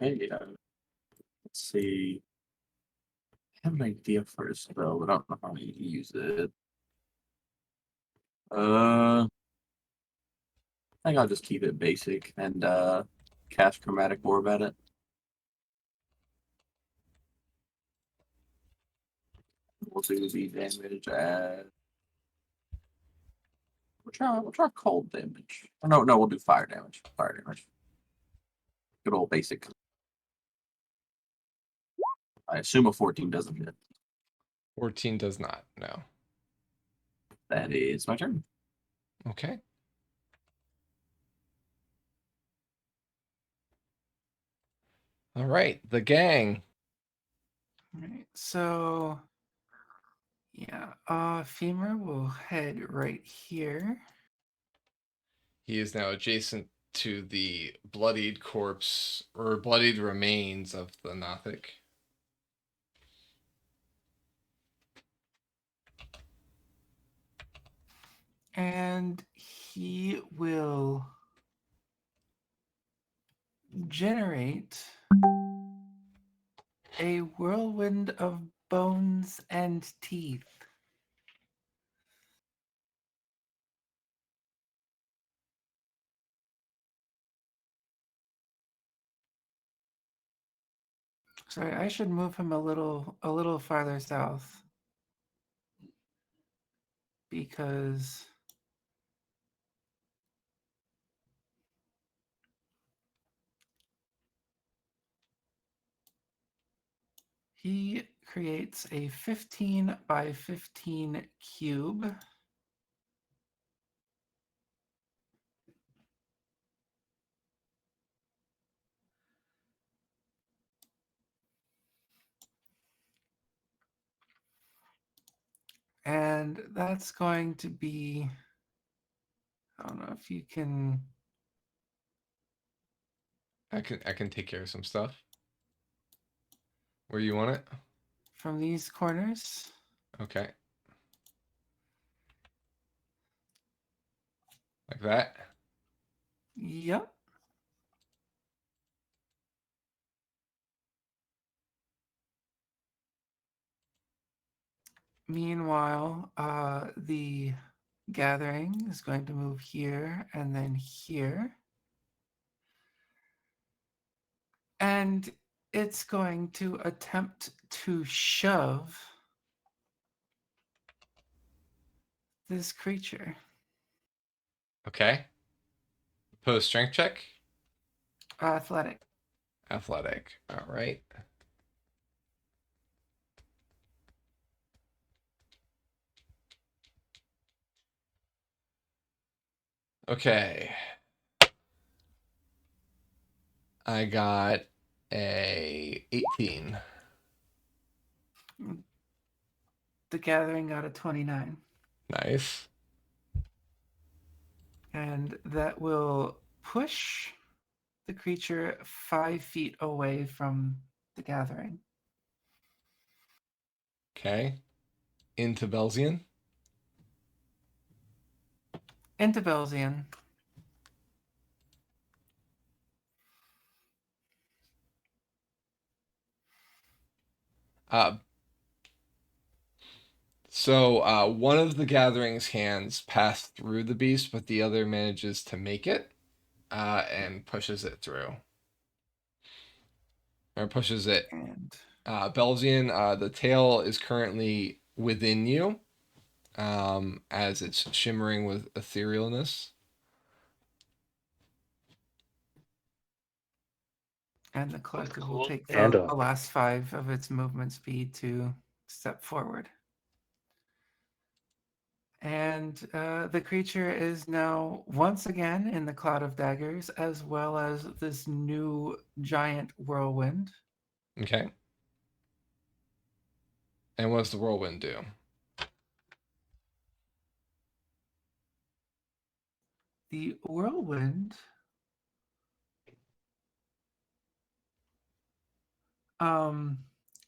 Okay. Let's see. I have an idea for a spell, but I don't know how to use it. I think I'll just keep it basic and cast Chromatic Orb at it. We'll do the damage at. We'll try cold damage. Oh, no, we'll do fire damage. Fire damage. Good old basic. I assume a 14 doesn't hit. 14 does not. No. That is my turn. Okay. All right. The gang. Right. So yeah, Femur will head right here. He is now adjacent to the bloodied corpse or bloodied remains of the Nothic. And he will generate a whirlwind of bones and teeth. Sorry, I should move him a little farther south because he creates a 15 by 15 cube. And that's going to be, I don't know if you can. I can take care of some stuff. Where you want it? From these corners. Okay. Like that. Yep. Meanwhile, the gathering is going to move here and then here. And it's going to attempt to shove this creature. Okay. Pose strength check. Athletic. Athletic. All right. Okay. I got a 18. The Gathering got a 29. Nice. And that will push the creature 5 feet away from the Gathering. Okay. Into Belzian. Into Belzian. So one of the Gathering's hands passed through the beast, but the other manages to make it and pushes it through. Or pushes it. And Belzian, the tail is currently within you as it's shimmering with etherealness. And the collective will take And the last 5 of its movement speed to step forward. And the creature is now once again in the Cloud of Daggers, as well as this new giant whirlwind. Okay. And what does the whirlwind do? The whirlwind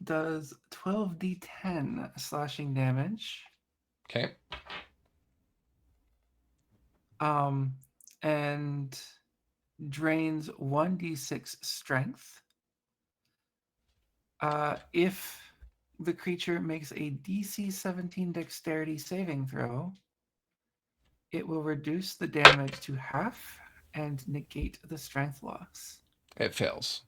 does 12d10 slashing damage. Okay. And drains 1d6 strength. If the creature makes a DC 17 dexterity saving throw, it will reduce the damage to half and negate the strength loss. It fails.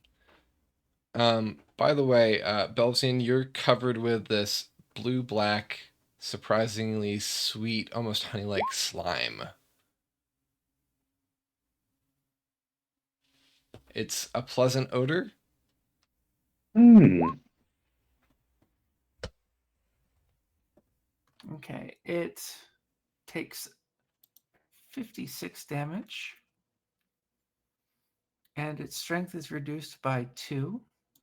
By the way, Belzian, you're covered with this blue-black, surprisingly sweet, almost honey-like slime. It's a pleasant odor. Okay, it takes 56 damage, and its strength is reduced by 2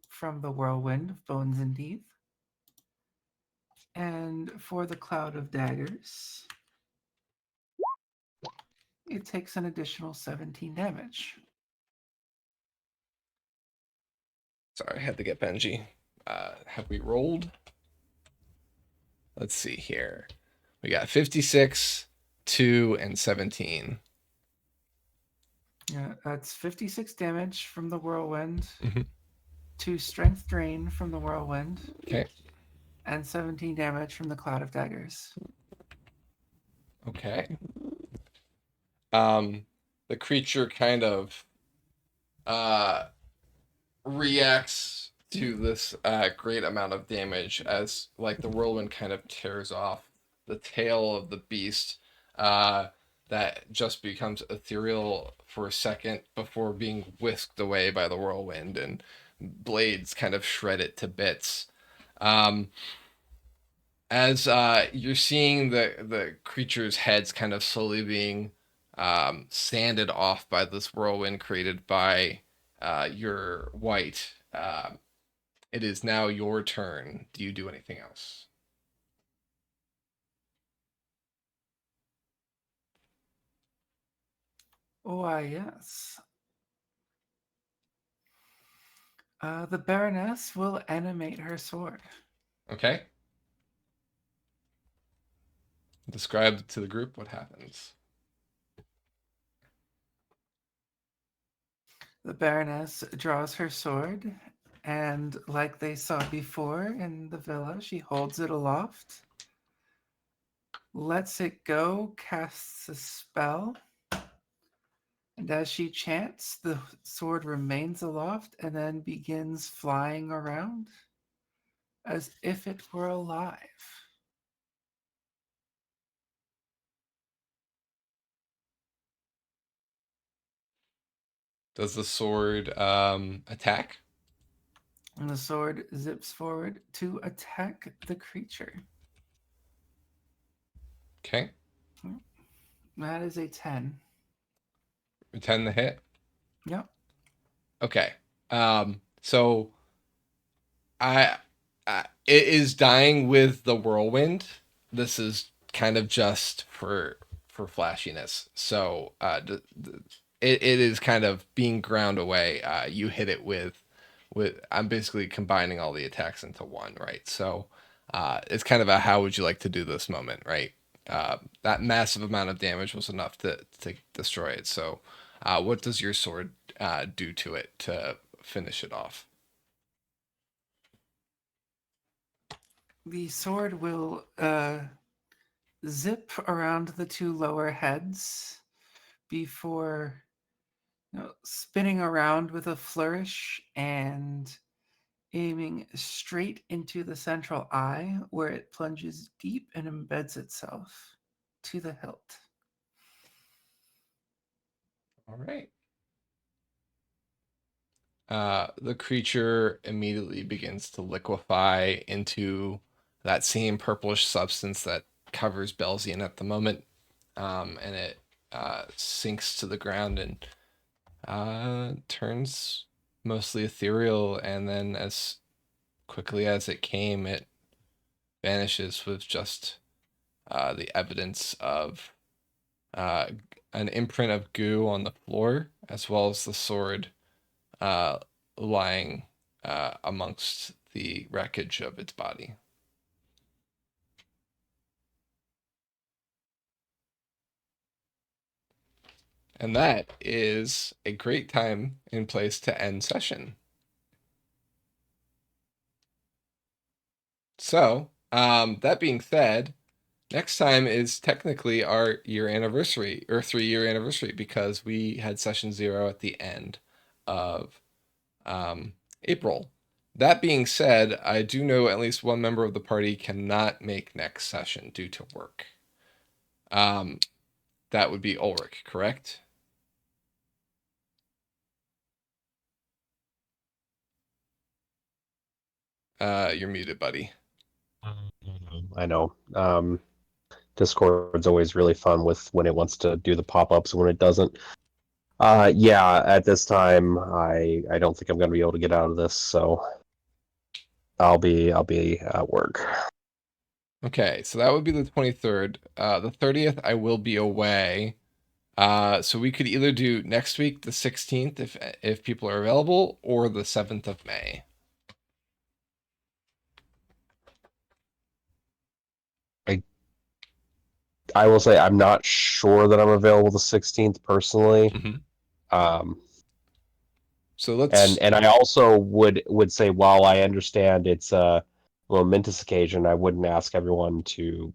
from the whirlwind of bones and teeth. And for the Cloud of Daggers, it takes an additional 17 damage. Sorry, I had to get Benji. Have we rolled? Let's see here. We got 56, 2, and 17. Yeah, that's 56 damage from the whirlwind, Mhm. 2 strength drain from the whirlwind, Okay. and 17 damage from the Cloud of Daggers. Okay. The creature kind of reacts to this great amount of damage as like the whirlwind kind of tears off the tail of the beast that just becomes ethereal for a second before being whisked away by the whirlwind, and blades kind of shred it to bits. As you're seeing the creature's heads kind of slowly being sanded off by this whirlwind created by your white. It is now your turn. Do you do anything else? Why, yes. The Baroness will animate her sword. Okay. Describe to the group what happens. The Baroness draws her sword, and like they saw before in the villa, she holds it aloft, lets it go, casts a spell, and as she chants, the sword remains aloft and then begins flying around as if it were alive. Does the sword attack? And the sword zips forward to attack the creature. Okay. That is a 10. 10 to hit. Yep. Okay. So I, it is dying with the whirlwind. This is kind of just for flashiness. So it is kind of being ground away. You hit it with I'm basically combining all the attacks into one, right? So it's kind of a how would you like to do this moment, right? That massive amount of damage was enough to destroy it. So what does your sword do to it to finish it off? The sword will zip around the two lower heads before spinning around with a flourish and aiming straight into the central eye where it plunges deep and embeds itself to the hilt. All right. The creature immediately begins to liquefy into that same purplish substance that covers Belzian at the moment, and it sinks to the ground and turns mostly ethereal, and then as quickly as it came, it vanishes with just the evidence of uh, an imprint of goo on the floor, as well as the sword uh, lying amongst the wreckage of its body. And that is a great time and place to end session. So, that being said, next time is technically our year anniversary or 3-year anniversary because we had session 0 at the end of April. That being said, I do know at least one member of the party cannot make next session due to work. That would be Ulrich, correct? You're muted, buddy. I know. Discord's always really fun with when it wants to do the pop-ups and when it doesn't. Yeah, at this time, I don't think I'm going to be able to get out of this, so I'll be at work. Okay, so that would be the 23rd. The 30th, I will be away. So we could either do next week, the 16th, if people are available, or the 7th of May. I will say I'm not sure that I'm available the 16th personally. So let's and I also would say while I understand it's a momentous occasion, I wouldn't ask everyone to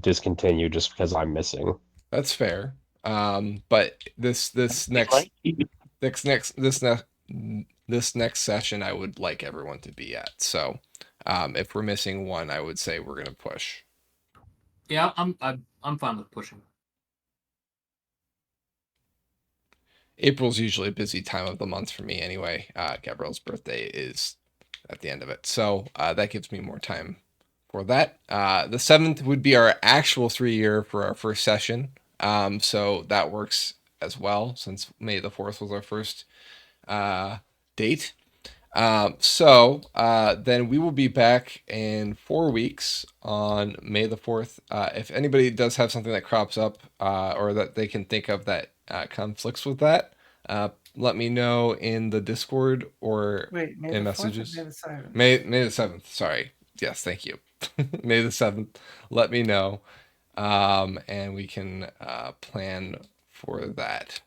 discontinue just because I'm missing. That's fair. But this next session, I would like everyone to be at. So, if we're missing one, I would say we're gonna push. Yeah, I'm fine with pushing. April's usually a busy time of the month for me anyway. Gabrielle's birthday is at the end of it, so that gives me more time for that. The 7th would be our actual 3-year for our first session. So that works as well since May the 4th was our first date. So then we will be back in 4 weeks on May the 4th. If anybody does have something that crops up or that they can think of that conflicts with that, let me know in the Discord or Wait, May in the 4th or messages. May the 7th? May the 7th. Sorry. Yes, thank you. May the 7th. Let me know. And we can plan for that.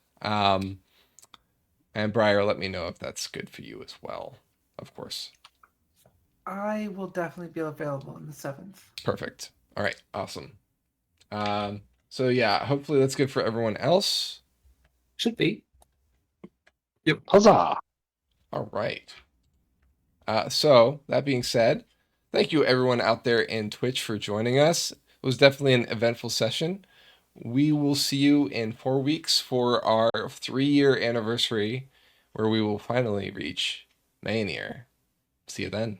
And Briar, let me know if that's good for you as well, of course. I will definitely be available on the 7th. Perfect. All right, awesome. So yeah, hopefully that's good for everyone else. Should be. Yep. Huzzah! All right. So that being said, thank you everyone out there in Twitch for joining us. It was definitely an eventful session. We will see you in 4 weeks for our 3-year anniversary, where we will finally reach Maynir. See you then.